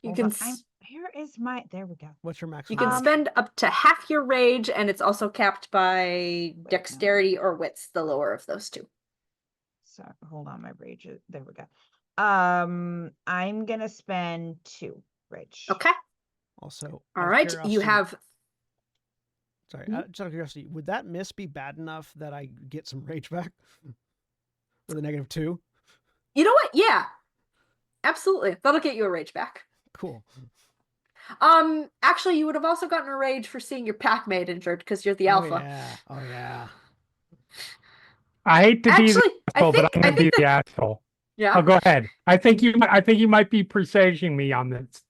You Hold can on, here is my, there we go. What's your you maximum? can rage? spend up to half your rage, and it's also capped by no. dexterity or wits, the lower of those two. So hold on, my rage there we go. I'm gonna spend 2 rage. Okay. Also, All out of right. You curiosity- have. Sorry, Mhm. just out of curiosity, would that miss be bad enough that I get some rage back with a -2? You know what? Yeah. Absolutely. That'll get you a rage back. Cool. Actually, you would have also gotten a rage for seeing your packmate injured because you're the Oh alpha. yeah. Oh yeah. I hate to be the Actually, I asshole, but think I'm going to be that the asshole. yeah. Oh, go ahead. I think you might be presaging me on this.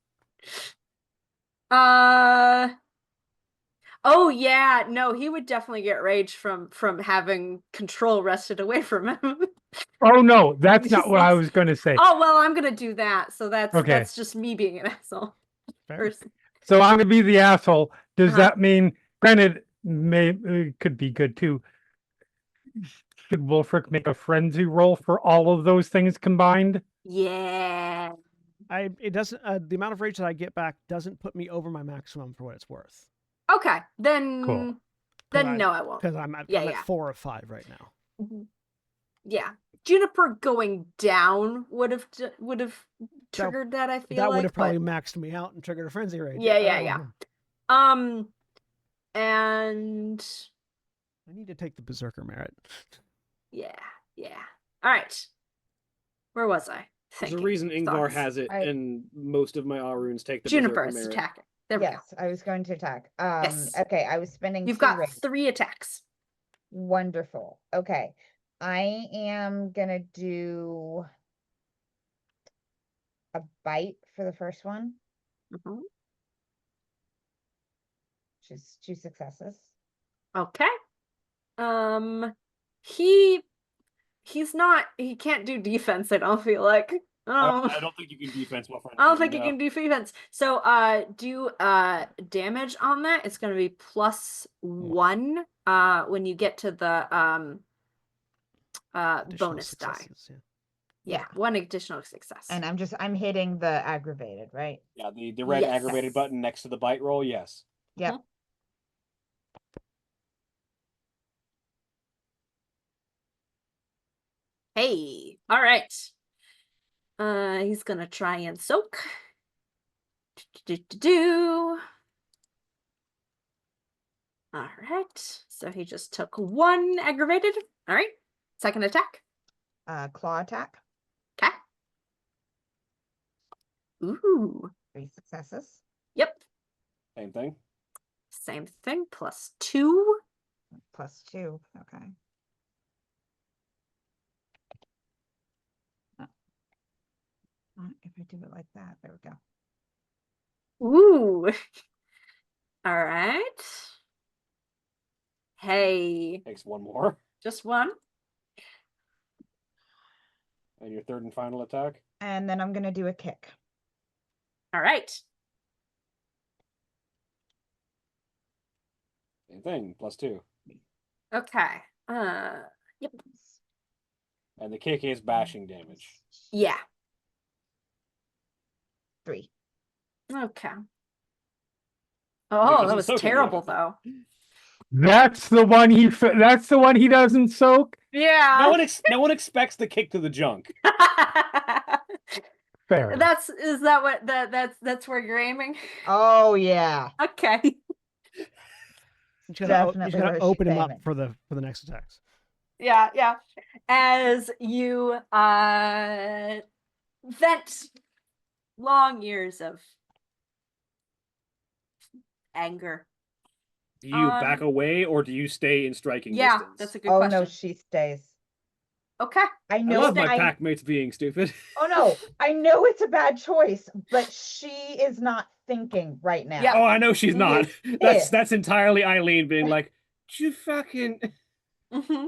Oh yeah, no, he would definitely get rage from having control wrested away from him. Oh no, that's He's not what I like, was going to say. oh well, I'm gonna do that. So Okay. that's just me being an asshole. Fair. Person. So I'm going to be the asshole. Does Uh-huh. that mean? Granted, it could be good too. Should Wolfric make a frenzy roll for all of those things combined? Yeah. It doesn't the amount of rage that I get back doesn't put me over my maximum for what it's worth. Okay, then Cool. no, I won't. Because I'm at Yeah, I'm yeah. at 4 of 5 right now. Mhm. Yeah, Juniper going down would have triggered that. I feel That would like, have probably but maxed me out and triggered a frenzy rage. yeah. And I need to take the Berserker merit. yeah. All right, where was I? There's a Thinking. reason Ingvar Thoughts. has it, and most of my all runes take the Juniper Berserker is merit. attacking. There we go. Yes, I was going to attack. Yes. Okay, I was spending You've 2 got rage. 3 attacks. Wonderful. Okay. I am gonna do a bite for the first one, Mhm. which is 2 successes. Okay. He can't do defense, I don't feel like. I don't think you can defense well. I don't think you can do defense. So do damage on that. It's gonna be +1 when you get to the Additional bonus die. successes, yeah. Yeah, 1 additional success. And I'm hitting the aggravated, right? Yeah, the red Yes. aggravated button next to the bite roll. Yes. Yep. Hey, all right. He's gonna try and soak. All right. So he just took 1 aggravated. All right. Second attack. Claw attack, Okay. Ooh. 3 successes. Yep. Same thing. Same thing. +2. +2. Okay. If I do it like that, there we go. Ooh. All right. Hey, Takes 1 more. just 1. And your third and final attack. And then I'm gonna do a kick. All right. Same thing. +2. Okay. Yep. And the kick is bashing damage. Yeah. 3. Okay. It Oh, that doesn't was soak him terrible, yet. though. That's the one That's the one he doesn't soak. Yeah. No one expects the kick to the junk. Fair. That's where you're aiming. Oh yeah. Okay. You just gotta Definitely where she's open him up aiming. for the next attacks. Yeah. As you vent long years of anger. Do you back away or do you stay in striking distance? That's a good Oh question. no, she stays. Okay. I I know. love my pack mates being stupid. Oh no, I know it's a bad choice, but she is not thinking right now. Yeah. Oh, I know she's not. Yeah. That's entirely Eileen being like, you fucking. Mm-hmm.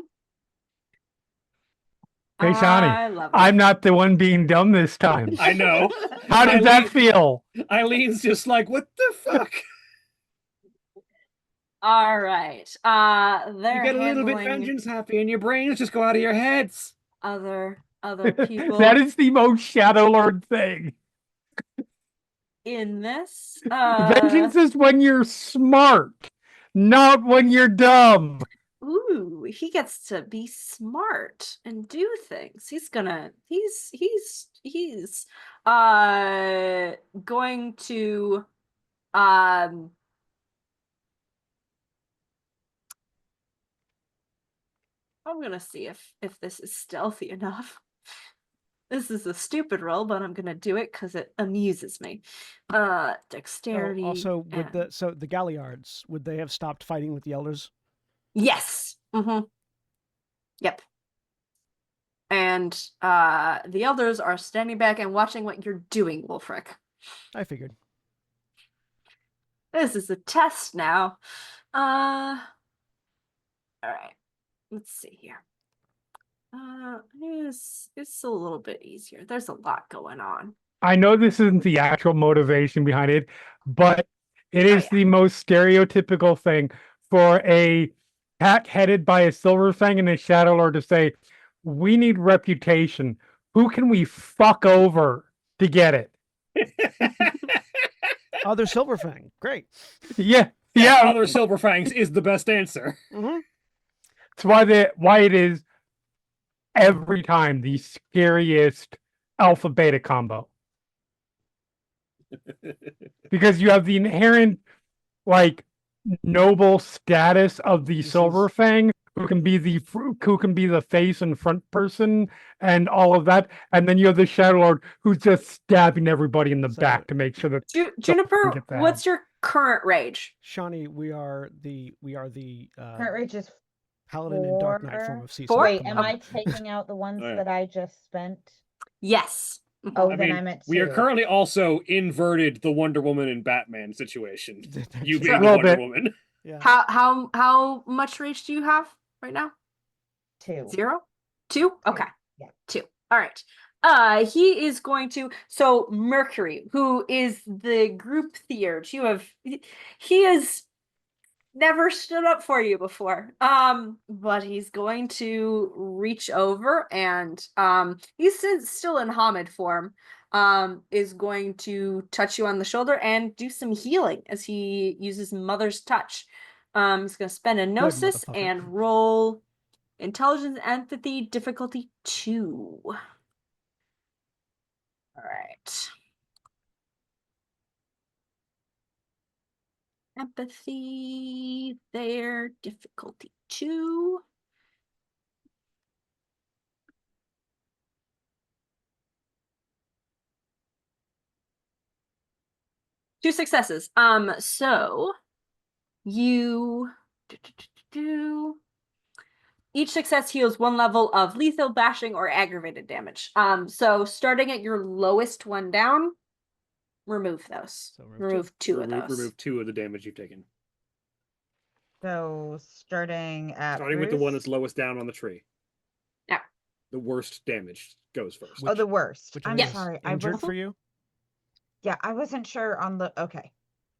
Hey, Shawnee, I love it. I'm not the one being dumb this time. I know. How did that feel? Eileen's just like, what the fuck? All right. They're You get a little bit handling vengeance happy and your brains just go out of your heads. other people That is the most Shadow Lord thing. in this. Vengeance is when you're smart, not when you're dumb. Ooh, he gets to be smart and do things. He's he's going to I'm gonna see if this is stealthy enough. This is a stupid roll, but I'm gonna do it because it amuses me. Dexterity. Also, would and- the Galliards, would they have stopped fighting with the elders? Yes. Yep. And the elders are standing back and watching what you're doing, Wolfric. I figured. This is a test now. All right. Let's see here. It's a little bit easier. There's a lot going on. I know this isn't the actual motivation behind it, but it is yeah. the most stereotypical thing for a pack headed by a Silver Fang and a Shadow Lord to say, we need reputation. Who can we fuck over to get it? Other Silverfang. Great. Yeah. Other Silverfangs is the best answer. Mm-hmm. It's why it is every time the scariest alpha beta combo. Because you have the inherent like noble status of the Silver Fang, who can be the face and front person and all of that, and then you have the Shadow Lord who's just stabbing everybody in the back to make sure that Juniper, get that. what's your current rage? Shawnee, we are the Current rage is Paladin and Dark Knight 4. form of Cecil. Four? Wait, am I taking out the ones Yeah. that I just spent? Yes. Oh, I then mean, I'm at 2. we are currently also inverted the Wonder Woman and Batman situation. You A being the little Wonder bit. Woman. Yeah. How much rage do you have right now? 2. 0? 2? Okay. Yeah. 2. All right. He is going to. So Mercury, who is the group theurge, he has never stood up for you before. But he's going to reach over and he's still in Hamid form. Is going to touch you on the shoulder and do some healing as he uses Mother's Touch. He's going to spend a Gnosis motherfucker. and roll Intelligence, Empathy, difficulty 2. All right. Empathy there, difficulty 2. Two successes. So you each success heals 1 level of lethal, bashing, or aggravated damage. So starting at your lowest one down, remove those. So remove 2 of those. Remove 2 of the damage you've taken. So starting with the one Bruce? that's lowest down on the tree. Yeah. The worst damage goes first. Oh, the worst. Which I'm one is sorry. injured for you? Yeah, I wasn't sure on the. Okay,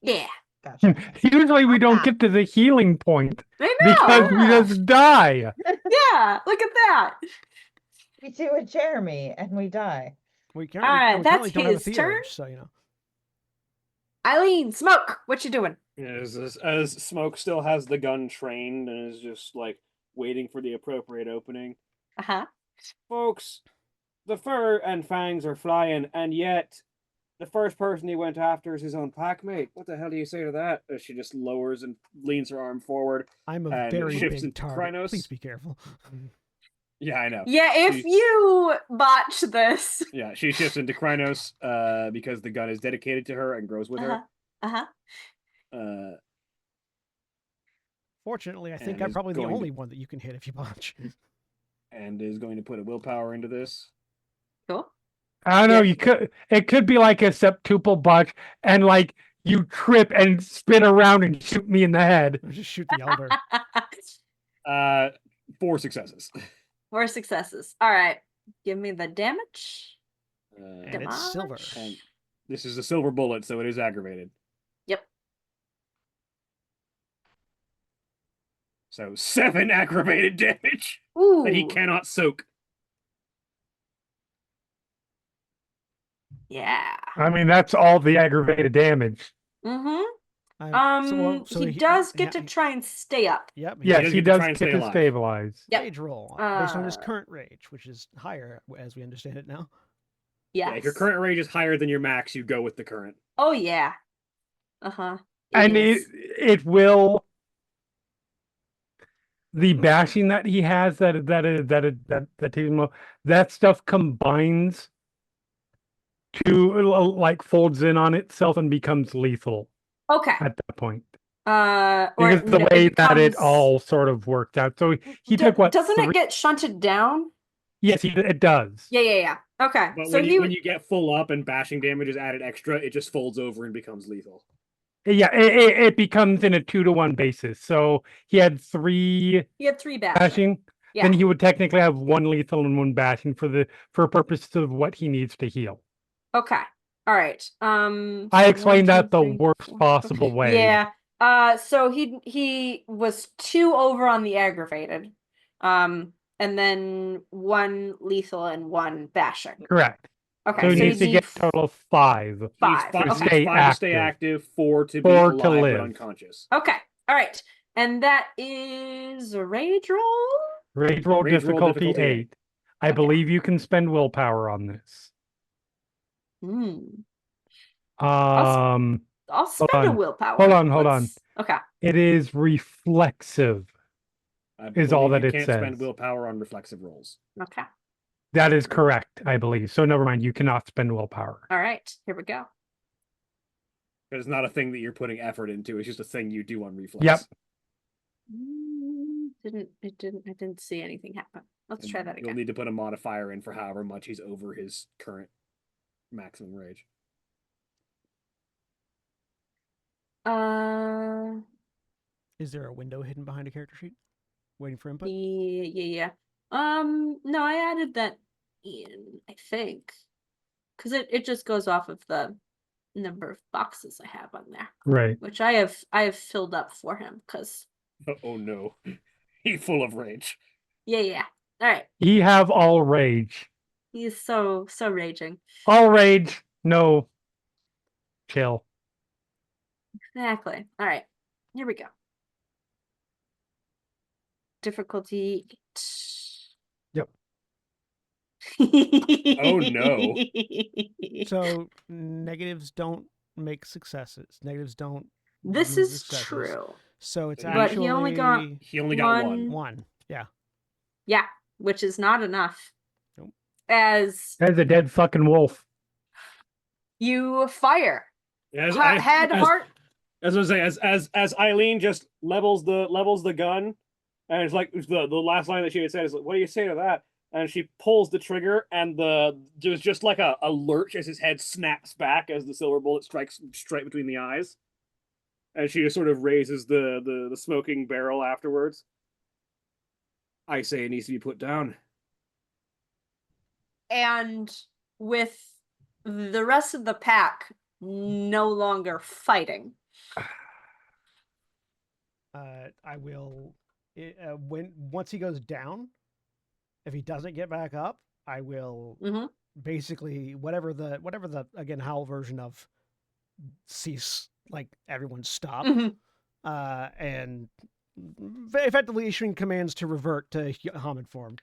Yeah. gotcha. Usually we don't Ah. get to the healing point I know. because we yeah. just die. Yeah, look at that. We do a Jeremy and we die. We All right, we that's currently don't have a his turn. theurge, so you know. Eileen, Smoke, what you doing? As Smoke still has the gun trained and is just like waiting for the appropriate opening. Uh-huh. Folks, the fur and fangs are flying, and yet the first person he went after is his own packmate. What the hell do you say to that? As she just lowers and leans her arm forward. I'm a And very shifts big into target. Krynos. Please be careful. Yeah, I know. Yeah, if you botch this. Yeah, she shifts into Krynos because the gun is dedicated to her and grows with her. Fortunately, I think And I'm is probably the going to- only one that you can hit if you botch. And is going to put a willpower into this. Cool. I don't know. Yeah. It could be like a septuple botch, and like you trip and spin around and shoot me in the head. Or just shoot the elder. 4 successes. 4 successes. All right. Give me the damage. And it's silver. And this is a silver bullet, so it is aggravated. Yep. So 7 aggravated damage Ooh. that he cannot soak. Yeah. I mean, that's all the aggravated damage. Mm-hmm. So he does get to try and stay up. Yep. Yes, he does try and get stay to alive. stabilize. Yep. Rage roll based on his current rage, which is higher as we understand it now. Yes. Yeah, if your current rage is higher than your max, you go with the current. Oh yeah. Uh-huh. And is. it will, the bashing that he has that stuff combines to like folds in on itself and becomes lethal Okay. at that point. Or Because the no, way it that it becomes... all sort of worked out. So he took what? Doesn't 3? it get shunted down? Yes, it does. Yeah. Okay. But So when you get full up and bashing damage is added extra, it just folds over and becomes lethal. Yeah, it becomes in a 2-to-1 basis. So he had 3 he had 3 bashing. bashing. Yeah. Then he would technically have 1 lethal and 1 bashing for purposes of what he needs to heal. Okay. All right. I explained that the worst possible way. Yeah. So he was 2 over on the aggravated. And then 1 lethal and 1 bashing. Correct. Okay. So he So needs to get a total of 5. He needs 5. five, Okay. stay 5 to stay active, 4 to be 4 to alive live. but unconscious. Okay. All right. And that is a rage roll? Rage roll Rage roll difficulty difficulty 8. I Okay. believe you can spend willpower on this. Hmm. Um, I'll spend a willpower. Hold on. Let's... Okay. It is reflexive. I Is all believe that you it can't says. spend willpower on reflexive rolls. Okay. That is correct, I believe. So never mind, you cannot spend willpower. All right. Here we go. It's not a thing that you're putting effort into. It's just a thing you do on reflex. Yep. I didn't see anything happen. Let's try that You'll again. need to put a modifier in for however much he's over his current maximum rage. Is there a window hidden behind a character sheet, waiting for input? Yeah. No, I added that in, I think, because it just goes off of the number of boxes I have on there, Right. which I have filled up for him. Because Oh no, he's full of rage. yeah. All right. He have all rage. He's so raging. All rage, no chill. Exactly. All right. Here we go. Difficulty 8. Yep. Oh, no. So negatives don't make successes. Negatives don't. This remove is successes. true. So it's But actually he only got He only got One. one. Yeah. Yeah, which is not enough. Nope. As That's a dead fucking wolf. you fire. Head, Heart. As I was saying, as Eileen just levels the gun, and it's like the last line that she had said is like, "What do you say to that?" And she pulls the trigger, and there's just like a lurch as his head snaps back as the silver bullet strikes straight between the eyes, and she just sort of raises the smoking barrel afterwards. I say it needs to be put down. And with the rest of the pack no longer fighting. I will. Once he goes down, if he doesn't get back up, I will basically whatever the again Howl version of cease, like everyone stop, and effectively issuing commands to revert to Hamid form.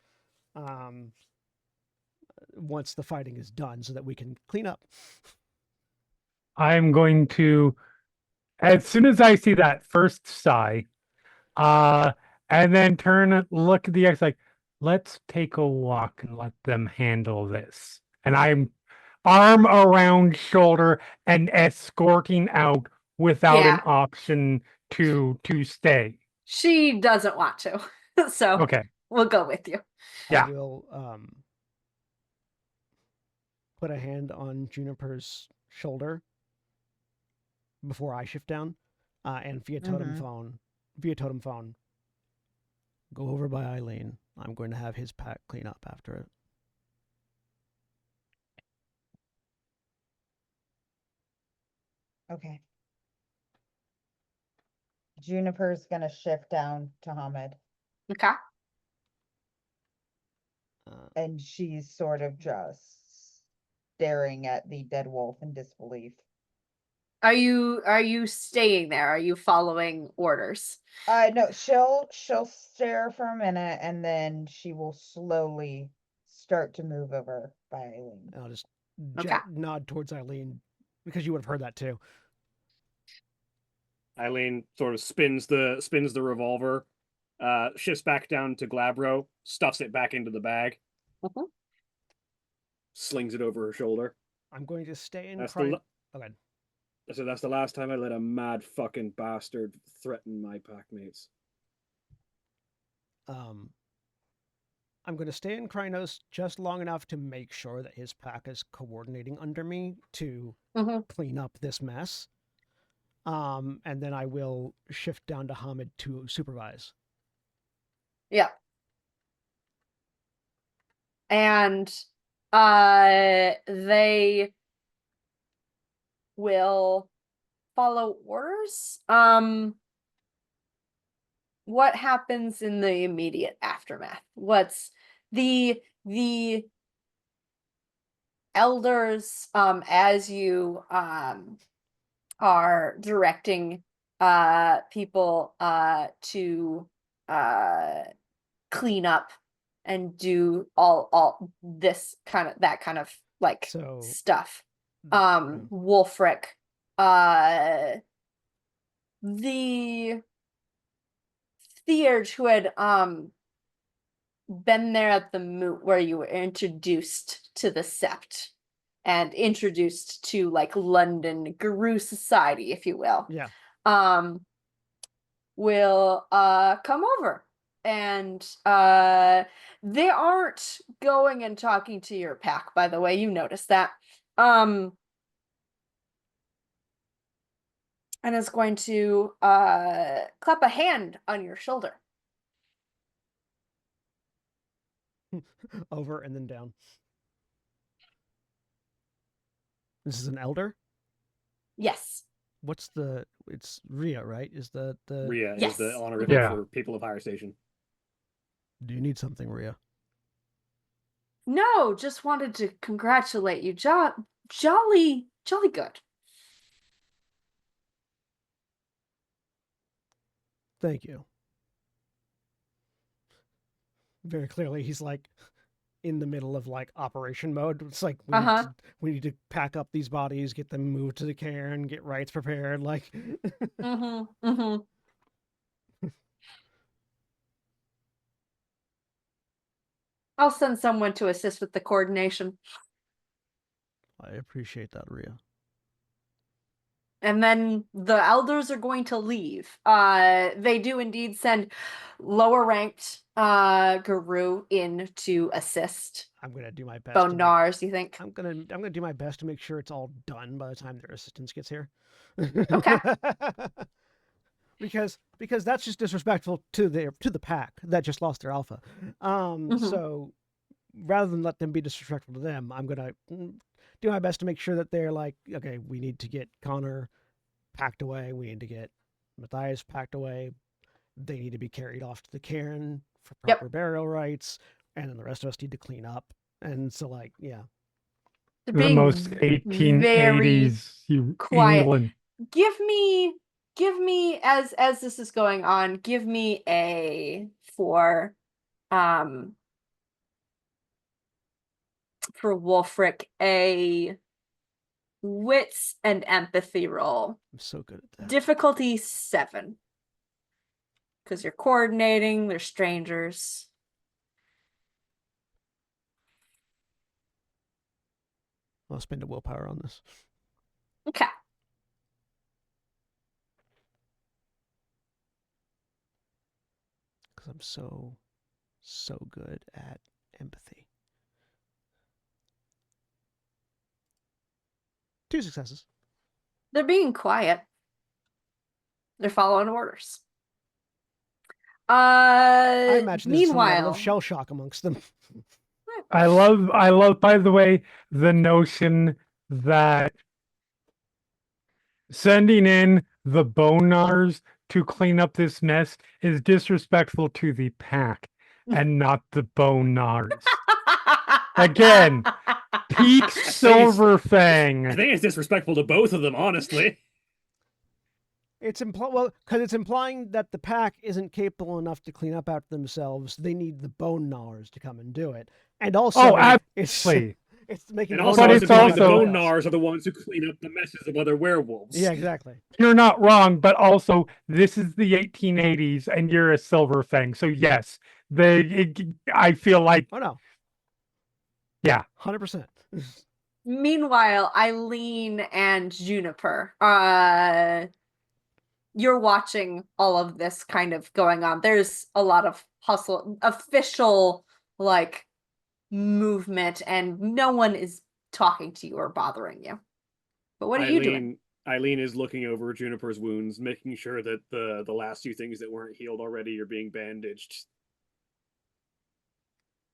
Once the fighting is done, so that we can clean up. I'm going to, as soon as I see that first sigh, and then look at the X like, let's take a walk and let them handle this. And I'm arm around shoulder and escorting out without an option to stay. She doesn't want to. So Okay. We'll go with you. Yeah. I will put a hand on Juniper's shoulder before I shift down, and via totem phone, go over by Eileen. I'm going to have his pack clean up after it. Okay. Juniper's gonna shift down to Hamid, Okay. and she's sort of just staring at the dead wolf in disbelief. Are you staying there? Are you following orders? No, she'll stare for a minute, and then she will slowly start to move over by Eileen. I'll just Okay. nod towards Eileen because you would have heard that too. Eileen sort of spins the revolver, shifts back down to Glabro, stuffs it back into the bag, Mhm. slings it over her shoulder. I'm going to stay in That's crime. the Okay. So that's the last time I let a mad fucking bastard threaten my packmates. I'm going to stay in Krynos just long enough to make sure that his pack is coordinating under me to Mhm. clean up this mess. And then I will shift down to Hamid to supervise. Yeah. And they will follow orders. What happens in the immediate aftermath? What's the elders as you are directing people to clean up and do all this that kind of like So stuff. Mhm. Wolfric, the Theurge who had been there at the moot where you were introduced to the Sept and introduced to like London Guru society, if you will. Yeah. Will come over. And they aren't going and talking to your pack, by the way. You noticed that. And is going to clap a hand on your shoulder. Over and then down. This is an elder? Yes. What's the... It's Rhea, right? Is the... Rhea Yes. is the honorific Yeah. for people of higher station. Do you need something, Rhea? No, just wanted to congratulate you. Jolly good. Thank you. Very clearly, he's like in the middle of like operation mode. It's like we need to pack up these bodies, get them moved to the cairn, get rites prepared. Like, I'll send someone to assist with the coordination. I appreciate that, Rhea. And then the elders are going to leave. They do indeed send lower ranked Guru in to assist. I'm gonna do my best. Bonars, you think? I'm gonna do my best to make sure it's all done by the time their assistance gets here. Okay. because that's just disrespectful to the pack that just lost their alpha. So rather than let them be disrespectful to them, I'm gonna do my best to make sure that they're like, okay, we need to get Connor packed away. We need to get Matthias packed away. They need to be carried off to the cairn for proper burial rites, and then the rest of us need to clean up. And so, like, yeah, They're The being most very 1880s quiet. England. Give me as this is going on, give me a for Wolfric a wits and empathy roll. I'm so good at that. Difficulty 7. Because you're coordinating, they're strangers. I'll spend a willpower on this. Okay. Because I'm so good at empathy. 2 successes. They're being quiet. They're following orders. I imagine there's some level Meanwhile, of shell shock amongst them. I love, by the way, the notion that sending in the Bonars to clean up this mess is disrespectful to the pack and not the Bonars. Again, peak Silverfang. I think it's disrespectful to both of them, honestly. It's because it's implying that the pack isn't capable enough to clean up after themselves. They need the bone gnawers to come and do it. And also, Oh, absolutely. It's making And bone also, But gnars it's keep in feel mind, the like also- bone something else. gnars are the ones who clean up the messes of other werewolves. Yeah, exactly. You're not wrong, but also this is the 1880s and you're a silver thing. So yes, I feel like, Oh no, yeah. 100%. Meanwhile, Eileen and Juniper, you're watching all of this kind of going on. There's a lot of hustle, official like movement, and no one is talking to you or bothering you. But what are you doing? Eileen is looking over Juniper's wounds, making sure that the last few things that weren't healed already are being bandaged.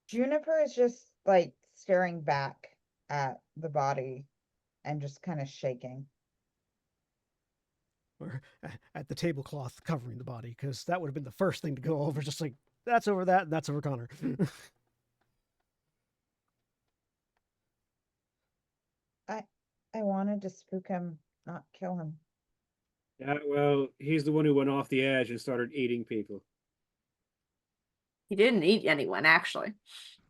Juniper is just like staring back at the body and just kind of shaking. Or at the tablecloth covering the body, because that would have been the first thing to go over. Just like, that's over that, and that's over Connor. I wanted to spook him, not kill him. Yeah, well, he's the one who went off the edge and started eating people. He didn't eat anyone, actually.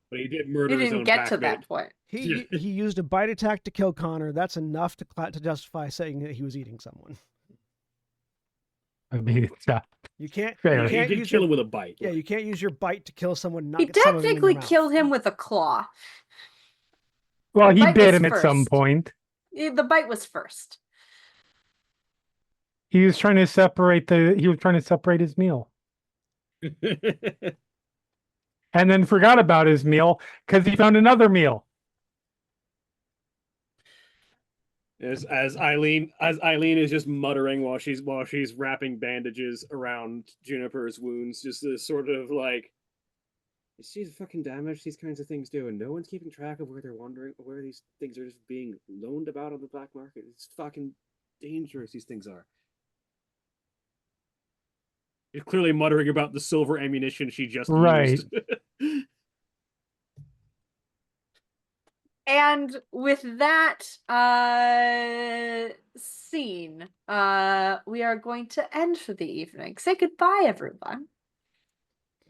But he did He murder his didn't own get to packmate. that point. he used a bite attack to kill Connor. That's enough to justify saying that he was eating someone. I mean, it's You can't. Fair. You He can't did use kill your, him with a bite. Yeah, you can't use your bite to kill someone. Not He get some of it in your technically mouth. killed him with a claw. well, The he bite bit was him at some first. point. The bite was first. He was trying to separate his meal. And then forgot about his meal because he found another meal. as Eileen is just muttering while she's wrapping bandages around Juniper's wounds, just this sort of like, you see the fucking damage these kinds of things do, and no one's keeping track of where they're wandering, where these things are just being loaned about on the black market. It's fucking dangerous. These things are. You're clearly muttering about the silver ammunition she just Right. used. And with that scene, we are going to end for the evening. Say goodbye, everyone.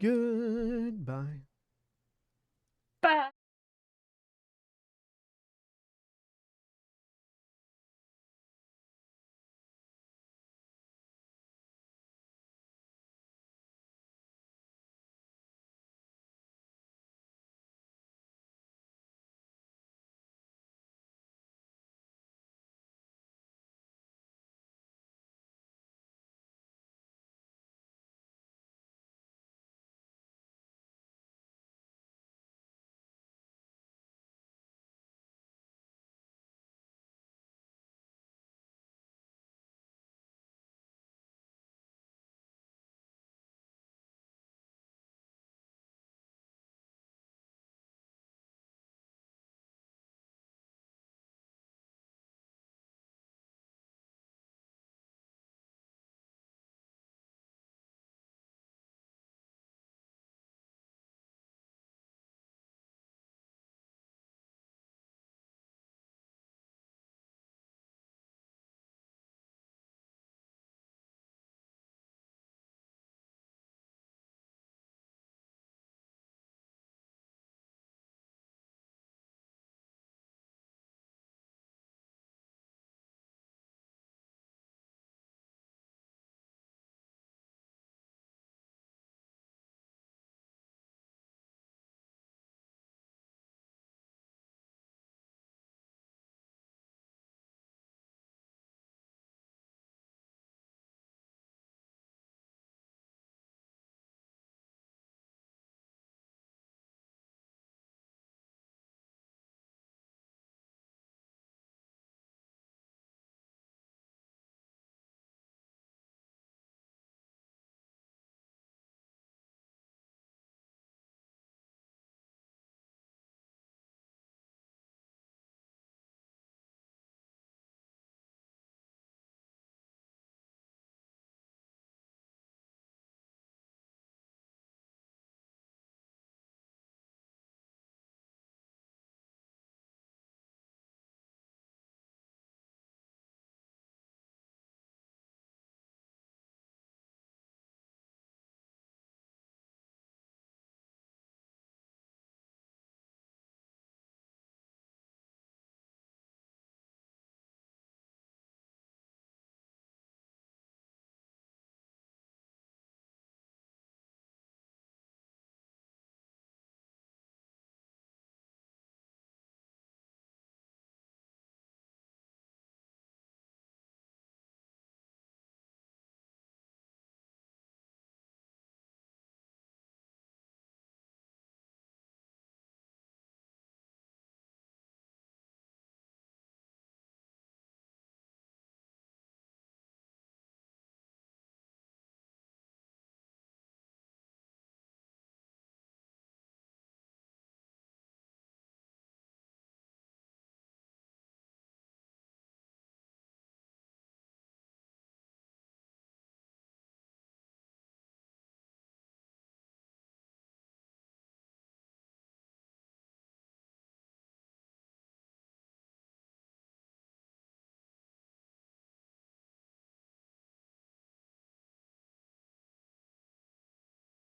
Goodbye. Bye.